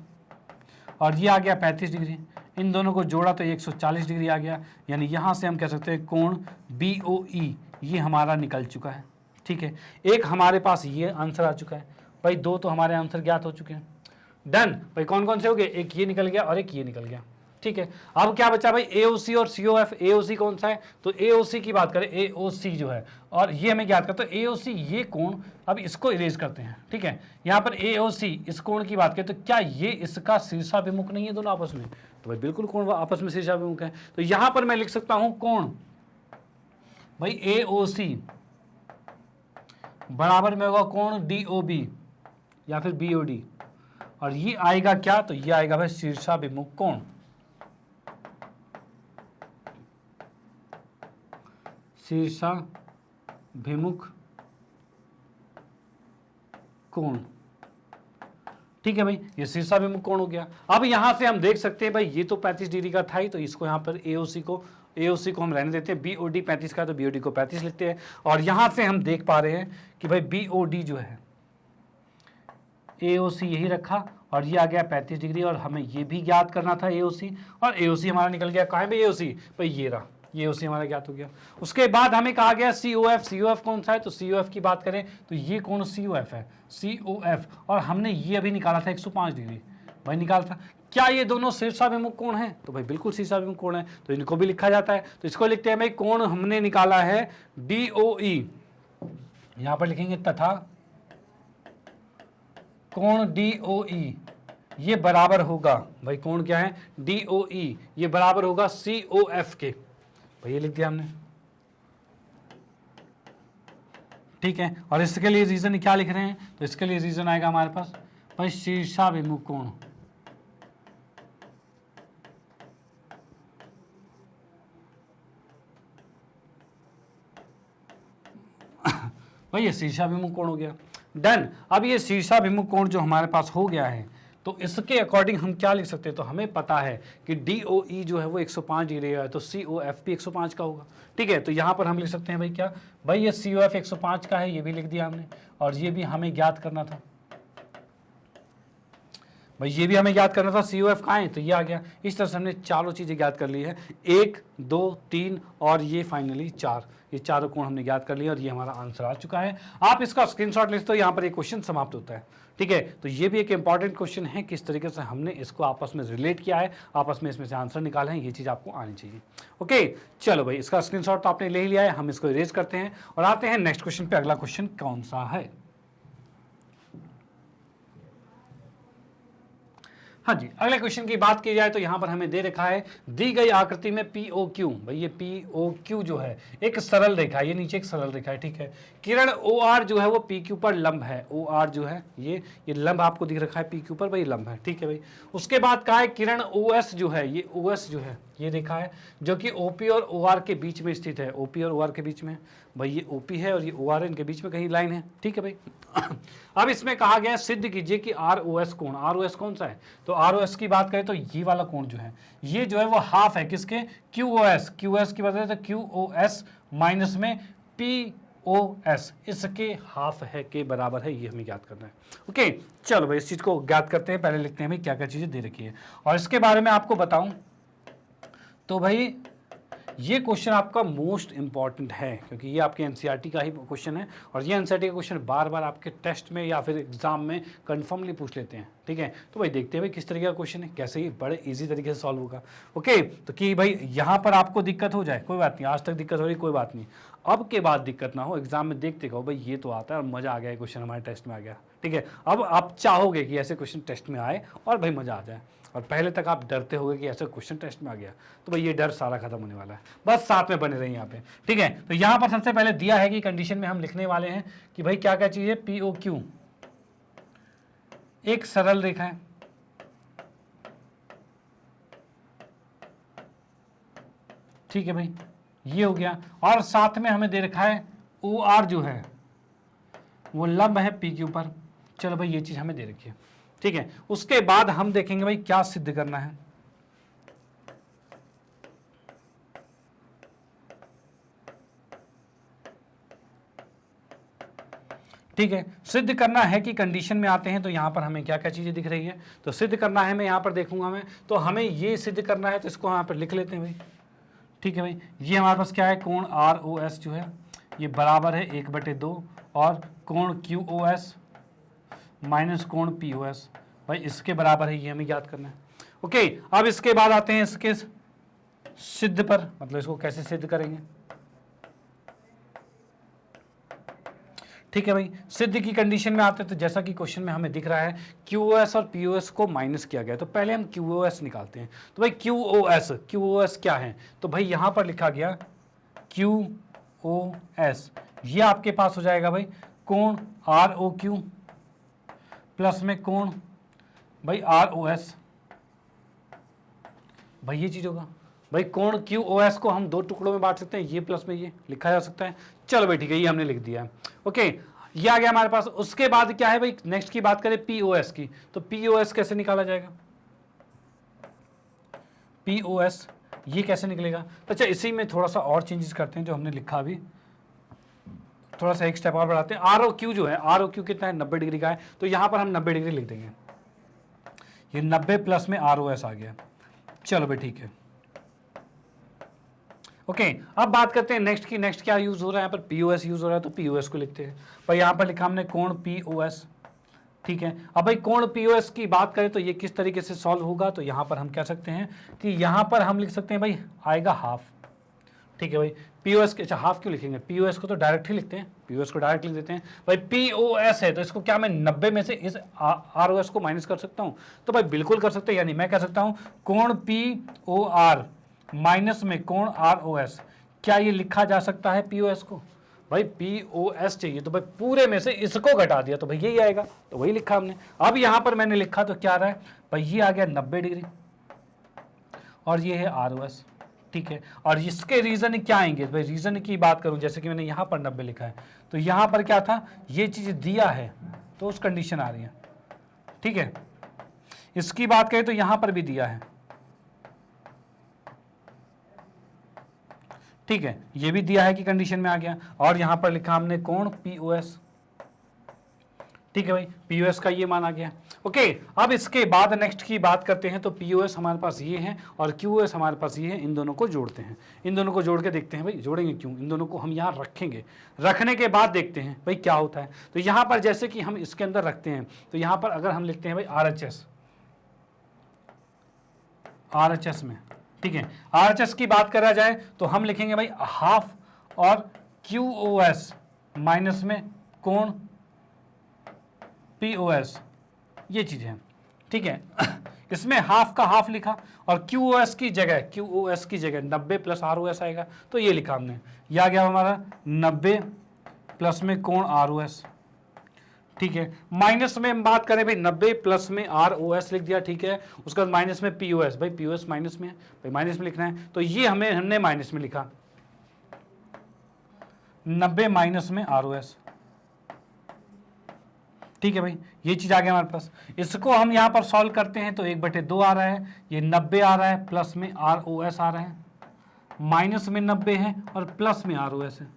Speaker 1: और ये आ गया 35 डिग्री, इन दोनों को जोड़ा तो ये 140 डिग्री आ गया। यानी यहाँ से हम कह सकते हैं कोण बी ओ ई ये हमारा निकल चुका है, ठीक है। एक हमारे पास ये आंसर आ चुका है, भाई 2 तो हमारे आंसर ज्ञात हो चुके हैं। डन, भाई कौन कौन से हो गए, एक ये निकल गया और एक ये निकल गया, ठीक है, अब क्या बचा भाई, AOC और COF। AOC कौन सा है, तो AOC की बात करें, AOC जो है, और ये हमें याद करते हैं AOC ये कोण, अब इसको इरेज करते हैं। ठीक है, यहाँ पर AOC इस कोण की बात करें तो क्या ये इसका शीर्षाभिमुख नहीं है दोनों आपस में, तो भाई बिल्कुल कोण आपस में शीर्षाभिमुख है। तो यहां पर मैं लिख सकता हूं कोण भाई AOC बराबर में होगा कोण DOB या फिर BOD, और ये आएगा क्या, तो ये आएगा भाई शीर्षाभिमुख कोण। शीर्षाभिमुख कोण, ठीक है भाई, ये शीर्षाभिमुख कोण हो गया। अब यहां से हम देख सकते हैं भाई ये तो 35 डिग्री का था ही, तो इसको यहां पर AOC को हम रहने देते हैं। BOD 35 का, तो BOD को 35 लिखते हैं। और यहां से हम देख पा रहे हैं कि भाई BOD जो है AOC यही रखा, और ये आ गया 35 डिग्री, और हमें ये भी ज्ञात करना था AOC, और AOC हमारा निकल गया। कहाँ है भाई AOC, भाई ये रहा, ये AOC हमारा ज्ञात हो गया। उसके बाद हमें कहा गया COF। COF कौन सा है, तो COF की बात करें तो ये कौन COF है, COF, और हमने ये अभी निकाला था 105 डिग्री भाई निकाला था। क्या ये दोनों शीर्षाभिमुख कोण है, तो भाई बिल्कुल शीर्षाभिमुख कोण है, तो इनको भी लिखा जाता है। तो इसको लिखते हैं भाई कोण हमने निकाला है DOE, यहां पर लिखेंगे तथा कोण DOE ये बराबर होगा, भाई कोण क्या है DOE, ये बराबर होगा COF के, भाई ये लिख दिया हमने। ठीक है, और इसके लिए रीजन क्या लिख रहे हैं, तो इसके लिए रीजन आएगा हमारे पास भाई शीर्षाभिमुख कोण। भाई ये शीर्षाभिमुख कोण हो गया, डन। अब ये शीर्षाभिमुख कोण जो हमारे पास हो गया है, तो इसके अकॉर्डिंग हम क्या लिख सकते हैं, तो हमें पता है कि DOE जो है वो 105 डिग्री है, तो COF भी 105 का होगा। ठीक है, तो यहाँ पर हम लिख सकते हैं भाई क्या, भाई ये COF 105 का है, ये भी लिख दिया हमने, और ये भी हमें ज्ञात करना था भाई, ये भी हमें याद करना था COF कहाँ है, तो ये आ गया। इस तरह से हमने चारों चीज़ें याद कर ली है, 1 2 3 और ये फाइनली 4, ये चारों कोण हमने याद कर लिए, और ये हमारा आंसर आ चुका है। आप इसका स्क्रीनशॉट लेते हो, यहाँ पर एक क्वेश्चन समाप्त होता है। ठीक है, तो ये भी एक इंपॉर्टेंट क्वेश्चन है, किस तरीके से हमने इसको आपस में रिलेट किया है, आपस में इसमें से आंसर निकाले हैं, ये चीज़ आपको आनी चाहिए। ओके, चलो भाई इसका स्क्रीनशॉट तो आपने ले ही लिया है, हम इसको इरेज करते हैं और आते हैं नेक्स्ट क्वेश्चन पे। अगला क्वेश्चन कौन सा है, हाँ जी, अगले क्वेश्चन की बात की जाए तो यहां पर हमें दे रखा है दी गई आकृति में POQ, भाई ये POQ जो है एक सरल रेखा है, ये नीचे एक सरल रेखा है। ठीक है, किरण OR जो है वो PQ पर लंब है, OR जो है ये लंब आपको दिख रखा है PQ पर, भाई लंब है। ठीक है भाई, उसके बाद कहा है किरण OS जो है, ये OS जो है ये रेखा है जो कि OP और OR के बीच में स्थित है, OP और OR के बीच में, भाई ये OP है और ये OR है, इनके बीच में कहीं लाइन है। ठीक है भाई, अब इसमें कहा गया सिद्ध कीजिए कि ROS कोण, ROS कौन सा है, तो ROS की बात करें तो ये वाला कोण जो है, ये जो है वो हाफ है किसके, QOS की बात करें तो QOS माइनस में POS, इसके हाफ है के बराबर है, ये हमें याद करना है। ओके, चलो भाई इस चीज को ज्ञात करते हैं, पहले लिखते हैं भाई क्या क्या चीजें दे रखी है, और इसके बारे में आपको बताऊं तो भाई ये क्वेश्चन आपका मोस्ट इंपॉर्टेंट है, क्योंकि ये आपके एनसीईआरटी का ही क्वेश्चन है, और ये एनसीईआरटी का क्वेश्चन बार बार आपके टेस्ट में या फिर एग्जाम में कंफर्मली पूछ लेते हैं। ठीक है, तो भाई देखते हैं भाई किस तरीके का क्वेश्चन है, कैसे ये बड़े इजी तरीके से सॉल्व होगा। ओके, तो कि भाई यहाँ पर आपको दिक्कत हो जाए कोई बात नहीं, आज तक दिक्कत हो रही कोई बात नहीं, अब के बाद दिक्कत ना हो, एग्जाम में देखते कहो भाई ये तो आता है और मजा आ गया, क्वेश्चन हमारे टेस्ट में आ गया। ठीक है, अब आप चाहोगे कि ऐसे क्वेश्चन टेस्ट में आए और भाई मजा आ जाए, और पहले तक आप डरते होगे कि ऐसा क्वेश्चन टेस्ट में आ गया, तो भाई ये डर सारा खत्म होने वाला है, बस साथ में बने रहिए यहाँ पे। ठीक है, तो यहाँ पर सबसे पहले दिया है कि कंडीशन में हम लिखने वाले हैं कि भाई क्या क्या चीज है, POQ एक सरल रेखा है, ठीक है भाई ये हो गया, और साथ में हमें दे रखा है OR जो है वो लंब है PQ पर। चलो भाई ये चीज हमें दे रखी है। ठीक है, उसके बाद हम देखेंगे भाई क्या सिद्ध करना है। ठीक है, सिद्ध करना है कि कंडीशन में आते हैं तो यहां पर हमें क्या क्या चीजें दिख रही है, तो सिद्ध करना है, मैं यहां पर देखूंगा मैं, तो हमें ये सिद्ध करना है, तो इसको यहां पर लिख लेते हैं भाई। ठीक है भाई, ये हमारे पास क्या है, कोण ROS जो है ये बराबर है 1/2 और कोण QOS माइनस कोण POS, भाई इसके बराबर है, ये हमें याद करना है। ओके, अब इसके बाद आते हैं इसके सिद्ध पर, मतलब इसको कैसे सिद्ध करेंगे। ठीक है भाई, सिद्ध की कंडीशन में आते हैं तो जैसा कि क्वेश्चन में हमें दिख रहा है QoS और PoS को माइनस किया गया, तो पहले हम QoS निकालते हैं। तो भाई QoS क्या है, तो भाई यहां पर लिखा गया QoS, ये आपके पास हो जाएगा भाई कोण ROQ प्लस में कोण भाई ROS, भाई ये चीज होगा। भाई कोण QoS को हम दो टुकड़ों में बांट सकते हैं, ये प्लस में ये लिखा जा सकता है। चलो भाई ठीक है, ये हमने लिख दिया है। ओके, ये आ गया हमारे पास। उसके बाद क्या है भाई, नेक्स्ट की बात करें PoS की, तो PoS कैसे निकाला जाएगा, PoS ये कैसे निकलेगा। तो अच्छा, इसी में थोड़ा सा और चेंजेस करते हैं जो हमने लिखा अभी, थोड़ा सा एक स्टेप और बढ़ाते हैं। ROQ जो है, ROQ कितना है, 90 डिग्री का है, तो यहां पर हम 90 डिग्री लिख देंगे। ये 90 प्लस में ROS आ गया। चलो भाई ठीक है। ओके, अब बात करते हैं नेक्स्ट की। नेक्स्ट क्या यूज हो रहा है यहाँ पर, PoS यूज हो रहा है, तो PoS को लिखते हैं। पर यहाँ पर लिखा हमने कोण PoS, ठीक है। अब भाई कोण PoS की बात करें तो ये किस तरीके से सॉल्व होगा, तो यहाँ पर हम कह सकते हैं कि यहाँ पर हम लिख सकते हैं भाई आएगा हाफ, ठीक है भाई। PoS के, अच्छा हाफ क्यों लिखेंगे, PoS को तो डायरेक्ट ही लिखते हैं, PoS को डायरेक्ट लिख देते हैं। भाई PoS है तो इसको क्या मैं 90 में से इस ROS को माइनस कर सकता हूँ, तो भाई बिल्कुल कर सकते हैं। यानी मैं कह सकता हूँ कोण POR माइनस में कोण ROS, क्या ये लिखा जा सकता है PoS को। भाई PoS चाहिए तो भाई पूरे में से इसको घटा दिया तो भाई यही आएगा, तो वही लिखा हमने। अब यहां पर मैंने लिखा तो क्या आ रहा है भाई, ये आ गया 90 डिग्री और ये है ROS, ठीक है। और इसके रीजन क्या आएंगे भाई, रीजन की बात करूं, जैसे कि मैंने यहां पर 90 लिखा है, तो यहां पर क्या था, ये चीज दिया है तो उस कंडीशन आ रही है, ठीक है। इसकी बात करें तो यहां पर भी दिया है, ठीक है, ये भी दिया है कि कंडीशन में आ गया। और यहां पर लिखा हमने कोण PoS, ठीक है भाई, PoS का ये मान आ गया। ओके, अब इसके बाद नेक्स्ट की बात करते हैं, तो PoS हमारे पास ये है और QoS हमारे पास ये है, इन दोनों को जोड़ते हैं। इन दोनों को जोड़ के देखते हैं भाई, जोड़ेंगे क्यों, इन दोनों को हम यहाँ रखेंगे, रखने के बाद देखते हैं भाई क्या होता है। तो यहाँ पर जैसे कि हम इसके अंदर रखते हैं, तो यहाँ पर अगर हम लिखते हैं भाई RHS में, ठीक है, RHS की बात करा जाए तो हम लिखेंगे भाई हाफ और QoS माइनस में कोण PoS, ये चीज है, ठीक है। इसमें हाफ का हाफ लिखा और QoS की जगह 90 प्लस ROS आएगा, तो ये लिखा हमने, ये आ गया हमारा 90 प्लस में कोण ROS, ठीक है। माइनस में हम बात करें भाई 90 प्लस में ROS लिख दिया, ठीक है। उसके बाद माइनस में PoS, भाई PoS माइनस में है, भाई माइनस में लिखना है, तो ये हमने माइनस में लिखा 90 माइनस में ROS, ठीक है भाई, ये चीज आ गया हमारे पास। इसको हम यहां पर सॉल्व करते हैं तो 1/2 आ रहा है, ये 90 आ रहा है, प्लस में ROS आ रहा है, माइनस में 90 है और प्लस में ROS है,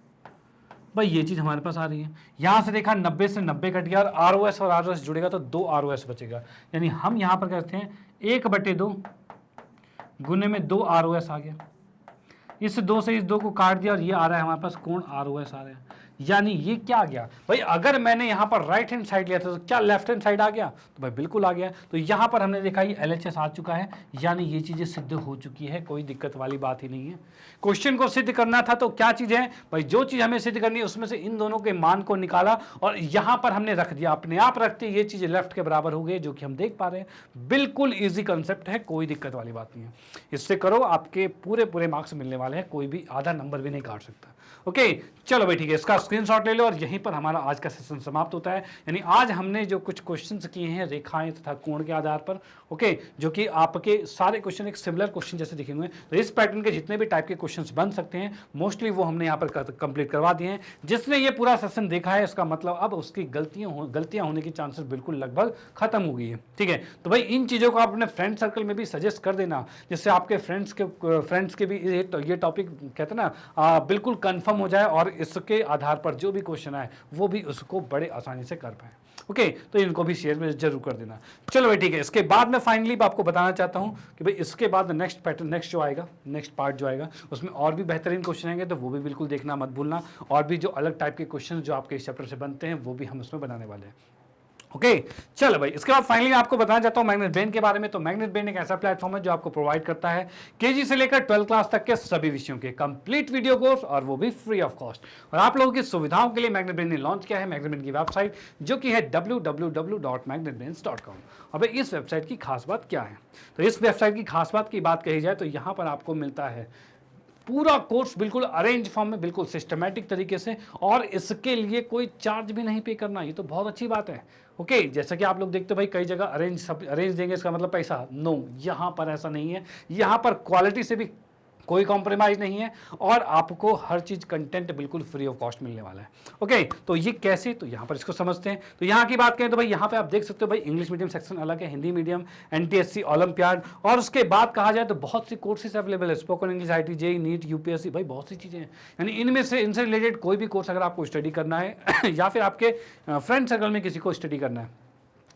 Speaker 1: भाई ये चीज हमारे पास आ रही है। यहां से देखा 90 से 90 कट गया और ROS जुड़ेगा तो 2 ROS बचेगा, यानी हम यहां पर करते हैं 1/2 गुने में 2 ROS आ गया, इस 2 से इस 2 को काट दिया और ये आ रहा है हमारे पास कोण ROS आ रहा है। यानी ये क्या आ गया भाई, अगर मैंने यहां पर राइट हैंड साइड लिया था तो क्या लेफ्ट हैंड साइड आ गया, तो भाई बिल्कुल आ गया। तो यहां पर हमने देखा ये LHS आ चुका है, यानी ये चीजें सिद्ध हो चुकी है, कोई दिक्कत वाली बात ही नहीं है। क्वेश्चन को सिद्ध करना था तो क्या चीज है भाई, जो चीज हमें सिद्ध करनी है उसमें से इन दोनों के मान को निकाला और यहां पर हमने रख दिया, अपने आप रखते ये चीजें लेफ्ट के बराबर हो गई, जो कि हम देख पा रहे हैं। बिल्कुल ईजी कंसेप्ट है, कोई दिक्कत वाली बात नहीं है। इससे करो, आपके पूरे मार्क्स मिलने वाले हैं, कोई भी आधा नंबर भी नहीं काट सकता। ओके, चलो भाई ठीक है, इसका स्क्रीनशॉट ले लो और यहीं पर हमारा आज का सेशन समाप्त होता है। यानी आज हमने जो कुछ क्वेश्चंस किए हैं रेखाएं तथा कोण के आधार पर, ओके, जो कि आपके सारे क्वेश्चन एक सिमिलर क्वेश्चन जैसे दिखेंगे, तो इस पैटर्न के जितने भी टाइप के क्वेश्चंस बन सकते हैं मोस्टली वो हमने यहाँ पर कंप्लीट करवा दिए हैं। जिसने ये पूरा सेशन देखा है इसका मतलब अब उसकी गलतियां होने की चांसेस बिल्कुल लगभग खत्म हो गई है, ठीक है। तो भाई इन चीज़ों को आप अपने फ्रेंड सर्कल में भी सजेस्ट कर देना, जिससे आपके फ्रेंड्स के भी ये टॉपिक कहते हैं ना बिल्कुल कन्फर्म हो जाए और इसके आधार पर जो भी क्वेश्चन आए वो भी उसको बड़े आसानी से कर पाए। ओके, तो इनको भी शेयर में जरूर कर देना। चलो भाई ठीक है, इसके बाद में फाइनली आपको बताना चाहता हूं कि भाई इसके बाद नेक्स्ट पैटर्न, नेक्स्ट पार्ट जो आएगा उसमें और भी बेहतरीन क्वेश्चन आएंगे, तो वो भी बिल्कुल देखना मत भूलना। और भी जो अलग टाइप के क्वेश्चन जो आपके इस चैप्टर से बनते हैं वो भी हम उसमें बनाने वाले हैं। ओके चलो भाई, इसके बाद फाइनली आपको बताना चाहता हूं मैग्नेट ब्रेन के बारे में। तो मैग्नेट ब्रेन एक ऐसा प्लेटफॉर्म है जो आपको प्रोवाइड करता है केजी से लेकर 12 क्लास तक के सभी विषयों के कंप्लीट वीडियो कोर्स, और वो भी फ्री ऑफ कॉस्ट। और आप लोगों की सुविधाओं के लिए मैग्नेट ब्रेन ने लॉन्च किया है मैग्नेट ब्रेन की वेबसाइट, जो कि है www.magnetbrains.com। अब इस वेबसाइट की खास बात क्या है? तो इस वेबसाइट की खास बात की बात कही जाए तो यहाँ पर आपको मिलता है पूरा कोर्स बिल्कुल अरेंज फॉर्म में, बिल्कुल सिस्टमैटिक तरीके से, और इसके लिए कोई चार्ज भी नहीं पे करना। ये तो बहुत अच्छी बात है। ओके जैसा कि आप लोग देखते हो भाई, कई जगह अरेंज देंगे इसका मतलब पैसा, नो, यहाँ पर ऐसा नहीं है। यहाँ पर क्वालिटी से भी कोई कॉम्प्रोमाइज नहीं है, और आपको हर चीज कंटेंट बिल्कुल फ्री ऑफ कॉस्ट मिलने वाला है। ओके तो ये कैसे, तो यहाँ पर इसको समझते हैं। तो यहाँ की बात करें तो भाई यहाँ पे आप देख सकते हो भाई, इंग्लिश मीडियम सेक्शन अलग है, हिंदी मीडियम, एनटीएससी, ओलंपियाड, और उसके बाद कहा जाए तो बहुत सी कोर्सेज अवेलेबल है, spoken English, IT, JE, NEET, UPSC, भाई बहुत सी चीजें हैं। यानी इनमें से इनसे रिलेटेड कोई भी कोर्स अगर आपको स्टडी करना है या फिर आपके फ्रेंड सर्कल में किसी को स्टडी करना है,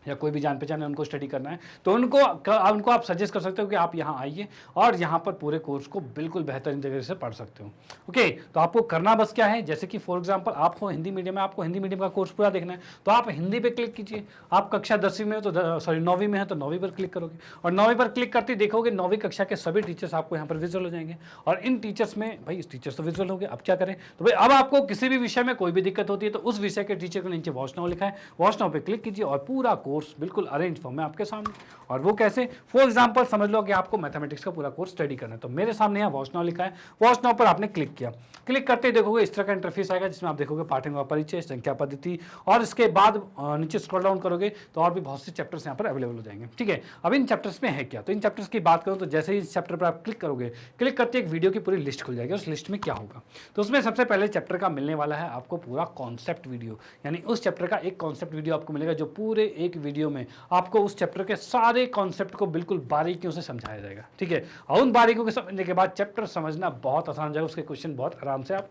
Speaker 1: या कोई भी जान पहचान है उनको स्टडी करना है, तो उनको आप सजेस्ट कर सकते हो कि आप यहाँ आइए और यहाँ पर पूरे कोर्स को बिल्कुल बेहतरीन तरीके से पढ़ सकते हो। ओके तो आपको करना बस क्या है, जैसे कि फॉर एग्जांपल आपको हिंदी मीडियम में, आपको हिंदी मीडियम का कोर्स पूरा देखना है, तो आप हिंदी पे क्लिक कीजिए। आप कक्षा 10वीं में हो तो सॉरी 9वीं में है तो 9वीं पर क्लिक करोगे, और 9वीं पर क्लिक करते देखोगे 9वीं कक्षा के सभी टीचर्स आपको यहाँ पर विजुअल हो जाएंगे। और इन टीचर्स में भाई, इस टीचर्स तो विजुअल हो गए, अब क्या करें? तो भाई अब आपको किसी भी विषय में कोई भी दिक्कत होती है तो उस विषय के टीचर के नीचे वॉच नाउ लिखा है, वॉच नाउ पे क्लिक कीजिए और पूरा कोर्स बिल्कुल अरेंज फॉर्म में आपके सामने। और वो कैसे? फॉर एग्जांपल समझ लो कि आपको मैथमेटिक्स का पूरा कोर्स स्टडी करना है, तो मेरे सामने यहाँ वॉच नाउ लिखा है, वॉच नाउ पर आपने क्लिक किया, क्लिक करते ही देखोगे इस तरह का इंटरफेस आएगा, जिसमें आप देखोगे पाठ्यक्रम का परिचय, संख्या पद्धति, और इसके बाद नीचे स्क्रॉल डाउन करोगे तो और भी बहुत से चैप्टर्स यहाँ पर अवेलेबल हो जाएंगे। ठीक है, अब इन चैप्टर्स में है क्या, तो इन चैप्टर्स की बात करो तो जैसे ही इस चैप्टर पर आप क्लिक करोगे, क्लिक करते एक वीडियो की पूरी लिस्ट खुल जाएगी। उस लिस्ट में क्या होगा, तो उसमें सबसे पहले चैप्टर का मिलने वाला है आपको पूरा कॉन्सेप्ट वीडियो, यानी उस चैप्टर का एक कॉन्सेप्ट वीडियो आपको मिलेगा, जो पूरे एक वीडियो में आपको उस चैप्टर के सारे कॉन्सेप्ट को बिल्कुल बारीकियों से समझाया जाएगा। ठीक है, और उन बारीकियों को समझने के बाद चैप्टर समझना बहुत आसान हो जाएगा, उसके क्वेश्चन बहुत आराम से आप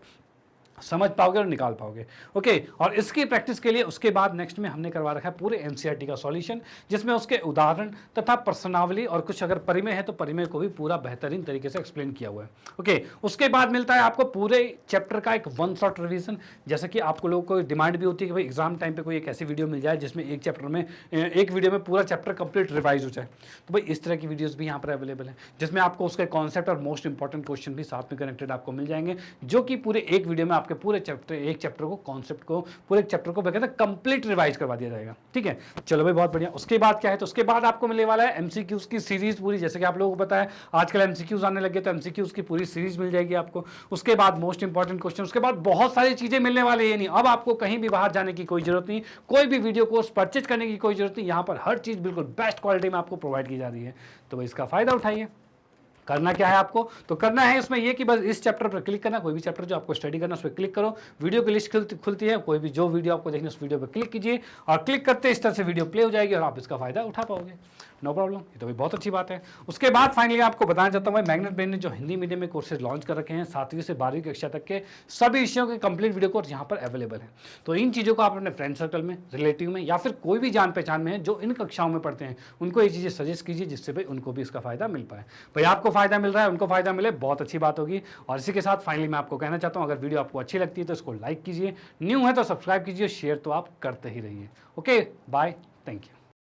Speaker 1: समझ पाओगे और निकाल पाओगे। ओके और इसकी प्रैक्टिस के लिए उसके बाद नेक्स्ट में हमने करवा रखा है पूरे एनसीईआरटी का सॉल्यूशन, जिसमें उसके उदाहरण तथा प्रश्नावली, और कुछ अगर परिमेय है तो परिमेय को भी पूरा बेहतरीन तरीके से एक्सप्लेन किया हुआ है। ओके उसके बाद मिलता है आपको पूरे चैप्टर का एक वन शॉट रिवीजन, जैसे कि आपको लोगों को डिमांड भी होती है कि भाई एग्जाम टाइम पे कोई एक ऐसी वीडियो मिल जाए जिसमें एक चैप्टर में, एक वीडियो में पूरा चैप्टर कंप्लीट रिवाइज हो जाए। तो भाई इस तरह की वीडियोस भी यहाँ पर अवेलेबल है, जिसमें आपको उसके कॉन्सेप्ट और मोस्ट इंपॉर्टेंट क्वेश्चन भी साथ में कनेक्टेड आपको मिल जाएंगे, जो कि पूरे एक वीडियो में आपके पूरे चैप्टर, एक चैप्टर को, कॉन्सेप्ट को, पूरे चैप्टर को कहते हैं कंप्लीट रिवाइज करवा दिया जाएगा। ठीक है, चलो भाई बहुत बढ़िया। उसके बाद क्या है, तो उसके बाद आपको मिलने वाला है एमसीक्यूज की सीरीज पूरी, जैसे कि आप लोगों को पता है आजकल एमसीक्यूज आने लगे, तो एमसीक्यूज की पूरी सीरीज मिल जाएगी आपको। उसके बाद मोस्ट इंपॉर्टेंट क्वेश्चन, उसके बाद बहुत सारी चीजें मिलने वाली है। नहीं, अब आपको कहीं भी बाहर जाने की कोई जरूरत नहीं, कोई भी वीडियो कोर्स परचेज करने की कोई जरूरत नहीं, यहाँ पर हर चीज बिल्कुल बेस्ट क्वालिटी में आपको प्रोवाइड की जा रही है। तो भाई इसका फायदा उठाइए। करना क्या है आपको, तो करना है इसमें ये कि बस इस चैप्टर पर क्लिक करना, कोई भी चैप्टर जो आपको स्टडी करना उस पर क्लिक करो, वीडियो की लिस्ट खुलती है, कोई भी जो वीडियो आपको देखनी उस वीडियो पर क्लिक कीजिए, और क्लिक करते इस तरह से वीडियो प्ले हो जाएगी और आप इसका फायदा उठा पाओगे। नो प्रॉब्लम, ये तो भाई बहुत अच्छी बात है। उसके बाद फाइनली आपको बताना चाहता हूँ, मैग्नेट ब्रेन ने जो हिंदी मीडियम में कोर्सेज लॉन्च कर रखे हैं, 7वीं से 12वीं कक्षा तक के सभी विषयों के कंप्लीट वीडियो कोर्स यहाँ पर अवेलेबल है। तो इन चीज़ों को आप अपने फ्रेंड सर्कल में, रिलेटिव में, या फिर कोई भी जान पहचान में है जो इन कक्षाओं में पढ़ते हैं, उनको ये चीज़ें सजेस्ट कीजिए, जिससे भाई उनको भी इसका फायदा मिल पाए। भाई आपको फायदा मिल रहा है, उनको फायदा मिले, बहुत अच्छी बात होगी। और इसी के साथ फाइनली मैं आपको कहना चाहता हूँ, अगर वीडियो आपको अच्छी लगती है तो इसको लाइक कीजिए, न्यू है तो सब्सक्राइब कीजिए, शेयर तो आप करते ही रहिए। Okay bye, thank you.